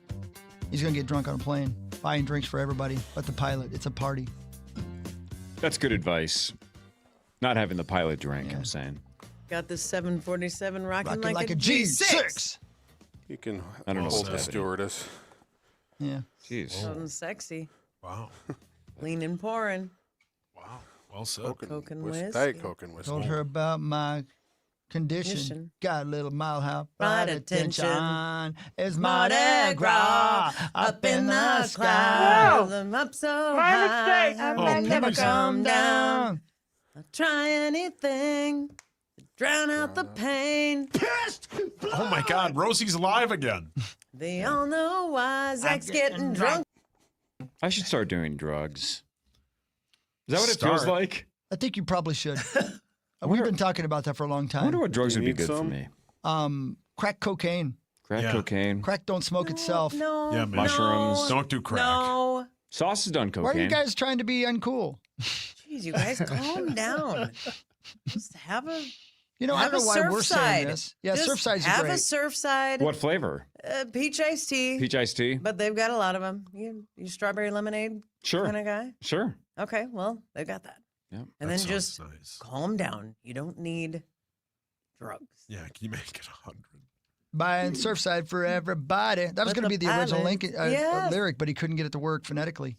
He's going to get drunk on a plane, buying drinks for everybody but the pilot. It's a party. That's good advice. Not having the pilot drink, I'm saying. Got this 747 rocking like a G6. You can I don't know hold what's the happening. stewardess. Yeah. Jeez. Something sexy. Wow. Leaning, pouring. Wow. Well said. Coke and whiskey. Diet Coke and whiskey. Told her about my condition. Got a little mile high Right attention. It's Mardi Gras up in the sky. I'm up so My high. mistake. I Oh, may never please. come down. I'll try anything to drown out the pain. Oh my God, Rosie's alive again. They all know why Zach's getting drunk. I should start doing drugs. Is that what it feels like? I think you probably should. We've been talking about that for a long I time. wonder what drugs You would be need good for some? me. Crack cocaine. Crack cocaine. Crack don't smoke itself. No. Yeah, man. Mushrooms. Don't do crack. No. Sauce has done cocaine. Why are you guys trying to be uncool? Jeez, you guys, calm down. Just have a. You know, I have don't know a why we're saying Surfside. this. Yeah, Just Surfside's have great. a Surfside. What flavor? Peach iced tea. Peach iced tea? But they've got a lot of them. You strawberry lemonade Sure. kind of guy? Sure. Okay, well, they've got that. Yep. And That then just sounds nice. calm down. You don't need drugs. Yeah, can you make it 100? Buying Surfside for everybody. That was With going to be the the original pilot. Yes. lyric, but he couldn't get it to work phonetically.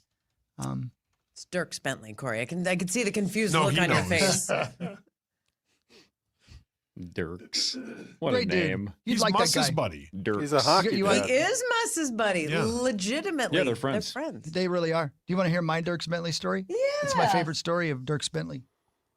It's Dirk Bentley, Corey. I can see the confused No, look he on your knows. face. Dirks. What Great a dude. name. You'd He's like that Mus's guy. buddy. Dirks. He's a hockey You dad. He is Mus's buddy. Yeah. Legitimately. Yeah, they're friends. They're friends. They really are. Do you want to hear my Dirk Bentley story? Yeah. It's my favorite story of Dirk Bentley.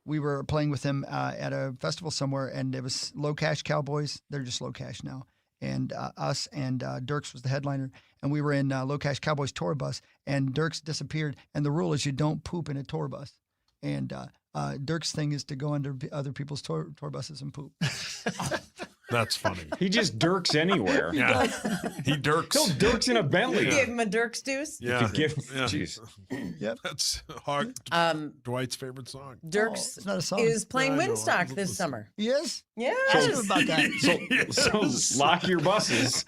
We were playing with him at a festival somewhere, and it was Low Cash Cowboys. They're just Low Cash now. And us and Dirks was the headliner. And we were in Low Cash Cowboys tour bus, and Dirks disappeared. And the rule is you don't poop in a tour bus. And Dirk's thing is to go under other people's tour buses and poop. That's funny. He just dirks anywhere. Yeah. He dirks. He'll dirks in a Bentley. Gave him a Dirk's deuce. Yeah. Yeah. Jeez. Yep. That's Dwight's favorite song. Dirk's it's not a song. is playing I know. Windstock this summer. Yes? Yeah. Ask him about that. So lock your buses.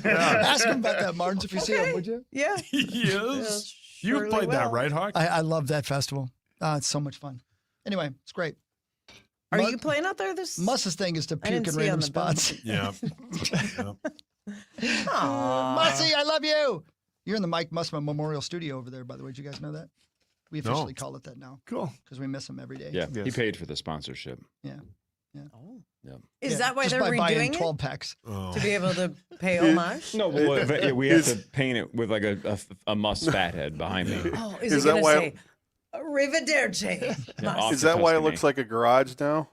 Ask him about that, Martins, if you see him, would you? Yeah. He is. You surely played that, will. right, Hawk? I love that festival. It's so much fun. Anyway, it's great. Are you playing out there this? Muss's thing is to I didn't puke in see you on random the spots. Yeah. Aw. Mussy, I love you. You're in the Mike Mussman Memorial Studio over there, by the way. Did you guys know that? We officially call it that now. Cool. Because we miss him every day. Yeah, he Yes. paid for the sponsorship. Yeah. Oh. Yeah. Is Yeah, that why just they're by buying redoing 12 it? packs. Oh. To be able to pay homage? No, but we have to paint it with like a Muss fathead behind me. Oh, is Is it that going to why- say, Arrivederci? Yeah, off Is to that why it Tuscany. looks like a garage now?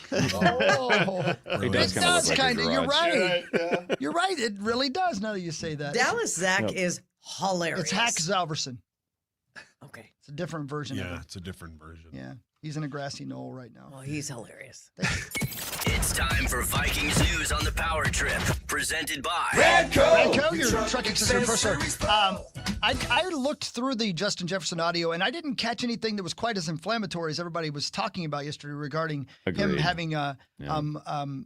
Oh, It does it kind of does look like kind a of. You're garage. right. You're right. It really does now that you say that. Dallas Zach Yep. is hilarious. It's Hack Zalverson. Okay. It's a different version of Yeah, it. it's a different version. Yeah. He's in a grassy knoll right now. Well, he's hilarious. It's time for Vikings news on the Power Trip, presented by Radco, your truck accessory pro store. I looked through the Justin Jefferson audio, and I didn't catch anything that was quite as inflammatory as everybody was talking about yesterday regarding him Agreed. having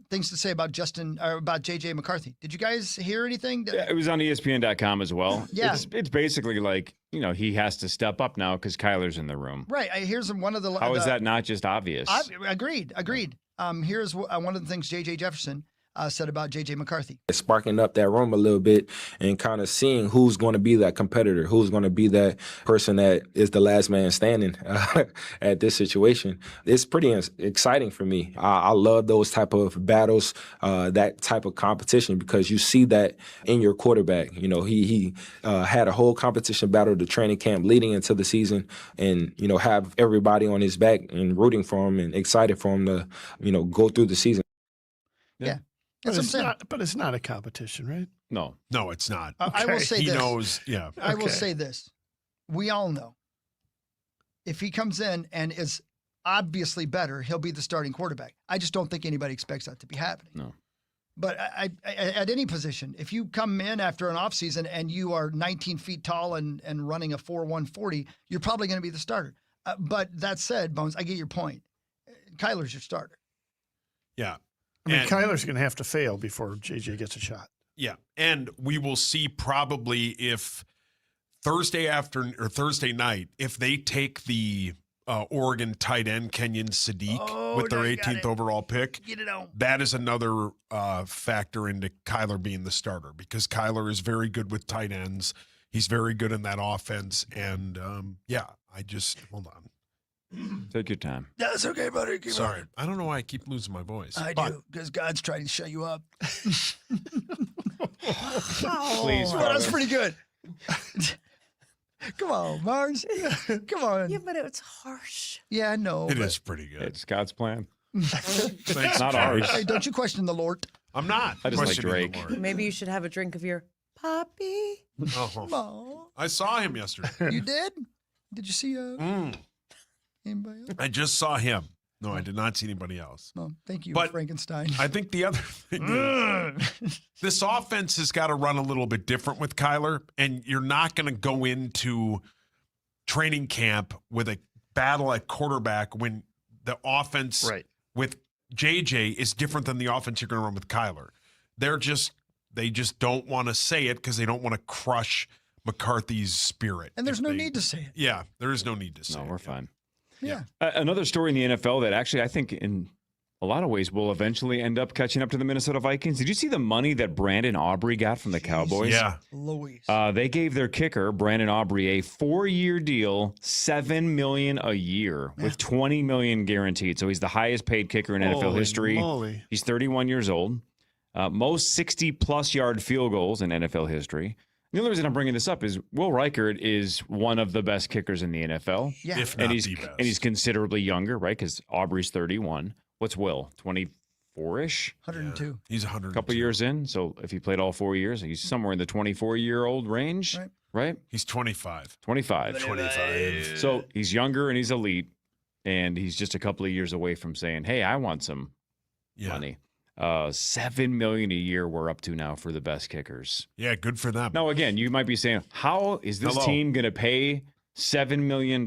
things to say about about J.J. McCarthy. Did you guys hear anything? Yeah, it was on ESPN.com as well. Yeah. It's basically like, he has to step up now because Kyler's in the room. Right. Here's one of the. How is that not just obvious? Agreed. Here's one of the things J.J. Jefferson said about J.J. McCarthy. Sparking up that room a little bit and kind of seeing who's going to be that competitor, who's going to be that person that is the last man standing at this situation. It's pretty exciting for me. I love those type of battles, that type of competition, because you see that in your quarterback. He had a whole competition battle, the training camp leading into the season, and, have everybody on his back and rooting for him and excited for him to, go through the season. Yeah. That's what I'm saying. But it's not a competition, right? No. No, it's not. I will say he this. knows. Yeah. I will say this. We all know if he comes in and is obviously better, he'll be the starting quarterback. I just don't think anybody expects that to be happening. No. But I at any position, if you come in after an offseason and you are 19 feet tall and running a 4.1 40, you're probably going to be the starter. But that said, Bones, I get your point. Kyler's your starter. Yeah. I mean, Kyler's going to have to fail before JJ gets a shot. Yeah. And we will see probably if Thursday night, if they take the Oregon tight end Kenyon Sadiq with their 18th overall pick, get it on. That is another factor into Kyler being the starter because Kyler is very good with tight ends. He's very good in that offense. And hold on. Take your time. That's okay, buddy. Sorry. I don't know why I keep losing my voice. I do, because God's trying to shut you up. Please, Oh, that's pretty good. Come on, Mars. Come on. Yeah, but it's harsh. Yeah, I know. It is pretty good. It's God's plan. Thanks, Not ours. Hey, don't you question the Lord. I'm not. I just like questioning Drake. the Lord. Maybe you should have a drink of your poppy. Oh. I saw him yesterday. You did? Did you see anybody else? I just saw him. No, I did not see anybody else. No, thank you, But Frankenstein. I think the other thing is this offense has got to run a little bit different with Kyler, and you're not going to go into training camp with a battle at quarterback when the offense with JJ is different than the offense you're going to run with Kyler. They just don't want to say it because they don't want to crush McCarthy's spirit. And there's no need to say it. Yeah, there is no need to say it. No, we're fine. Yeah. Another story in the NFL that actually I think in a lot of ways will eventually end up catching up to the Minnesota Vikings. Did you see the money that Brandon Aubrey got from the Cowboys? Yeah. Louise. They gave their kicker, Brandon Aubrey, a 4-year deal, $7 million a year with $20 million guaranteed. So he's the highest paid kicker in NFL history. Moly. He's 31 years old. Most 60-plus yard field goals in NFL history. The only reason I'm bringing this up is Will Reichert is one of the best kickers in the NFL. Yeah. If not the best. And he's considerably younger, right? Because Aubrey's 31. What's Will? 24-ish? 102. Yeah, he's 100. A couple years in. So if he played all 4 years, he's somewhere in the 24-year-old range, right? He's 25. 25. So he's younger and he's elite. And he's just a couple of years away from saying, hey, I want some money. $7 million a year we're up to now for the best kickers. Yeah, good for them. Now, again, you might be saying, how is this team going to pay $7 million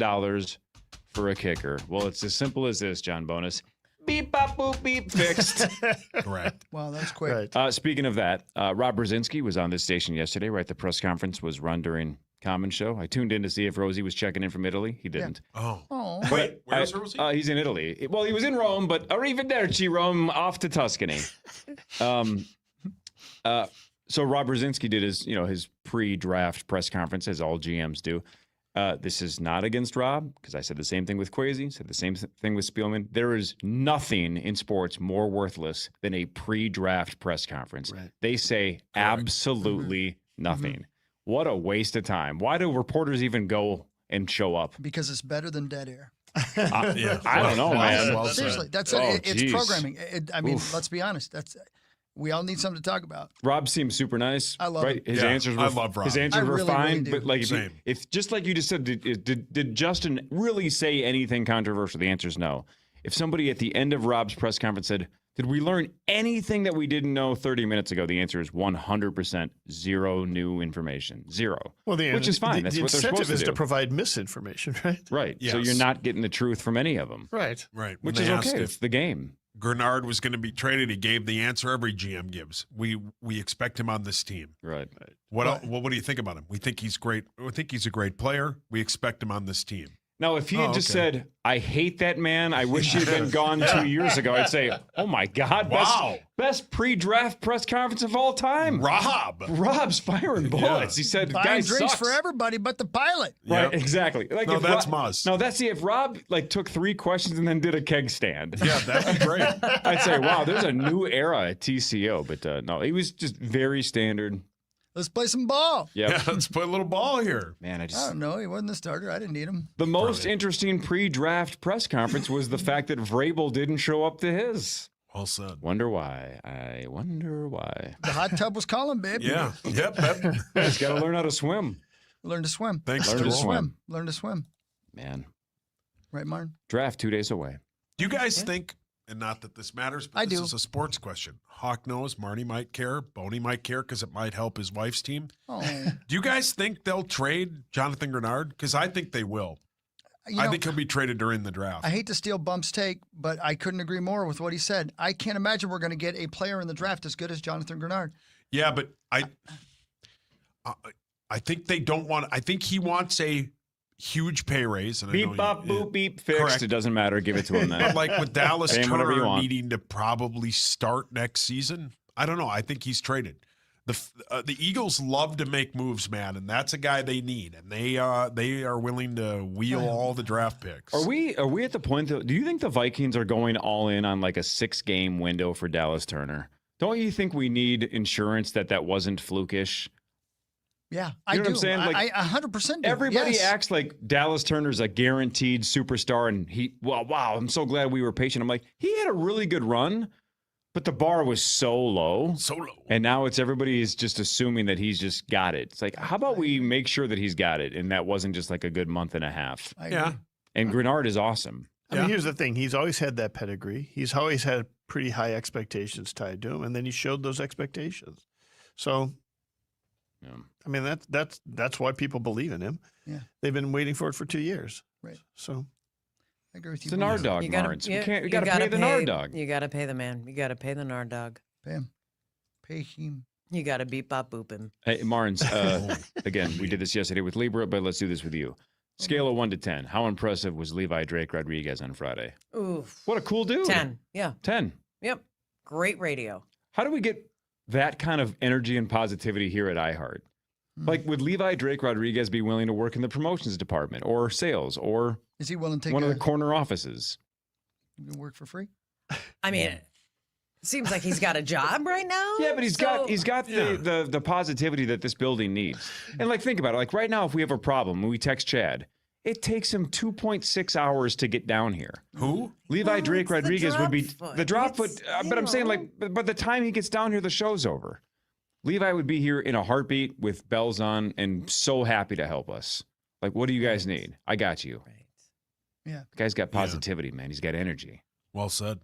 for a kicker? Well, it's as simple as this, John Bonus. Beep, bop, boop, beep, fixed. Correct. Wow, that's quick. Speaking of that, Rob Brzezinski was on this station yesterday, right? The press conference was run during Common Show. I tuned in to see if Rosie was checking in from Italy. He didn't. Yeah. Oh. Wait, where's Rosie? He's in Italy. Well, he was in Rome, but arrivederci, Rome, off to Tuscany. So Rob Brzezinski did his pre-draft press conference, as all GMs do. This is not against Rob, because I said the same thing with Kwesi, said the same thing with Spielman. There is nothing in sports more worthless than a pre-draft press conference. Right. They say absolutely nothing. What a waste of time. Why do reporters even go and show up? Because it's better than dead air. I don't know, man. Seriously, that's it's programming. Let's be honest. We all need something to talk about. Rob seems super nice. I love him. His answers were, I love Rob. His answers were really, fine, really but like Same. if just like you just said, did Justin really say anything controversial? The answer is no. If somebody at the end of Rob's press conference said, did we learn anything that we didn't know 30 minutes ago? The answer is 100% zero new information. Zero. Well, which is fine. That's the what they're supposed incentive is to do. to provide misinformation, right? Right. Yes. So you're not getting the truth from any of them. Right. Right. Which When is they asked okay. if It's the game. Gernard was going to be traded, he gave the answer every GM gives. We expect him on this team. Right. What do you think about him? We think he's great. We think he's a great player. We expect him on this team. Now, if he had just said, I hate that man, I wish he'd been gone 2 years ago, I'd say, oh my God, best pre-draft press conference of all time. Rob's firing bullets. He said, buying guy drinks sucks. for everybody but the pilot. Right, exactly. Like No, if that's Rob, Muzz. No, that's if Rob took 3 questions and then did a keg stand. Yeah, that'd be great. I'd say, wow, there's a new era at TCO. But no, he was just very standard. Let's play some ball. Yep. Yeah, let's play a little ball here. Man, I don't know. He wasn't the starter. I didn't need him. The most interesting pre-draft press conference was the fact that Vrabel didn't show up to his. Well said. Wonder why. I wonder why. The hot tub was calling, babe. Yeah. Yep. He's got to learn how to swim. Learn to swim. Thanks, Learn to swim. Learn to swim. Man. Right, Martin? Draft 2 days away. Do you guys think, and not that this matters, but this do. is a sports question. Hawk knows, Marty might care, Boney might care because it might help his wife's team. Oh. Do you guys think they'll trade Jonathan Grenard? Because I think they will. I think he'll be traded during the draft. I hate to steal Bump's take, but I couldn't agree more with what he said. I can't imagine we're going to get a player in the draft as good as Jonathan Grenard. Yeah, but I think they don't want. I think he wants a huge pay raise. And Beep, bop, boop, beep, fixed. Correct. It doesn't matter. Give it to him then. But like with Dallas Pay him whatever you Turner want. needing to probably start next season, I don't know. I think he's traded. The Eagles love to make moves, man, and that's a guy they need, and they are willing to wheel all the draft picks. Are we at the point, though, do you think the Vikings are going all in on like a 6-game window for Dallas Turner? Don't you think we need insurance that wasn't flukish? Yeah, You know what I'm saying? Like, I 100% do. Everybody Yes. acts like Dallas Turner's a guaranteed superstar, and wow, I'm so glad we were patient. I'm like, he had a really good run, but the bar was so low. And now it's everybody is just assuming that he's just got it. It's like, how about we make sure that he's got it, and that wasn't just like a good month and a half. Yeah. And Grenard is awesome. I mean, here's the thing. He's always had that pedigree. He's always had pretty high expectations tied to him, and then he showed those expectations. So, I mean, that's why people believe in him. Yeah. They've been waiting for it for 2 years. Right. So, I agree with you. It's a Nard dog, You gotta- Marnes. you- We got to pay the Nard dog. You got to pay the man. You got to pay the Nard dog. Pay him. Pay him. You got to beep bop boop him. Hey, Marnes, again, we did this yesterday with Libra, but let's do this with you. Scale of 1 to 10. How impressive was Levi Drake Rodriguez on Friday? Oof. What a cool dude. 10. Yeah. 10. Yep. Great radio. How do we get that kind of energy and positivity here at iHeart? Like, would Levi Drake Rodriguez be willing to work in the promotions department or sales or Is he willing to take one of the corner offices? work for free? I mean, it seems like he's got a job right now. Yeah, but he's got the positivity that this building needs. And like, think about it. Like right now, if we have a problem and we text Chad, it takes him 2.6 hours to get down here. Who? Levi Drake Rodriguez would be foot. the drop foot. But I'm saying, like, by the time he gets down here, the show's over. Levi would be here in a heartbeat with bells on and so happy to help us. Like, what do you guys need? I got you. Right. Yeah. The guy's got positivity, man. He's got energy. Well said.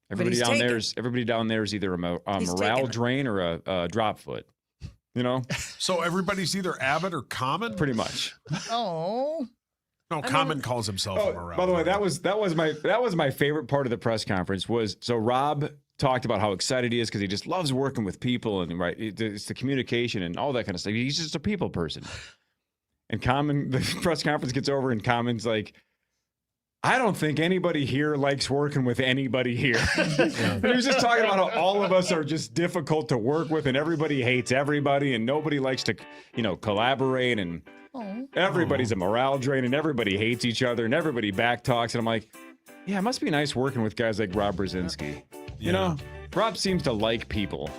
Everybody down there is either a morale drain or a drop foot. You know? So everybody's either Abbott or Common? Pretty much. Oh. No, Common calls himself a morale. By the way, that was my favorite part of the press conference was so Rob talked about how excited he is because he just loves working with people and it's the communication and all that kind of stuff. He's just a people person. And the press conference gets over and Common's like, I don't think anybody here likes working with anybody here. He was just talking about how all of us are just difficult to work with and everybody hates everybody and nobody likes to, collaborate and everybody's a morale drain and everybody hates each other and everybody backtalks. And I'm like, yeah, it must be nice working with guys like Rob Brzezinski. You know, Rob seems to like people.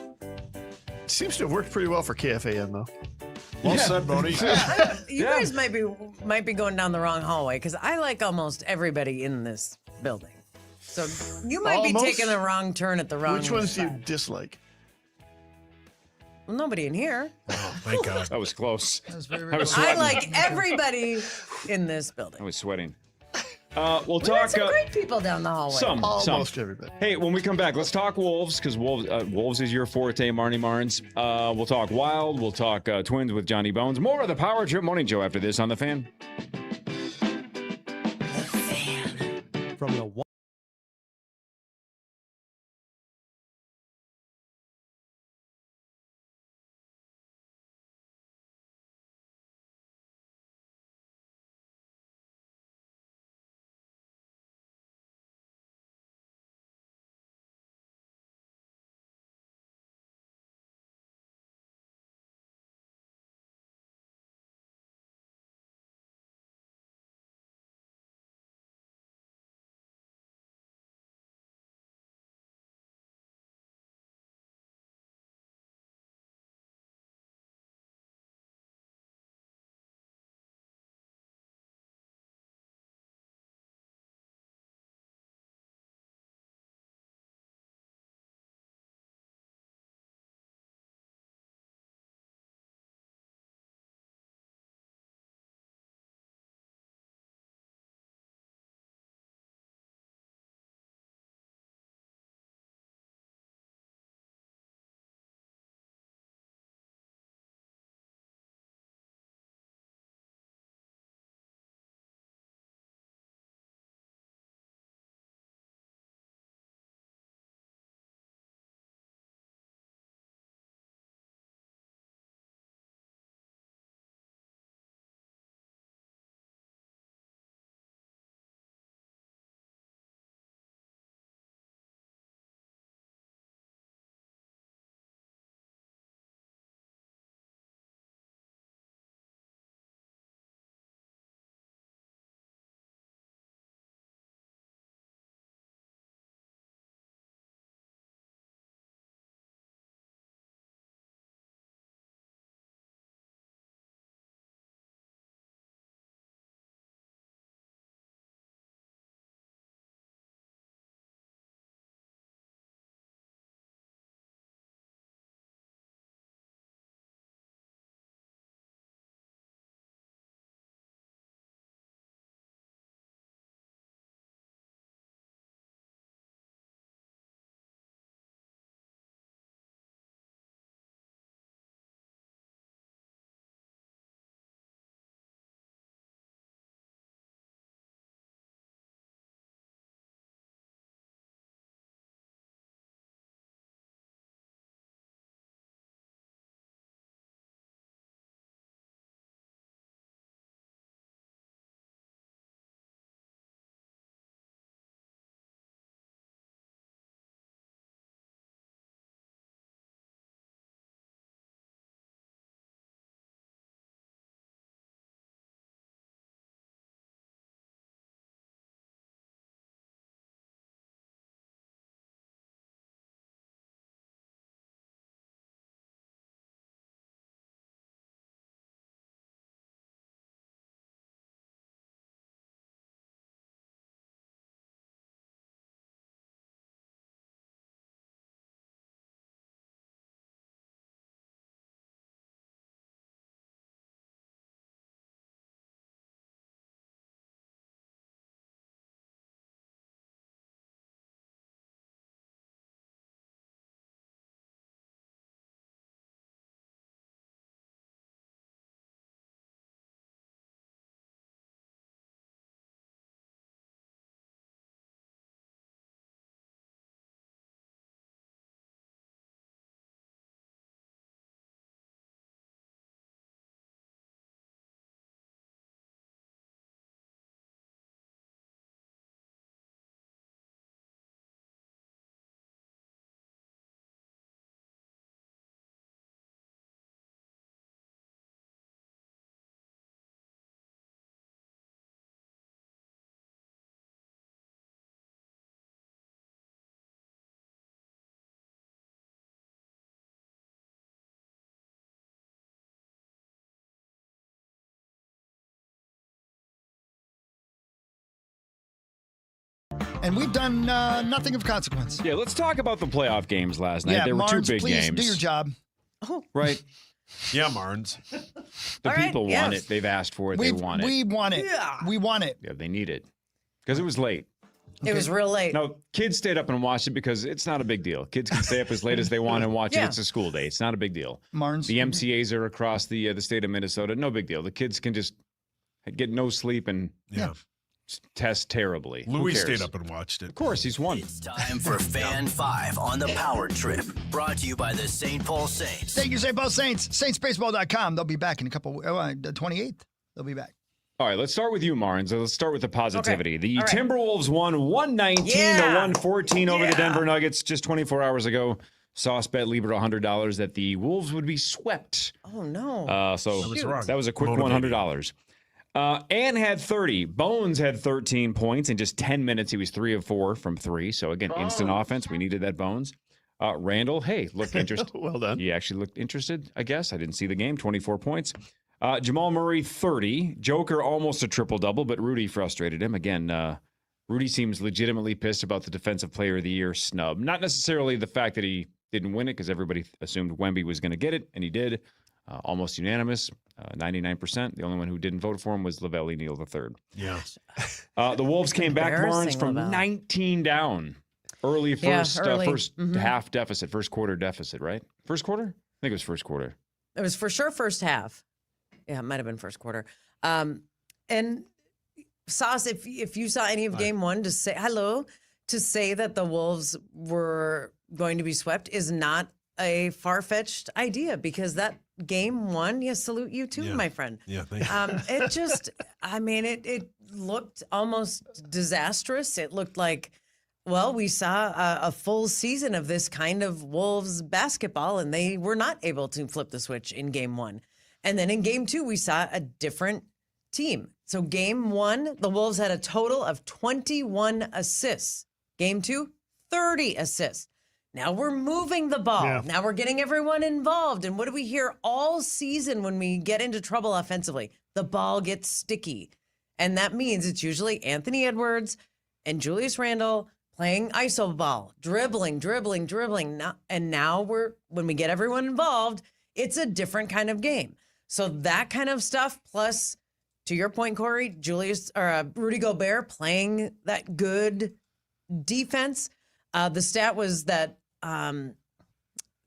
seems to have worked pretty well for KFAN, though. Well said, Boney. You guys might be going down the wrong hallway because I like almost everybody in this building. So you might be taking the wrong turn at the wrong. Which ones spot. do you dislike? Well, nobody in here. Oh, thank God. That was close. That was very, I was I sweating. like everybody in this building. I was sweating. We We'll got talk. some great people down the hallway. Almost everybody. Hey, when we come back, let's talk Wolves because Wolves is your forte, Marnie Marnes. We'll talk Wild. We'll talk Twins with Johnny Bones. More of the Power Trip Morning Show after this on The Fan. From the And we've done nothing of consequence. Yeah, let's talk about the playoff games last night. Yeah, There were Marnes, two big please games. do your job. Right. Yeah, Marnes. The All right, people want it. They've asked for it. They want it. We want it. Yeah. We want it. Yeah, they need it. Because it was late. It was real late. No, kids stayed up and watched it because it's not a big deal. Kids can stay up as late as they want and watch it. Yeah. It's a school day. It's not a big deal. Marnes. The MCAs are across the state of Minnesota. No big deal. The kids can just get no sleep and test terribly. Who Louis cares? stayed up and watched it. Of course, he's won. It's time for Fan 5 on the Power Trip. Brought to you by the St. Paul Saints. Thank you, St. Paul Saints. SaintsBaseball.com. They'll be back in a couple. 28th. They'll be back. All right, let's start with you, Marnes. Let's start with the positivity. The All right. Timberwolves won 119 to 114 over the Denver Nuggets just 24 hours ago. Sauce bet Lieber $100 that the Wolves would be swept. Oh, no. That was a quick $100. Ann had 30. Bones had 13 points in just 10 minutes. He was 3 of 4 from 3. So, again, instant offense. We needed that Bones. Randall, looked interested. Well done. He actually looked interested, I guess. I didn't see the game. 24 points. Jamal Murray, 30. Joker, almost a triple-double, but Rudy frustrated him. Again, Rudy seems legitimately pissed about the Defensive Player of the Year snub. Not necessarily the fact that he didn't win it, because everybody assumed Wemby was going to get it, and he did. Almost unanimous, 99%. The only one who didn't vote for him was Lavelle Neal III. Yeah. The Wolves came back, Barnes, from Lavelle. 19 down. Early first Mm-hmm. half deficit, first quarter deficit, right? First quarter? I think it was first quarter. It was for sure first half. Yeah, it might have been first quarter. And Sauce, if you saw any of game one, to say that the Wolves were going to be swept is not a far-fetched idea, because that game one, salute you too, my friend. Yeah, thank you. It just, it looked almost disastrous. It looked like, well, we saw a full season of this kind of Wolves basketball, and they were not able to flip the switch in game one. And then in game two, we saw a different team. So game one, the Wolves had a total of 21 assists. Game two, 30 assists. Now we're moving the ball. Yeah. Now we're getting everyone involved. And what do we hear all season when we get into trouble offensively? The ball gets sticky. And that means it's usually Anthony Edwards and Julius Randle playing iso ball, dribbling. And now when we get everyone involved, it's a different kind of game. So that kind of stuff, plus, to your point, Corey, Rudy Gobert playing that good defense. The stat was that Nikola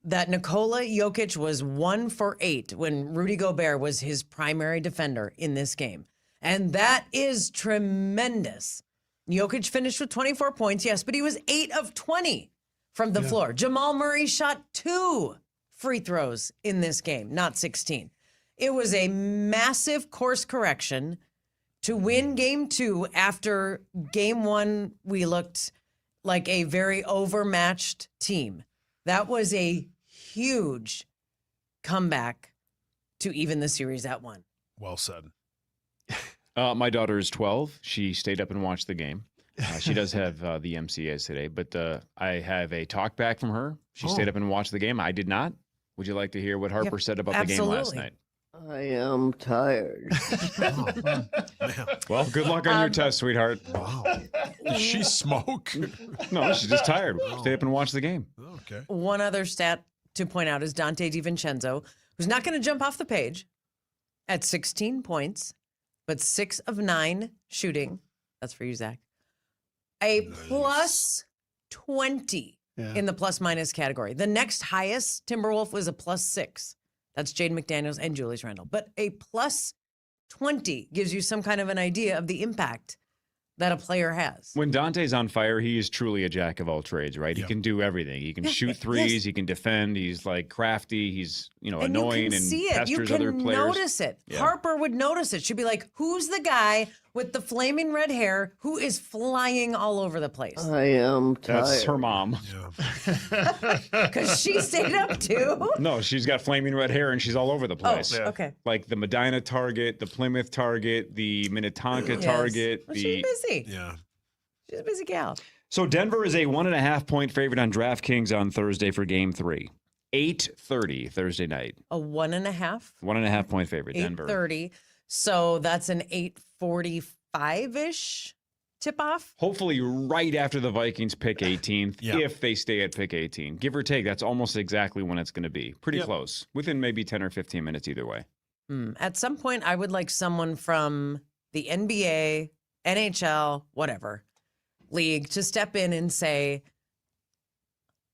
Jokic was 1 for 8 when Rudy Gobert was his primary defender in this game. And that is tremendous. Jokic finished with 24 points, yes, but he was 8 of 20 from the floor. Jamal Murray shot 2 free throws in this game, not 16. It was a massive course correction to win game two. After game one, we looked like a very overmatched team. That was a huge comeback to even the series at 1. Well said. My daughter is 12. She stayed up and watched the game. She does have the MCAs today, but I have a talk back from her. She stayed up and watched the game. I did not. Would you like to hear what Harper said about the game last night? I am tired. Well, good luck on your test, sweetheart. Wow. Does she smoke? No, she's just tired. Stay up and watch the game. Okay. One other stat to point out is Dante DiVincenzo, who's not going to jump off the page, at 16 points, but 6 of 9 shooting. That's for you, Zach. A plus 20 in the plus-minus category. The next highest Timberwolf was a plus 6. That's Jaden McDaniels and Julius Randle. But a plus 20 gives you some kind of an idea of the impact that a player has. When Dante's on fire, he is truly a jack of all trades, right? He can do everything. He can shoot threes. He can defend. He's like crafty. He's, annoying and pesters other players. You can notice it. Yeah. Harper would notice it. She'd be like, who's the guy with the flaming red hair who is flying all over the place? I am tired. That's her mom. Because she stayed up too. No, she's got flaming red hair and she's all over the place. Oh, okay. Like the Medina target, the Plymouth target, the Minnetonka target. Well, she's busy. Yeah. She's a busy gal. So Denver is a 1.5 point favorite on DraftKings on Thursday for game 3. 8:30 Thursday night. A 1.5? 1.5 point favorite, Denver. 8:30. So that's an 8:45-ish tip-off. Hopefully right after the Vikings pick 18th, Yeah. if they stay at pick 18. Give or take, that's almost exactly when it's going to be. Pretty Yep. close. Within maybe 10 or 15 minutes either way. At some point, I would like someone from the NBA, NHL, whatever, league to step in and say,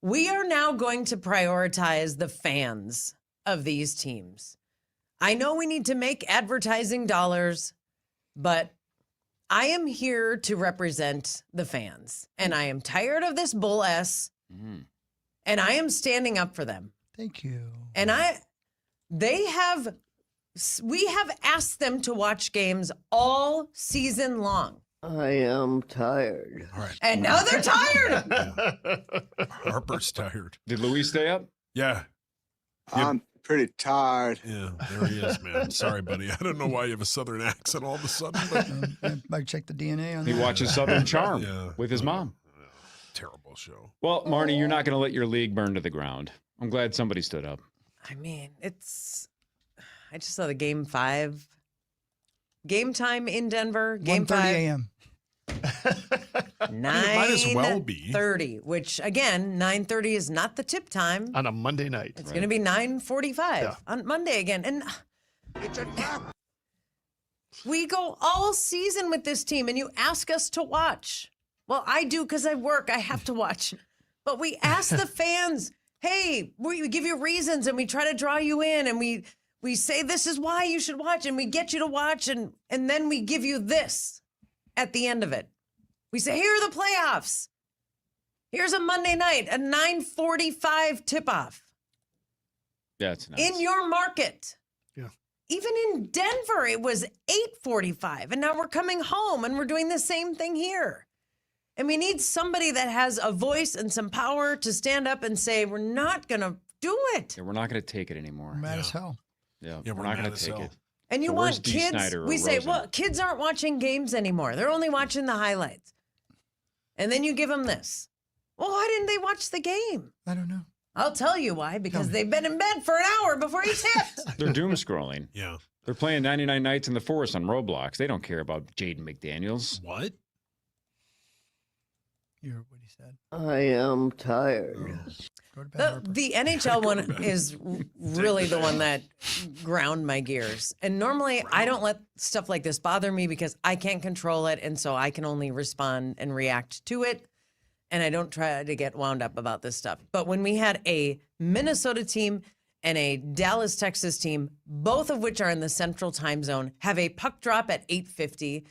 we are now going to prioritize the fans of these teams. I know we need to make advertising dollars, but I am here to represent the fans, and I am tired of this bull S, and I am standing up for them. Thank you. And we have asked them to watch games all season long. I am tired. All right. And now they're tired. Harper's tired. Did Louis stay up? Yeah. I'm pretty tired. Yeah, there he is, man. Sorry, buddy. I don't know why you have a Southern accent all of a sudden, but I might check the DNA on He that. watches Southern Charm Yeah. with his mom. Terrible show. Well, Marnie, you're not going to let your league burn to the ground. I'm glad somebody stood up. I mean, I just saw the game 5. Game time in Denver. Game 1:30 5. a.m. 9:30, which again, 9:30 is not the tip time. On a Monday night. It's going to be 9:45 on Monday again. And we go all season with this team, and you ask us to watch. Well, I do because I work. I have to watch. But we ask the fans, hey, we give you reasons, and we try to draw you in, and we say this is why you should watch, and we get you to watch, and then we give you this at the end of it. We say, here are the playoffs. Here's a Monday night, a 9:45 tip-off. Yeah, it's nice. In your market. Yeah. Even in Denver, it was 8:45, and now we're coming home, and we're doing the same thing here. And we need somebody that has a voice and some power to stand up and say, we're not going to do it. Yeah, we're not going to take it anymore. Mad as hell. Yeah, Yeah, we're we're not mad going as to take hell. it. And you So want where's Dee kids, Snyder or we say, Rosen? well, kids aren't watching games anymore. They're only watching the highlights. And then you give them this. Well, why didn't they watch the game? I don't know. I'll tell you why, because they've been in bed for an hour before he tipped. They're doom scrolling. Yeah. They're playing 99 Nights in the Forest on Roblox. They don't care about Jaden McDaniels. What? You heard what he said. I am tired. Go to bed, The NHL one is really the one that ground my gears. And normally I don't let stuff like this bother me because I can't control it. And so I can only respond and react to it. And I don't try to get wound up about this stuff. But when we had a Minnesota team and a Dallas, Texas team, both of which are in the central time zone, have a puck drop at 8:50,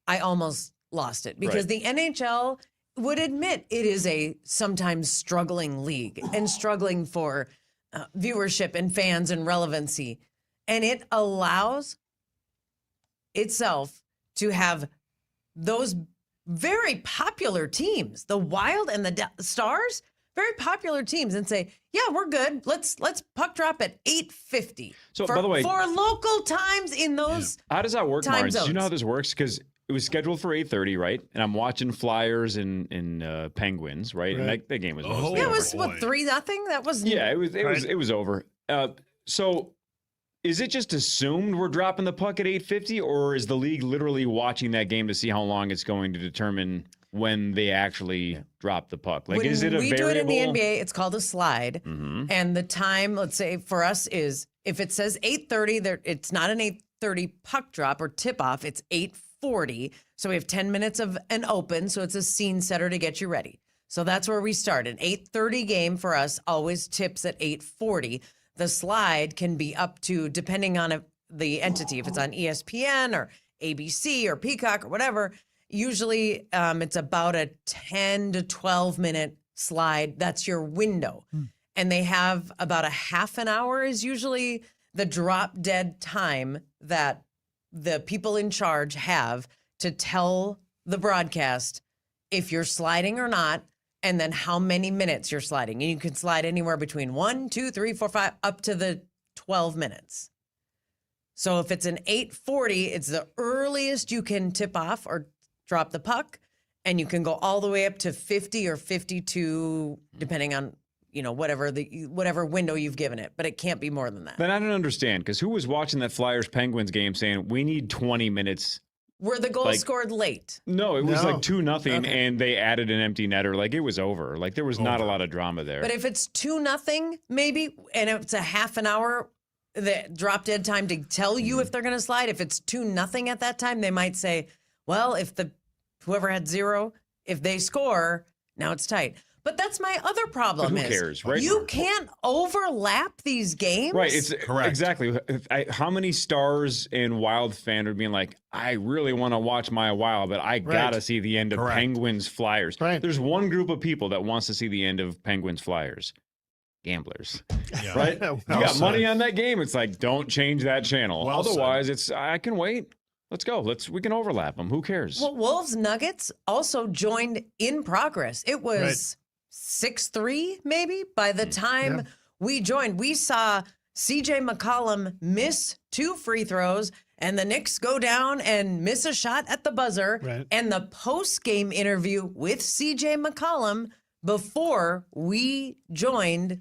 I almost lost it because Right. the NHL would admit it is a sometimes struggling league and struggling for viewership and fans and relevancy. And it allows itself to have those very popular teams, the Wild and the Stars, very popular teams, and say, yeah, we're good. Let's puck drop at 8:50. So, by the way- for local times in those How does that work, time Martin? Do you know zones. how this works? Because it was scheduled for 8:30, right? And I'm watching Flyers and Penguins, right? And that game was mostly Yeah, it over. was what, 3-0? That was Yeah, it was over. So is it just assumed we're dropping the puck at 8:50, or is the league literally watching that game to see how long it's going to determine when they actually drop the puck? Like, when is it a we variable? do it in the NBA, it's called a slide. Mhm. And the time, let's say for us, is if it says 8:30, it's not an 8:30 puck drop or tip off, it's 8:40. So we have 10 minutes of an open. So it's a scene setter to get you ready. So that's where we start. An 8:30 game for us always tips at 8:40. The slide can be up to, depending on the entity, if it's on ESPN or ABC or Peacock or whatever, usually it's about a 10 to 12 minute slide. That's your window. And they have about a half an hour is usually the drop dead time that the people in charge have to tell the broadcast if you're sliding or not, and then how many minutes you're sliding. And you can slide anywhere between 1, 2, 3, 4, 5, up to the 12 minutes. So if it's an 8:40, it's the earliest you can tip off or drop the puck, and you can go all the way up to 50 or 52, depending on, whatever window you've given it, but it can't be more than that. Then I don't understand, because who was watching that Flyers Penguins game saying we need 20 minutes Were the goals Like- scored late? No, it was No. like 2-0, Okay. and they added an empty netter. Like, it was over. Like, there was not a lot of drama there. But if it's 2-0, maybe, and it's a half an hour, the drop dead time to tell you if they're going to slide. If it's 2-0 at that time, they might say, well, if whoever had 0, if they score, now it's tight. But that's my other problem. But who cares, right? You can't overlap these games. Right, it's correct. Exactly. How many Stars and Wild fan are being like, I really want to watch my Wild, but I gotta see the end of Penguins Flyers. Right. There's one group of people that wants to see the end of Penguins Flyers. Gamblers. Yeah. Right? You got money on that game. It's like, don't change that channel. Well Otherwise, I can wait. Let's go. We can overlap them. Who cares? Well, Wolves Nuggets also joined in progress. It was 6-3 maybe by the time we joined. We saw CJ McCollum miss 2 free throws and the Knicks go down and miss a shot at the buzzer. Right. And the post-game interview with CJ McCollum before we joined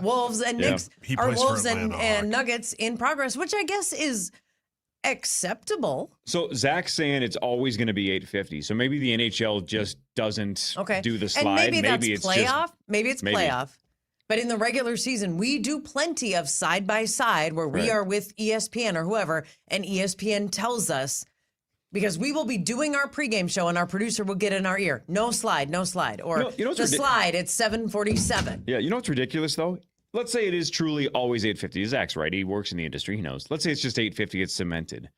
Wolves and Knicks, He or plays for Wolves Atlanta and Hawks. Nuggets in progress, which I guess is acceptable. So Zach's saying it's always going to be 850. So maybe the NHL just doesn't do the slide. And maybe that's it's playoff. Just, maybe it's playoff. But in the regular season, we do plenty of side by side where we are with ESPN or whoever, and ESPN tells us, because we will be doing our pregame show and our producer will get in our ear, no slide, no slide. Or You know what's the slide, it's 7:47. Yeah, you know what's ridiculous though? Let's say it is truly always 850. Zach's right. He works in the industry. He knows. Let's say it's just 850. It's cemented.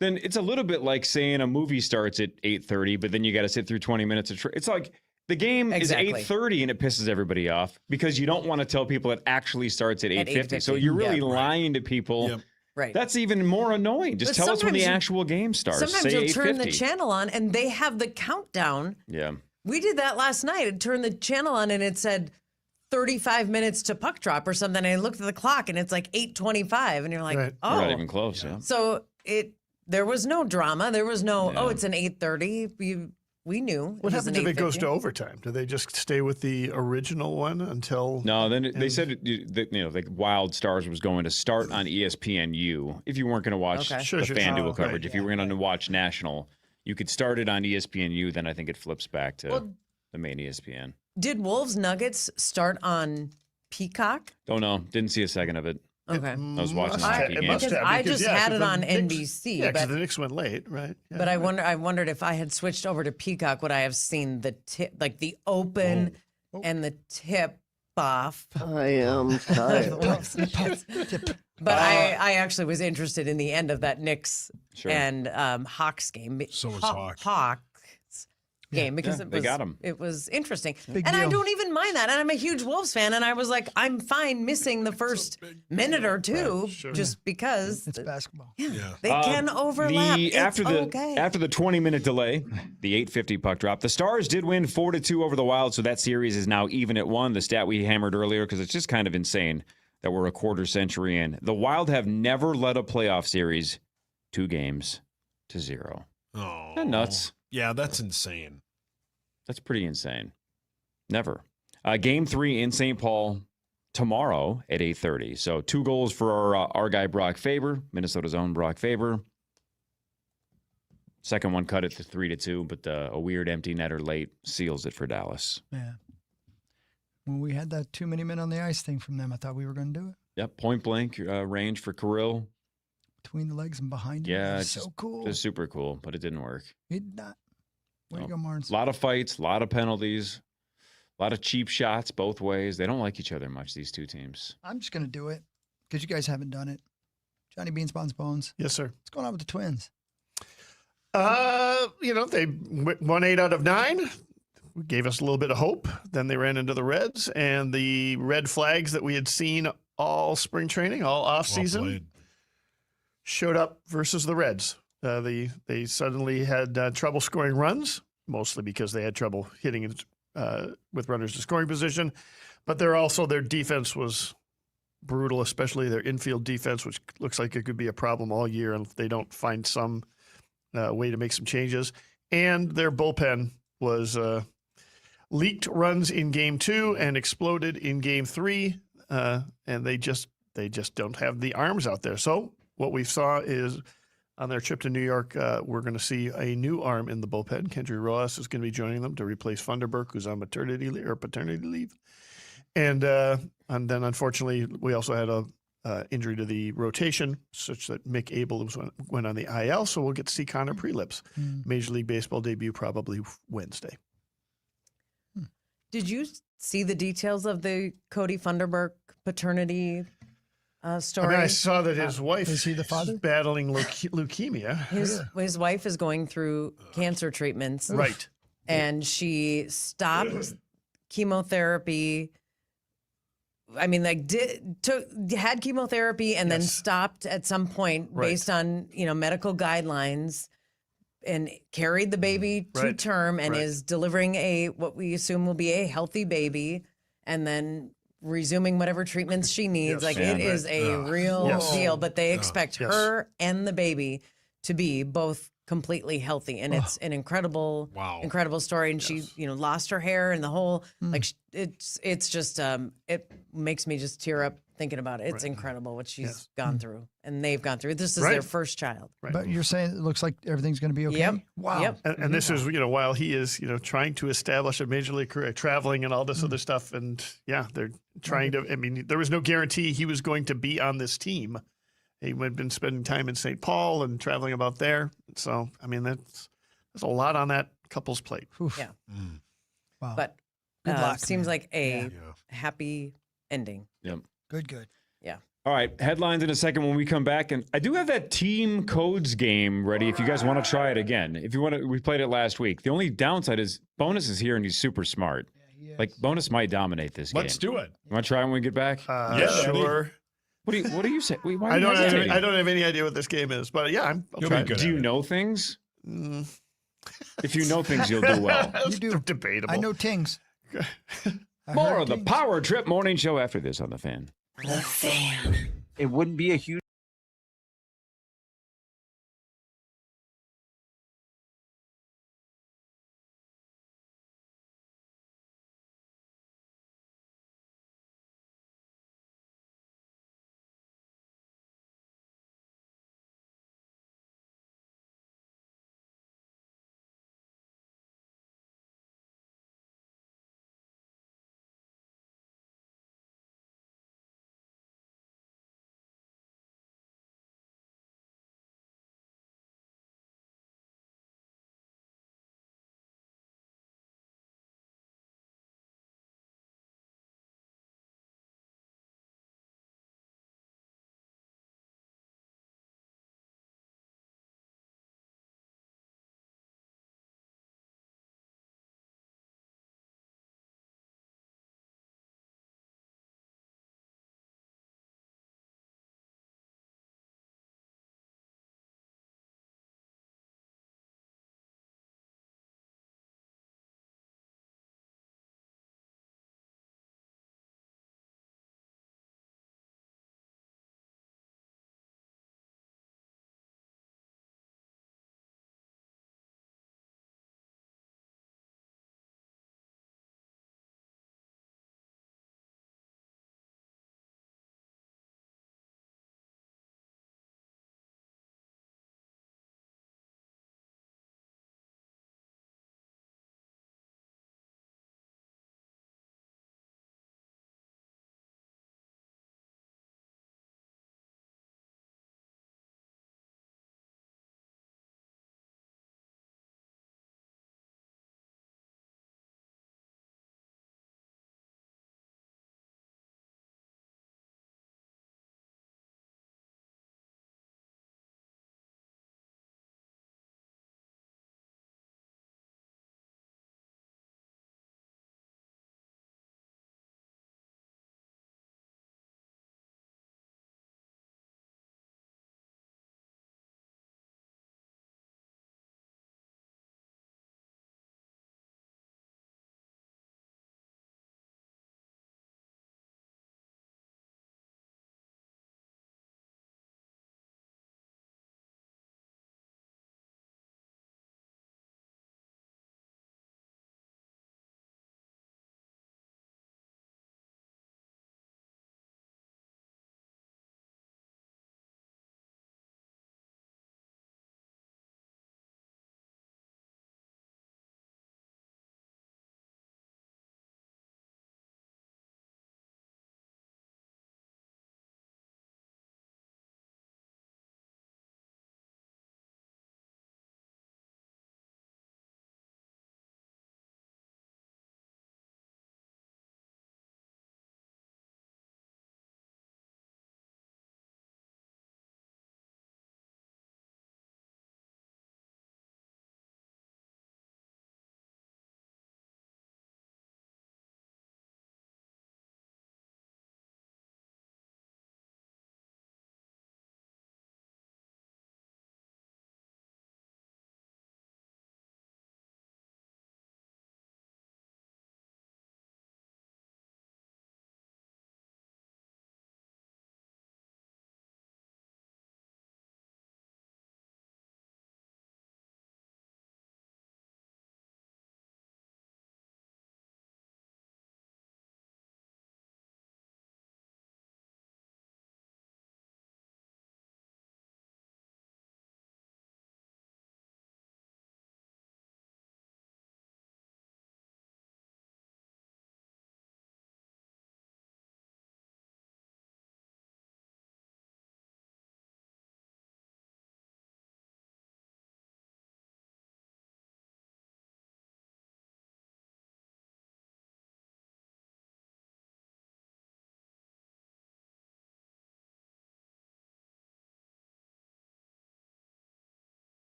Then it's a little bit like saying a movie starts at 8:30, but then you got to sit through 20 minutes of. It's like the game is 8:30 and it pisses everybody off because you don't want to tell people it actually starts at 8:50. So you're really lying to people. Yep. Right. That's even more annoying. Just But tell us when the sometimes actual game starts. Sometimes Say you'll turn the 8:50. channel on and they have the countdown. Yeah. We did that last night. It turned the channel on and it said 35 minutes to puck drop or something. And I looked at the clock and it's like 8:25. And you're like, oh. We're not even close. Yeah. So there was no drama. There was no, it's an 8:30. We knew. What happens if it goes 8:50. to overtime? Do they just stay with the original one until? No, then they said that like Wild Stars was going to start on ESPNU. If you weren't going to watch Okay. the Sure. FanDuel Oh, coverage, right. if you were going to watch national, you could start it on ESPNU. Then I think it flips back to the main ESPN. Did Wolves Nuggets start on Peacock? Don't know. Didn't see a second of it. Okay. I was watching the hockey game. Because I just had it on NBC. Yeah, because but the Knicks went late, right? Yeah, but I wondered if I had switched over to Peacock, would I have seen the tip, like the open and the tip off? I am tired. But I actually was interested in the end of that Knicks and Hawks game. So was Hawks game because they got 'em. it was interesting. Big and I deal. don't even mind that. And I'm a huge Wolves fan. And I was like, I'm fine missing the first minute or two just because It's basketball. they can overlap. It's okay. After the 20-minute delay, the 8:50 puck drop, the Stars did win 4-2 over the Wild, so that series is now even at 1. The stat we hammered earlier, because it's just kind of insane that we're a quarter century in. The Wild have never led a playoff series 2 games to 0. Oh, Isn't that nuts? Yeah, that's insane. That's pretty insane. Never. Game 3 in St. Paul tomorrow at 8:30. So 2 goals for our guy Brock Faber, Minnesota's own Brock Faber. Second one cut it to 3-2, but a weird empty netter late seals it for Dallas. Yeah. When we had that 2 many men on the ice thing from them, I thought we were going to do it. Yep, point blank range for Kirill. Between the legs and behind him. Yeah, It was it's so cool. It was super cool, but it didn't work. He did not. Way to No. go, Marnes. A lot of fights, a lot of penalties, a lot of cheap shots both ways. They don't like each other much, these two teams. I'm just going to do it because you guys haven't done it. Johnny Beans, Bonds, Bones. Yes, sir. What's going on with the Twins? They won 8 out of 9. Gave us a little bit of hope. Then they ran into the Reds, and the red flags that we had seen all spring training, all off season, showed up versus the Reds. They suddenly had trouble scoring runs, mostly because they had trouble hitting with runners in scoring position. But their defense was brutal, especially their infield defense, which looks like it could be a problem all year if they don't find some way to make some changes. And their bullpen was leaked runs in Game 2 and exploded in Game 3, and they just don't have the arms out there. So what we saw is on their trip to New York, we're going to see a new arm in the bullpen. Kendry Rojas is going to be joining them to replace Funderburk, who's on paternity leave. And then, unfortunately, we also had a injury to the rotation, such that Mick Abel went on the IL. So we'll get to see Connor Prelips. Major League Baseball debut probably Wednesday. Did you see the details of the Cody Funderburk paternity story? I mean, I saw that his wife is he the father? Battling leukemia. His wife is going through cancer treatments. Right. And she stopped chemotherapy. I mean, like had chemotherapy and then stopped at some point based on, medical guidelines, and carried the baby to term and is delivering what we assume will be a healthy baby, and then resuming whatever treatments she needs. It is a real deal, but they expect her and the baby to be both completely healthy, and it's an incredible story. And she, lost her hair and the whole it's just it makes me just tear up thinking about it. It's incredible what she's gone through, and they've gone through. This is their first child. But you're saying it looks like everything's going to be okay. Yep. Wow. Yep. And this is, while he is, trying to establish a major league career, traveling and all this other stuff, and they're trying to. I mean, there was no guarantee he was going to be on this team. He had been spending time in St. Paul and traveling about there. So, I mean, there's a lot on that couple's plate. Yeah. Wow. But Good luck, seems man. like a happy ending. Yep. Good. Yeah. All right, headlines in a second when we come back, and I do have that team codes game ready if you guys want to try it again. If you want to, we played it last week. The only downside is Bonus is here and he's super smart. Bonus might dominate this game. Let's do it. You want to try when we get back? Sure. What do you say? Why I don't have any idea what this game is, but I'll try. Do you know things? If you know things, you'll do well. You do. Debatable. I know tings. More of the Power Trip Morning Show after this on The Fan. The Fan. It wouldn't be a huge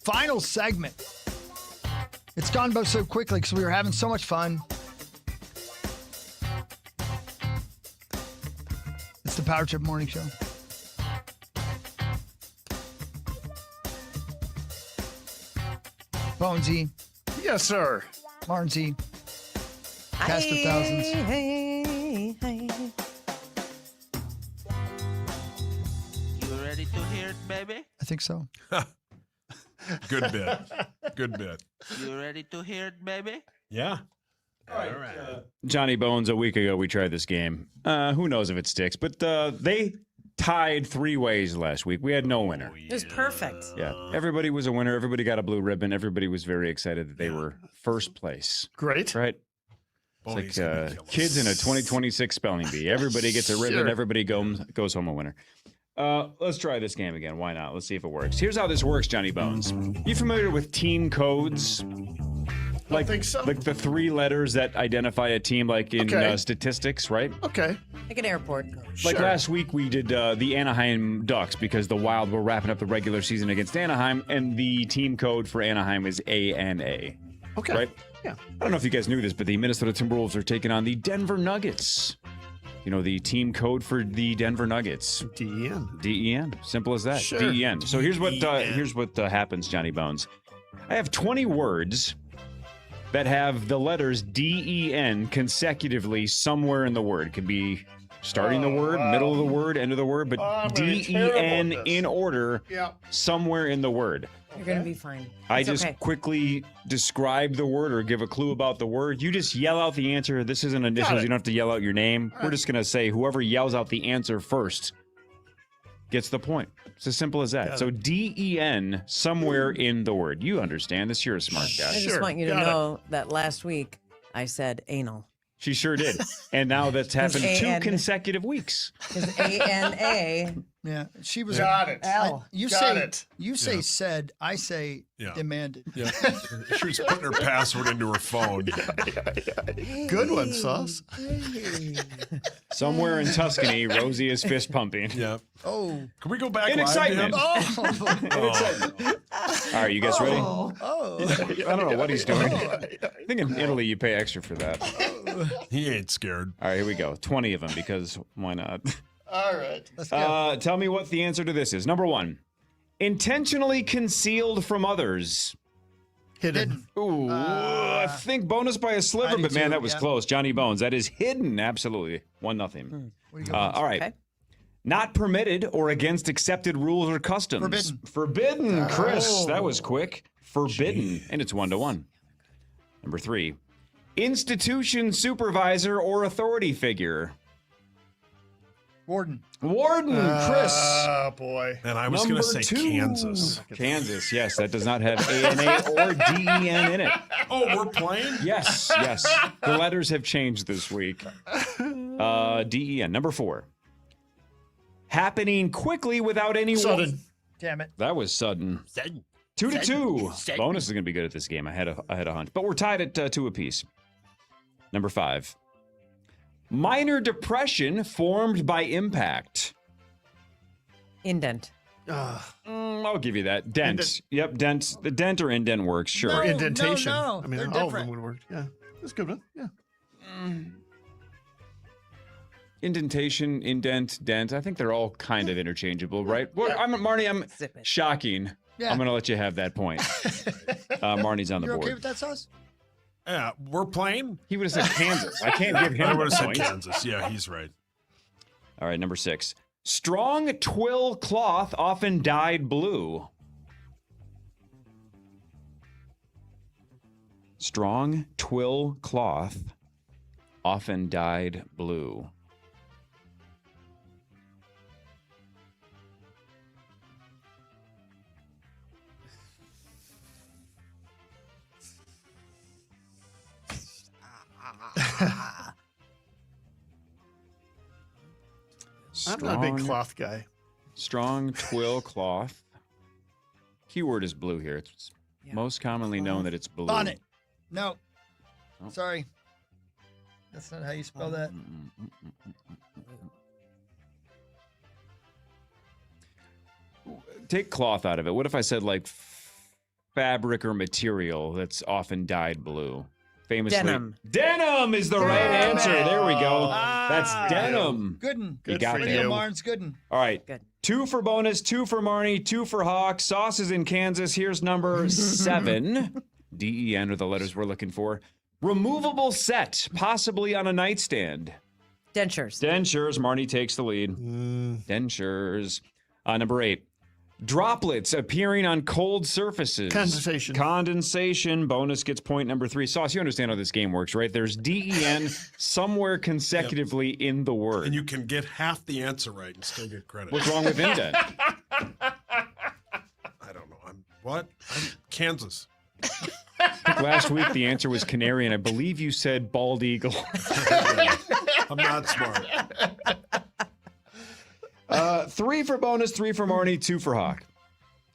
final segment. It's gone by so quickly because we were having so much fun. It's the Power Trip Morning Show. Bonesy. Yes, sir. Marnsy. Cast of thousands. Hey. You ready to hear it, baby? I think so. Good bit. Good bit. You ready to hear it, baby? Yeah. All right. Johnny Bones, a week ago, we tried this game. Who knows if it sticks, but they tied 3 ways last week. We had no winner. It was perfect. Yeah. Everybody was a winner. Everybody got a blue ribbon. Everybody was very excited that they were first place. Great. Right? It's like kids in a 2026 spelling bee. Everybody gets a ribbon. Sure. Everybody goes home a winner. Let's try this game again. Why not? Let's see if it works. Here's how this works, Johnny Bones. You familiar with team codes? I think so. Like the 3 letters that identify a team, like in statistics, right? Okay. Like an airport. Like last week, we did the Anaheim Ducks because the Wild were wrapping up the regular season against Anaheim, and the team code for Anaheim is ANA. Okay. Right? Yeah. I don't know if you guys knew this, but the Minnesota Timberwolves are taking on the Denver Nuggets. You know, the team code for the Denver Nuggets. DEN. DEN. Simple as that. Sure. DEN. So here's what happens, Johnny Bones. I have 20 words that have the letters DEN consecutively somewhere in the word. It could be starting the word, middle of the word, end of the word, but DEN in order somewhere in the word. You're going to be fine. I just quickly describe the word or give a clue about the word. You just yell out the answer. This isn't initials. You don't have to yell out your name. We're just going to say whoever yells out the answer first gets the point. It's as simple as that. So DEN somewhere in the word. You understand this. You're a smart guy. I just want you to know that last week I said anal. She sure did. And now that's happened 2 consecutive weeks. Because ANA. Yeah, she was. Got it. L. You Got say it. You say said. I say demanded. Yeah. She was putting her password into her phone. Good one, Sauce. Somewhere in Tuscany, Rosie is fist pumping. Yeah. Oh. Can we go back In live excitement. Oh. All right, you guys ready? Oh. I don't know what he's doing. I think in Italy you pay extra for that. He ain't scared. All right, here we go. 20 of them because why not? All right. Let's go. Tell me what the answer to this is. Number 1, intentionally concealed from others. Hidden. Ooh, I think bonus by a sliver, but man, that was close. Johnny Bones, that is hidden. Absolutely. 1-0. All right. Okay. Not permitted or against accepted rules or customs. Forbidden, Chris. That was quick. Forbidden. And it's 1-1. Number 3. Institution, supervisor, or authority figure. Warden, Chris. Oh, boy. And I was going to say 2. Kansas. Yes. That does not have ANA or DEN in it. Oh, we're playing? Yes. The letters have changed this week. DEN. Number 4. Happening quickly without any Sudden. damn it. That was sudden. 2-2. Bonus is going to be good at this game. I had a hunch. But we're tied at 2 apiece. Number 5. Minor depression formed by impact. Indent. I'll give you that. Dent. Yep, dent. The dent or indent works, sure. No, Indentation. no, I mean, they're all of different. them would work. Yeah. That's a good one. Yeah. Indentation, indent, dent. I think they're all kind of interchangeable, right? Well, Marnie, I'm shocking. Yeah. I'm going to let you have that point. Marnie's on the You're board. okay with that, Sauce? Yeah, we're playing? He would have said Kansas. I can't give him I would a have said point. Kansas. Yeah, he's right. All right, number 6. Strong twill cloth often dyed blue. Strong twill cloth often dyed blue. I'm not a big cloth guy. Strong twill cloth. Keyword is blue here. It's most commonly known that it's blue. Bonnet. No. Oh. Sorry. That's not how you spell that. Take cloth out of it. What if I said like fabric or material that's often dyed blue? Famously, Denim. Denim is the right answer. There we go. That's denim. Gooden. You got for that. you. Marnes Gooden. All right. Good. 2 for bonus, 2 for Marnie, 2 for Hawk. Sauce is in Kansas. Here's number 7. DEN are the letters we're looking for. Removable set, possibly on a nightstand. Dentures. Dentures. Marnie takes the lead. Dentures. Number 8. Droplets appearing on cold surfaces. Condensation. Condensation. Bonus gets point number 3. Sauce, you understand how this game works, right? There's DEN somewhere consecutively in the word. And you can get half the answer right and still get credit. What's wrong with indent? I don't know. I'm Kansas. I think last week the answer was canary, and I believe you said bald eagle. I'm not smart. 3 for bonus, 3 for Marnie, 2 for Hawk.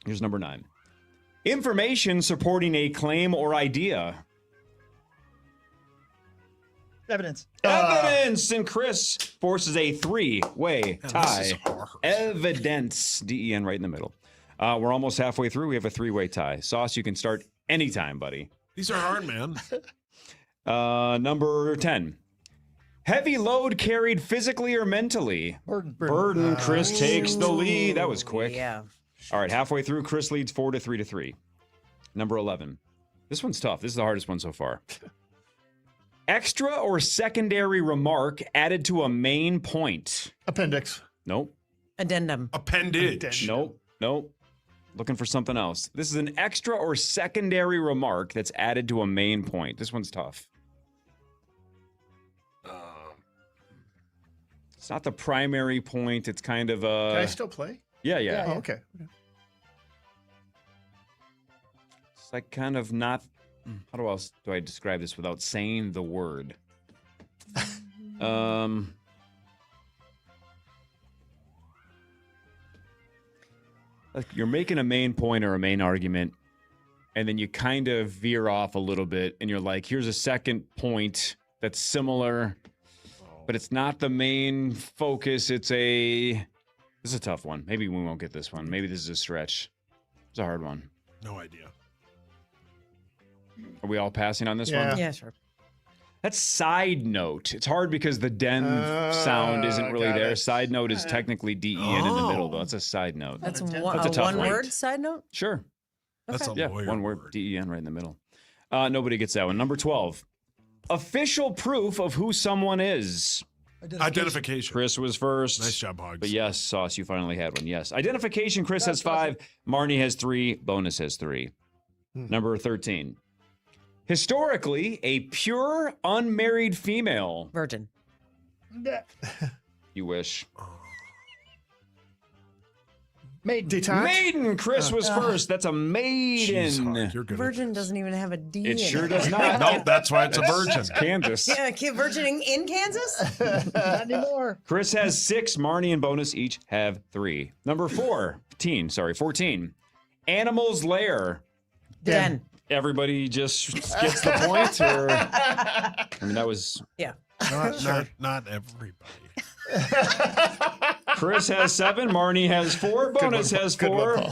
Here's number 9. Information supporting a claim or idea. Evidence. Evidence! And Chris forces a 3-way tie. Evidence. DEN right in the middle. We're almost halfway through. We have a 3-way tie. Sauce, you can start anytime, buddy. These are hard, man. Number 10. Heavy load carried physically or mentally. Burden. Chris takes the lead. That was quick. Yeah. All right, halfway through, Chris leads 4-3. Number 11. This one's tough. This is the hardest one so far. Extra or secondary remark added to a main point. Appendix. Nope. Addendum. Appendage. Nope. Looking for something else. This is an extra or secondary remark that's added to a main point. This one's tough. It's not the primary point. It's kind of a... Can I still play? Yeah. Oh, okay. It's like kind of not... How else do I describe this without saying the word? Like you're making a main point or a main argument, and then you kind of veer off a little bit, and you're like, here's a second point that's similar, but it's not the main focus. This is a tough one. Maybe we won't get this one. Maybe this is a stretch. It's a hard one. No idea. Are we all passing on this one? Yeah, sure. That's side note. It's hard because the den sound isn't really there. Side note is technically DEN in the middle, though. That's a side note. That's a a tough one-word side note? Sure. That's a lawyer one word. DEN right in the middle. Nobody gets that one. Number 12. Official proof of who someone is. Identification. Chris was first. Nice job, Hogs. But yes, Sauce, you finally had one. Yes. Identification, Chris has 5. Marnie has 3. Bonus has 3. Number 13. Historically, a pure, unmarried female. Virgin. You wish. Maiden. Maiden. Chris was first. That's a maiden. Jeez, you're good. Virgin doesn't even have a D. It in sure it. does not. No, that's why it's a virgin. It's Kansas. Yeah, virgining in Kansas? Not anymore. Chris has 6. Marnie and Bonus each have 3. Number 14. Animal's lair. Den. Everybody just gets the point, or I mean that was Yeah. Not everybody. Chris has 7, Marnie has 4, Bonus has 4.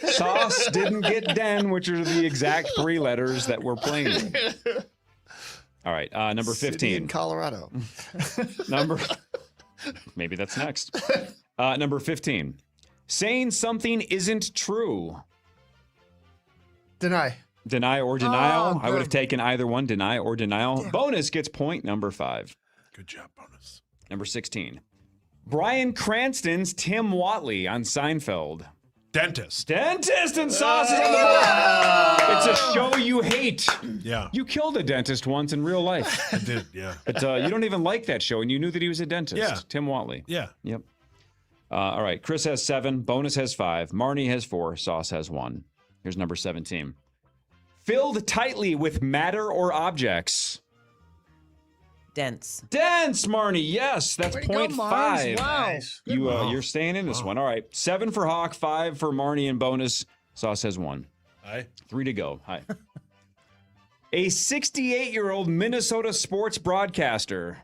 Sauce didn't get Den, which are the exact 3 letters that we're playing with. All right, number 15. City in Colorado. Maybe that's next. Number 15. Saying something isn't true. Deny. Deny or denial. Oh, I would have good. taken either one, deny or denial. Damn. Bonus gets point number 5. Good job, Bonus. Number 16. Bryan Cranston's Tim Whatley on Seinfeld. Dentist. Dentist and Sauce is on the board. It's a show you hate. Yeah. You killed a dentist once in real life. I did, yeah. But you don't even like that show, and you knew that he was a dentist. Yeah. Tim Whatley. Yeah. Yep. All right. Chris has 7. Bonus has 5. Marnie has 4. Sauce has 1. Here's number 17. Filled tightly with matter or objects. Dense. Dense, Marnie. Yes, that's Way to go, 0.5. Mars. Wow. Nice. You're staying in this one. All right. 7 for Hawk, 5 for Marnie, and Bonus. Sauce has 1. Aye. 3 to go. Hi. A 68-year-old Minnesota sports broadcaster.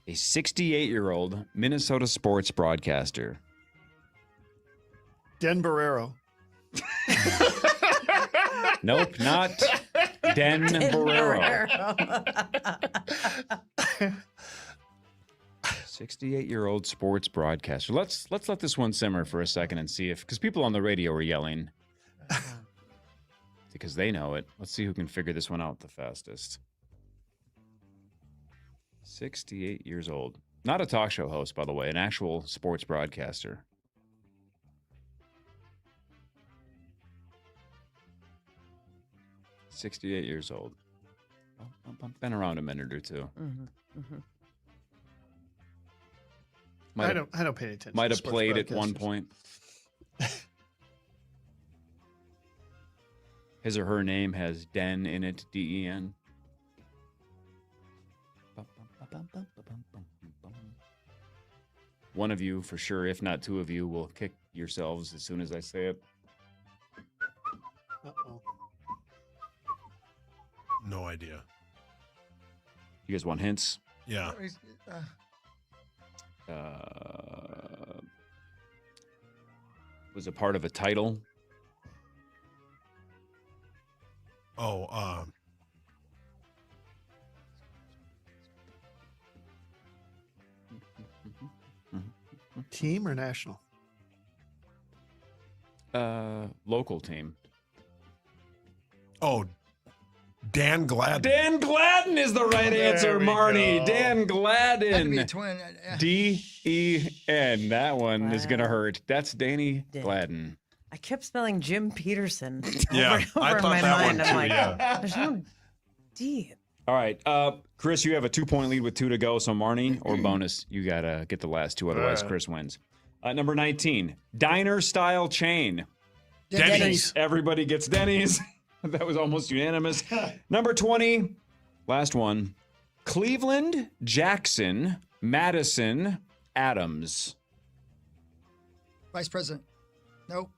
A 68-year-old Minnesota sports broadcaster. Den Barrero. Nope, not Den Barrero. 68-year-old sports broadcaster. Let's let this one simmer for a second and see if, because people on the radio are yelling because they know it. Let's see who can figure this one out the fastest. 68 years old. Not a talk show host, by the way, an actual sports broadcaster. "68 years old. Been around a minute or two. I don't pay attention. Might to have sports played at one broadcasters. point. His or her name has Den in it, D-E-N. One of you, for sure, if not two of you, will kick yourselves as soon as I say it. Uh-oh. No idea. You guys want hints? Yeah. Was a part of a title. Oh, Team or national? Local team. Oh, Dan Gladden. Dan Gladden is the right answer, Marnie. go. Dan Gladden. Had to be a twin. D-E-N. That one is going to hurt. That's Danny Gladden. I kept spelling Jim Peterson Yeah, over and over I in thought my that mind. one I'm too, like, yeah. there's no D. All right. Chris, you have a 2-point lead with 2 to go. So Marnie or bonus, you got to get the last 2. Otherwise, Chris wins. Number 19, diner style chain. Denny's. Everybody gets Denny's. That was almost unanimous. Number 20, last one, Cleveland, Jackson, Madison, Adams. Vice president. Nope.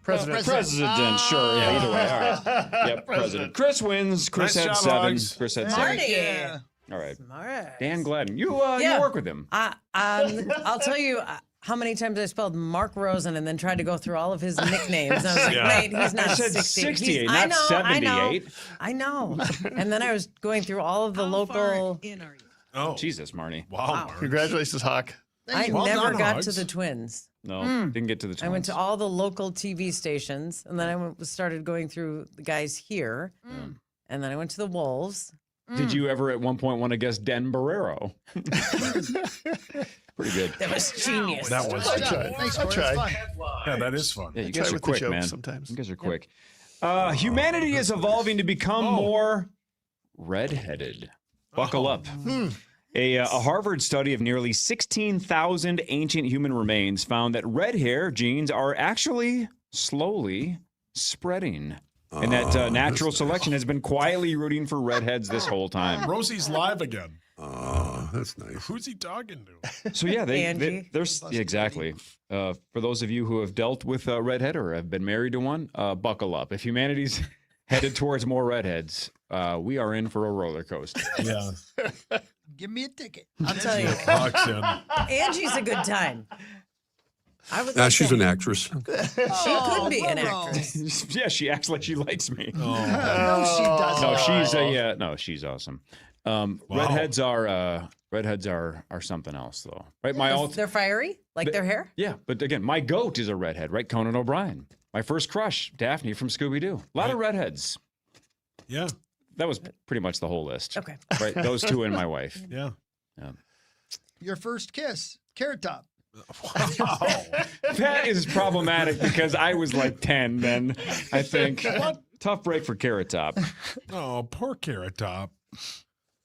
President. President, sure. Yeah, either way. All right. Yep, president. Chris wins. Chris Nice had job, 7. Hogs. Chris had 7. Marty. All right. Smart. Dan Gladden. You Yeah. work with him. I'll tell you how many times I spelled Mark Rosen and then tried to go through all of his nicknames. And I was like, Yeah. wait, he's not I said 60. 68, I not know, 78. I know. And then I was going through all of the local. Oh, Jesus, Marnie. wow. Mark. Congratulations, Hawk. I Well never done, got Hogs. to the Twins. No, didn't get to the Twins. I went to all the local TV stations, and then I started going through the guys here, and then I went to the Wolves. Did you ever at one point want to guess Den Barrero? Pretty good. That was genius. That was. Good job. Thanks, Corey. It's fun. Yeah, that is fun. Yeah, you Try guys are with the quick, jokes man. sometimes. You guys are quick. Humanity is evolving to become more redheaded. Buckle up. A Harvard study of nearly 16,000 ancient human remains found that red hair genes are actually slowly spreading. And that natural selection has been quietly rooting for redheads this whole time. Rosie's live again. Oh, that's nice. Who's he talking to? So yeah, Angie. there's exactly. For those of you who have dealt with a redhead or have been married to one, buckle up. If humanity's headed towards more redheads, we are in for a roller coaster. Yeah. Give me a ticket. I'll tell you, Hawks in. Angie's a good time. I was. She's an actress. She could be an actress. Yeah, she acts like she likes me. No, she doesn't. No, she's awesome. Redheads are something else though, right? They're fiery, like their hair. Yeah, but again, my goat is a redhead, right? Conan O'Brien. My first crush, Daphne from Scooby-Doo. A lot of redheads. Yeah. That was pretty much the whole list. Okay. Right, those two and my wife. Yeah. Your first kiss, Carrot Top. Wow. That is problematic because I was like 10 then, I think. Tough break for Carrot Top. Oh, poor Carrot Top.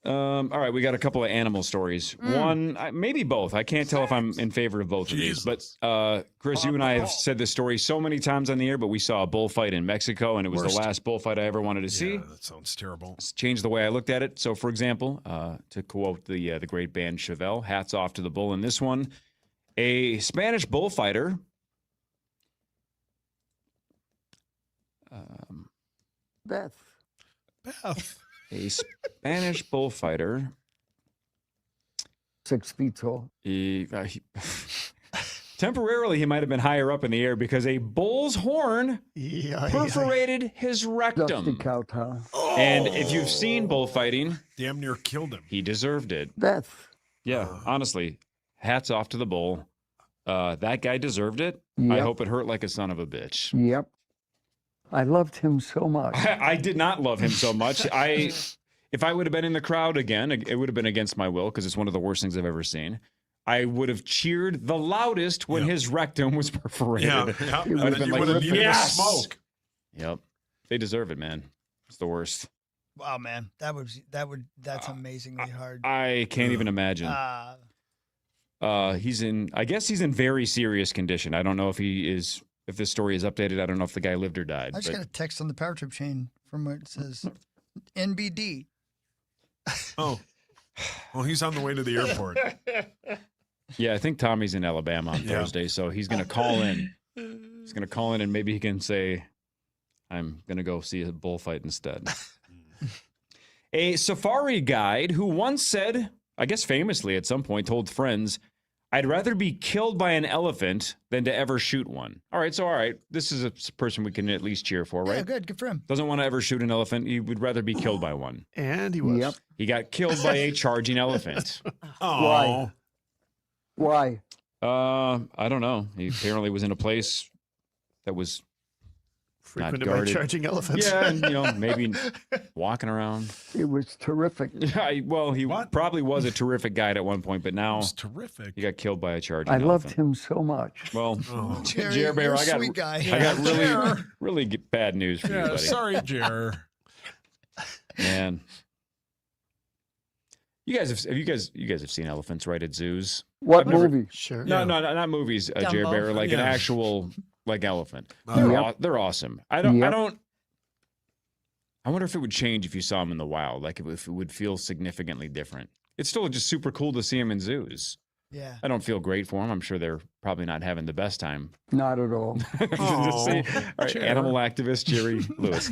All right, we got a couple of animal stories. One, maybe both. I can't tell if I'm in favor of both of these. But Chris, you and I have said this story so many times on the air, but we saw a bullfight in Mexico, and it was the last bullfight I ever wanted to see. That sounds terrible. It's changed the way I looked at it. So, for example, to quote the great band Chevelle, hats off to the bull in this one. A Spanish bullfighter Beth. Beth. A Spanish bullfighter 6 feet tall. Temporarily, he might have been higher up in the air because a bull's horn perforated his Dusty rectum. cow tongue. And if you've seen bullfighting, Damn near killed him. he deserved it. Beth. Yeah, honestly, hats off to the bull. That guy deserved it. I Yep. hope it hurt like a son of a bitch. Yep. I loved him so much. I did not love him so much. If I would have been in the crowd again, it would have been against my will because it's one of the worst things I've ever seen. I would have cheered the loudest when his rectum was perforated. Yeah. I would have been like, yes! smoke. Yep. They deserve it, man. It's the worst. Wow, man, that's amazingly hard. I can't even imagine. I guess he's in very serious condition. I don't know if if this story is updated. I don't know if the guy lived or died. I just got a text on the Power Trip chain from where it says NBD. Oh, well, he's on the way to the airport. Yeah, I think Tommy's in Alabama on Thursday, so he's going to call in. He's going to call in and maybe he can say, I'm going to go see a bullfight instead. A safari guide who once said, I guess famously at some point, told friends, I'd rather be killed by an elephant than to ever shoot one. All right. This is a person we can at least cheer for, right? Yeah, good for him. Doesn't want to ever shoot an elephant. He would rather be killed by one. And he was. Yep. He got killed by a charging elephant. Why? Why? I don't know. He apparently was in a place that was frequented by charging elephants. Yeah, and maybe walking around. It was terrific. Well, he probably was a terrific guide at one point, but now terrific. He got killed by a charging I elephant. loved him so much. Well, Jerry, Jer Bear, you're a I got sweet guy. I got really bad news for you, buddy. Sorry, Jer. Man. You guys have seen elephants, right, at zoos? What movie? Sure. No, not movies, Jer Bear, like an actual elephant. They're awesome. I wonder if it would change if you saw them in the wild, like if it would feel significantly different. It's still just super cool to see them in zoos. Yeah. I don't feel great for them. I'm sure they're probably not having the best time. Not at all. All right, animal activist Jerry Lewis.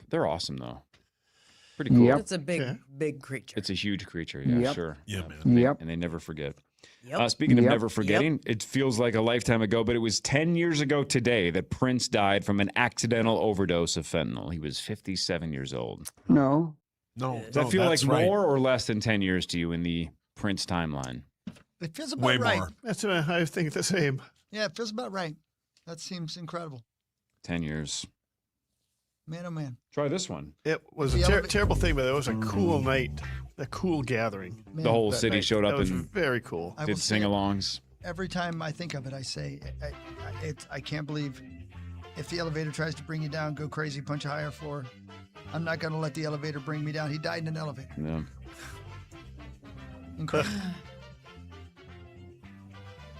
They're awesome though. Pretty cool. It's a big creature. It's a huge creature. Yeah, sure. Yeah, man. And they never forget. Speaking of never forgetting, it feels like a lifetime ago, but it was 10 years ago today that Prince died from an accidental overdose of fentanyl. He was 57 years old. No. Does that feel like more or less than 10 years to you in the Prince timeline? It feels about right. more. That's what I think the same. Yeah, it feels about right. That seems incredible. 10 years. Man, oh man. Try this one. It was a terrible thing, but it was a cool night, a cool gathering. Man, the whole city showed up that was and very cool. I did will say sing-alongs. Every time I think of it, I say, I can't believe if the elevator tries to bring you down, go crazy, punch a higher floor. I'm not going to let the elevator bring me down. He died in an elevator. Yeah. Incredible.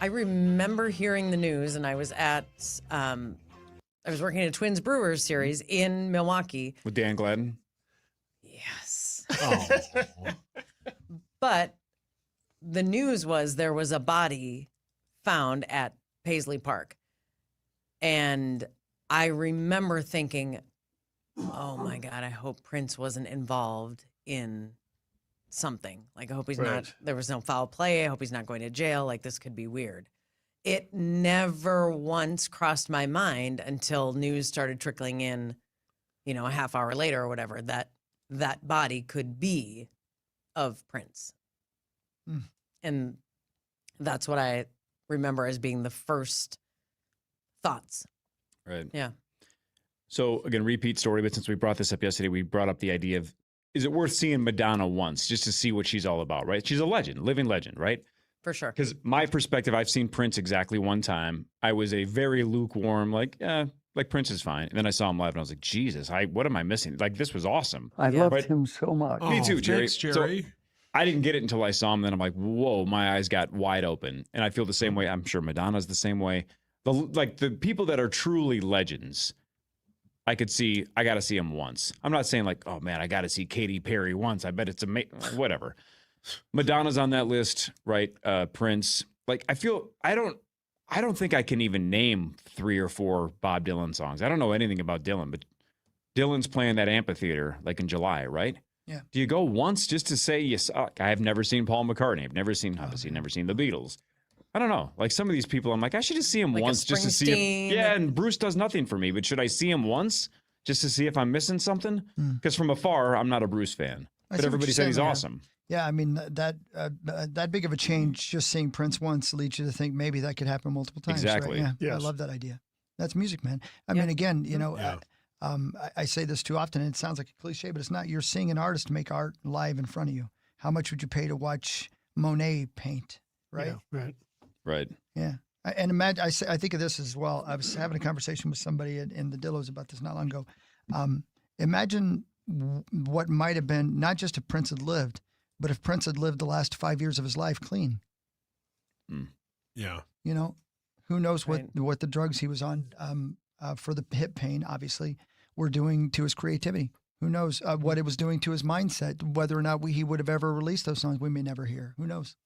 I remember hearing the news, and I was I was working at a Twins Brewers series in Milwaukee. With Dan Gladden? Yes. Oh. But the news was there was a body found at Paisley Park. And I remember thinking, oh my God, I hope Prince wasn't involved in something. Like, I hope he's not, there was no foul play. I hope he's not going to jail. Like, this could be weird. It never once crossed my mind until news started trickling in, a half hour later or whatever, that that body could be of Prince. Mm. And that's what I remember as being the first thoughts. Right. Yeah. So again, repeat story, but since we brought this up yesterday, we brought up the idea of, is it worth seeing Madonna once just to see what she's all about, right? She's a legend, living legend, right? For sure. Because my perspective, I've seen Prince exactly one time. I was a very lukewarm, like Prince is fine. And then I saw him live and I was like, Jesus, what am I missing? Like, this was awesome. I loved him so much. Me too, Jerry. Thanks, Jerry. So, I didn't get it until I saw him. Then I'm like, whoa, my eyes got wide open. And I feel the same way. I'm sure Madonna's the same way. The people that are truly legends, I got to see them once. I'm not saying like, oh man, I got to see Katy Perry once. I bet it's amazing. Whatever. Madonna's on that list, right? Prince. Like, I don't think I can even name 3 or 4 Bob Dylan songs. I don't know anything about Dylan, but Dylan's playing that amphitheater like in July, right? Yeah. Do you go once just to say you suck? I have never seen Paul McCartney. I've never seen Hubbard. Never seen the Beatles. I don't know. Like some of these people, I'm like, I should just see him Like a once just to see if. Springsteen. Yeah, and Bruce does nothing for me, but should I see him once just to see if I'm missing something? Because from afar, I'm not a Bruce fan. I But see what everybody you're said he's saying there. awesome. Yeah, I mean that big of a change, just seeing Prince once leads you to think maybe that could happen multiple times. Exactly. Right? Yeah, I Yes. love that idea. That's music, man. I mean, again, you know, I say this too often, and it sounds like a cliche, but it's not. You're seeing an artist make art live in front of you. How much would you pay to watch Monet paint? Right. Yeah, right. Right. Yeah. And imagine, I think of this as well. I was having a conversation with somebody in the Dillos about this not long ago. Imagine what might have been, not just if Prince had lived, but if Prince had lived the last 5 years of his life clean. Yeah. You know, who knows what the drugs he was on for the hip pain, obviously, were doing to his creativity. Who knows what it was doing to his mindset, whether or not he would have ever released those songs we may never hear. Who knows?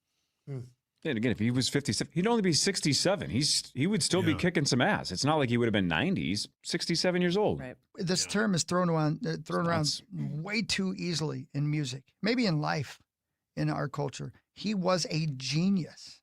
And again, if he was 57, he'd only be 67. He would still be kicking some ass. It's not like he would have been 90. He's 67 years old. Right. This term is thrown around way too easily in music, maybe in life, in our culture. He was a genius.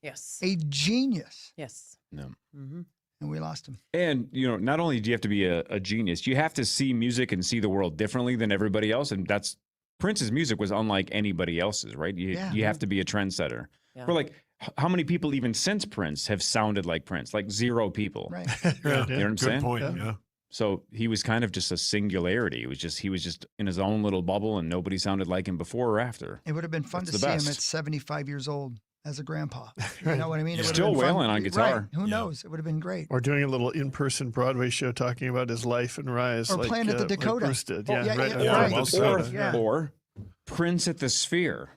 Yes. A genius. Yes. No. Mm-hmm. And we lost him. And, you know, not only do you have to be a genius, you have to see music and see the world differently than everybody else. And that's Prince's music was unlike anybody else's, right? You have to be a trendsetter. Yeah. We're like, how many people even since Prince have sounded like Prince? Like 0 people. Right. You know what I'm saying? Good point. Yeah. So he was kind of just a singularity. He was just in his own little bubble, and nobody sounded like him before or after. It would have been fun That's to the see him best. at 75 years old as a grandpa. You know what I mean? It would have Still been fun. wailing on guitar. Right. Who knows? It would have been great. Or doing a little in-person Broadway show talking about his life and rise. Or playing at the like Dakota. Bruce did. Oh, Yeah, yeah, right. yeah, Yeah, right. well said. Or Prince at the Sphere.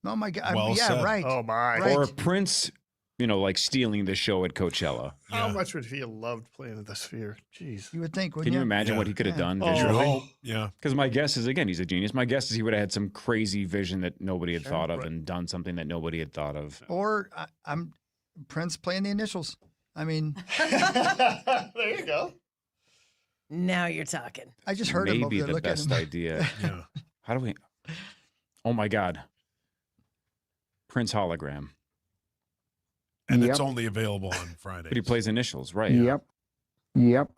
Oh my God. Well yeah, said. right. Oh my. Right. Or Prince, you know, like stealing the show at Coachella. How much would he have loved playing at the Sphere? Jeez. You would think, wouldn't Can you imagine Yeah. what he could have done Oh. visually? Yeah. Because my guess is, again, he's a genius. My guess is he would have had some crazy vision that nobody had thought of Right. and done something that nobody had thought of. Or I'm Prince playing the initials. I mean, There you go. Now you're talking. I just heard him over Maybe there. the Look at best him. idea. Yeah. How do we? Oh my God. Prince hologram. And it's only available on Friday. But he plays initials, right? Yep.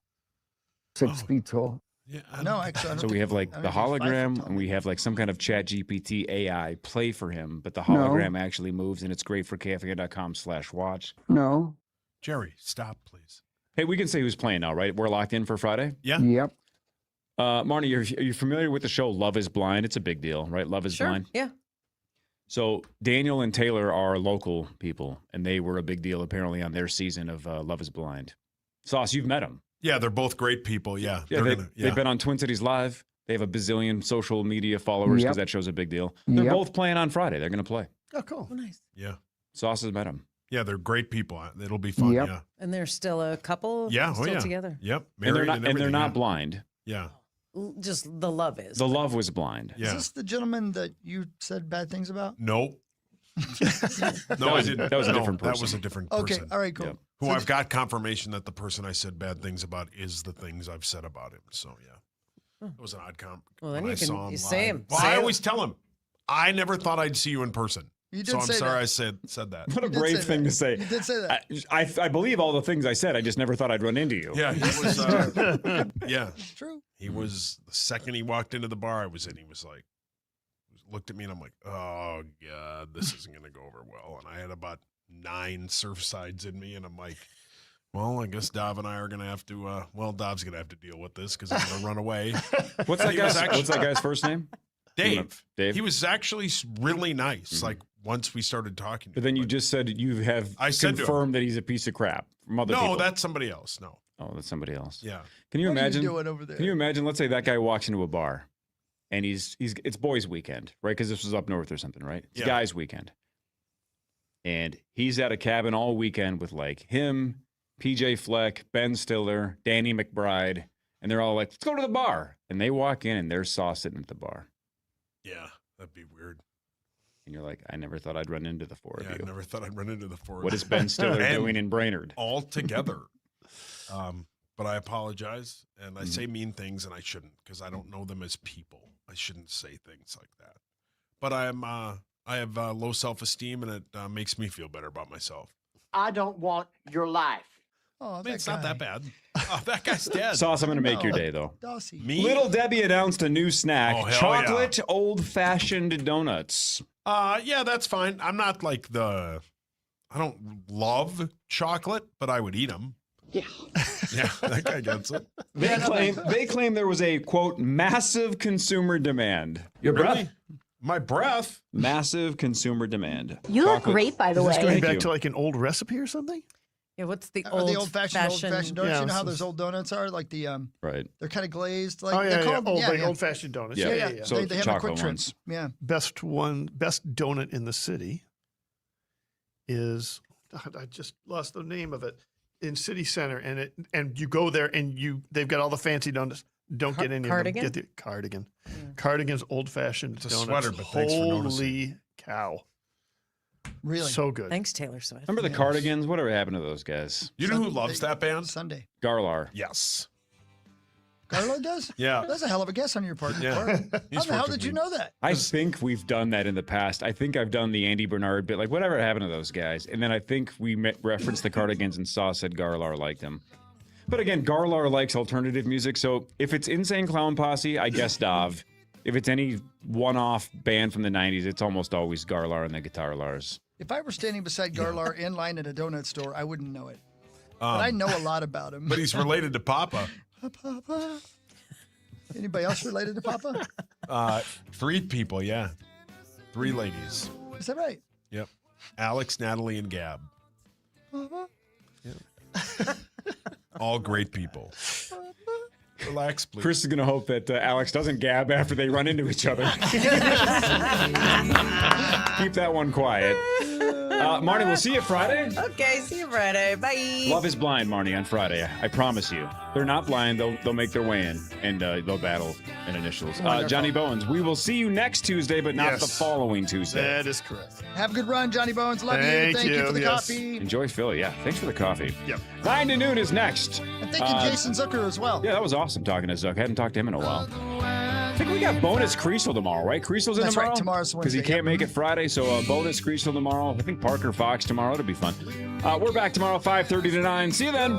6 feet tall. Yeah. No, actually, I don't So we think- have like I the don't think he's 5 foot hologram, tall. and we have like some kind of Chat GPT AI play for him, but the hologram actually moves, and it's great for KFAN.com/watch. No. Jerry, stop, please. Hey, we can say who's playing now, right? We're locked in for Friday. Yeah. Yep. Marnie, are you familiar with the show Love is Blind? It's a big deal, right? Love is Sure. Blind. Yeah. So Daniel and Taylor are local people, and they were a big deal apparently on their season of Love is Blind. Sauce, you've met them. Yeah, they're both great people. Yeah. Yeah, They're they've been on Twin Cities Live. They have a bazillion social media followers because that show's a big deal. They're both playing on Friday. They're going to play. Oh, cool. Oh, nice. Yeah. Sauce has met them. Yeah, they're great people. It'll be fun. Yep. Yeah. And they're still a couple. Yeah. Still Oh, yeah. together. Yep. And they're Married not, and they're everything, not yeah. blind. Yeah. Just the love is. The love was blind. Yeah. Is this the gentleman that you said bad things about? No. No, I didn't. that was a No, different That person. was a different Okay. person. All right. Cool. Yep. Who I've got confirmation that the person I said bad things about is the things I've said about him. So yeah, it was an odd comp. Well, then when you I can saw him you live. say him. Well, Say I it. always tell him. I never thought I'd see you in person. You did So I'm say sorry that. I said that. What a You did brave say thing that. to say. You did say that. I believe all the things I said. I just never thought I'd run into you. Yeah, he was. Yeah, It's true. he was. The second he walked into the bar I was in, he was like, looked at me, and I'm like, oh god, this isn't going to go over well. And I had about 9 surf sides in me, and I'm like, well, I guess Dov and I are going to have to. Dov's going to have to deal with this because I'm going to run away. What's that guy's first name? Dave. Dave. He was actually really nice. Mm-hmm. Like once we started talking. But then you just said you have I said to him- confirmed that he's a piece of crap from other people. No, that's somebody else. No. Oh, that's somebody else. Yeah. Can you What are you imagine? doing over there? Can you imagine? Let's say that guy walks into a bar, and it's boys' weekend, right? Because this was up north or something, right? It's Yeah. guys' weekend, and he's at a cabin all weekend with like him, PJ Fleck, Ben Stiller, Danny McBride, and they're all like, "Let's go to the bar," and they walk in, and there's Sauce sitting at the bar, Yeah, that'd be weird. and you're like, "I never thought I'd run into the four Yeah, of I you." never thought I'd run into the four. What is Ben Stiller And doing in Brainerd? all together? but I apologize. And I say mean things, and I shouldn't because I don't know them as people. I shouldn't say things like that. But I have low self-esteem, and it makes me feel better about myself. I don't want your life. Oh, it's not that bad. Oh, that guy's dead. Sauce, I'm going to make your day, though. Dossie. Me? Little Debbie announced a new snack, Oh, hell chocolate old-fashioned donuts. Yeah, that's fine. I'm not like I don't love chocolate, but I would eat them. Yeah. Yeah, that guy gets it. They claim there was a, quote, massive consumer demand. Your breath? My breath? Massive consumer demand. You look great, by the Is way. this going back you. to like an old recipe or something? Yeah, what's the old-fashioned donuts? Yeah, You know how those old donuts are? Like the right. They're kind of glazed. Like Oh, yeah, they're yeah. called, Old-fashioned donuts. Yeah. Yeah. So they have a quick chocolate trip. ones. Yeah. Best donut in the city is, I just lost the name of it, in City Center, and you go there and they've got all the fancy donuts. Don't get any Cardigan? of them. Get the Cardigan. Cardigan's old-fashioned It's a donuts. sweater, but thanks for noticing. Holy cow. Really? So good. Thanks, Taylor Swift. Remember the Cardigans? Whatever happened to those guys? You know who loves that band? Sunday. Garlar. Yes. Carlo does? Yeah. That's a hell of a guess on your part. Yeah. How He's the hell working did you me. know that? I think we've done that in the past. I think I've done the Andy Bernard bit, like whatever happened to those guys. And then I think we referenced the Cardigans and said Garlar liked them. But again, Garlar likes alternative music. So if it's Insane Clown Posse, I guess Dav. If it's any one-off band from the 90s, it's almost always Garlar and the Guitar Lars. If I were standing beside Garlar in line at a donut store, I wouldn't know it. But I know a lot about him. But he's related to Papa. Papa. Anybody else related to Papa? 3 people, yeah. 3 ladies. Is that right? Yep. Alex, Natalie, and Gab. Papa? All great people. Relax, please. Chris is going to hope that Alex doesn't gab after they run into each other. Keep that one quiet. Marnie, we'll see you Friday. Okay, see you Friday. Bye. Love is blind, Marnie, on Friday. I promise you. They're not blind. They'll make their way in, and they'll battle in initials. Johnny Bowens, we will see you next Tuesday, but not the following Tuesday. That is correct. Have a good run, Johnny Bones. Love you. Thank you for the coffee. Enjoy Philly. Yeah, thanks for the coffee. Yep. 9 to noon is next. And thank you, Jason Zucker, as well. Yeah, that was awesome talking to Zuck. I hadn't talked to him in a while. I think we got bonus Creasel tomorrow, right? Creasel's in That's tomorrow? right, tomorrow's Because he Wednesday, can't make it Friday, so bonus Creasel tomorrow. I think Parker Fox tomorrow. It'll be fun. We're back tomorrow, 5:30 to 9. See you then.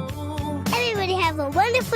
Everybody have a wonderful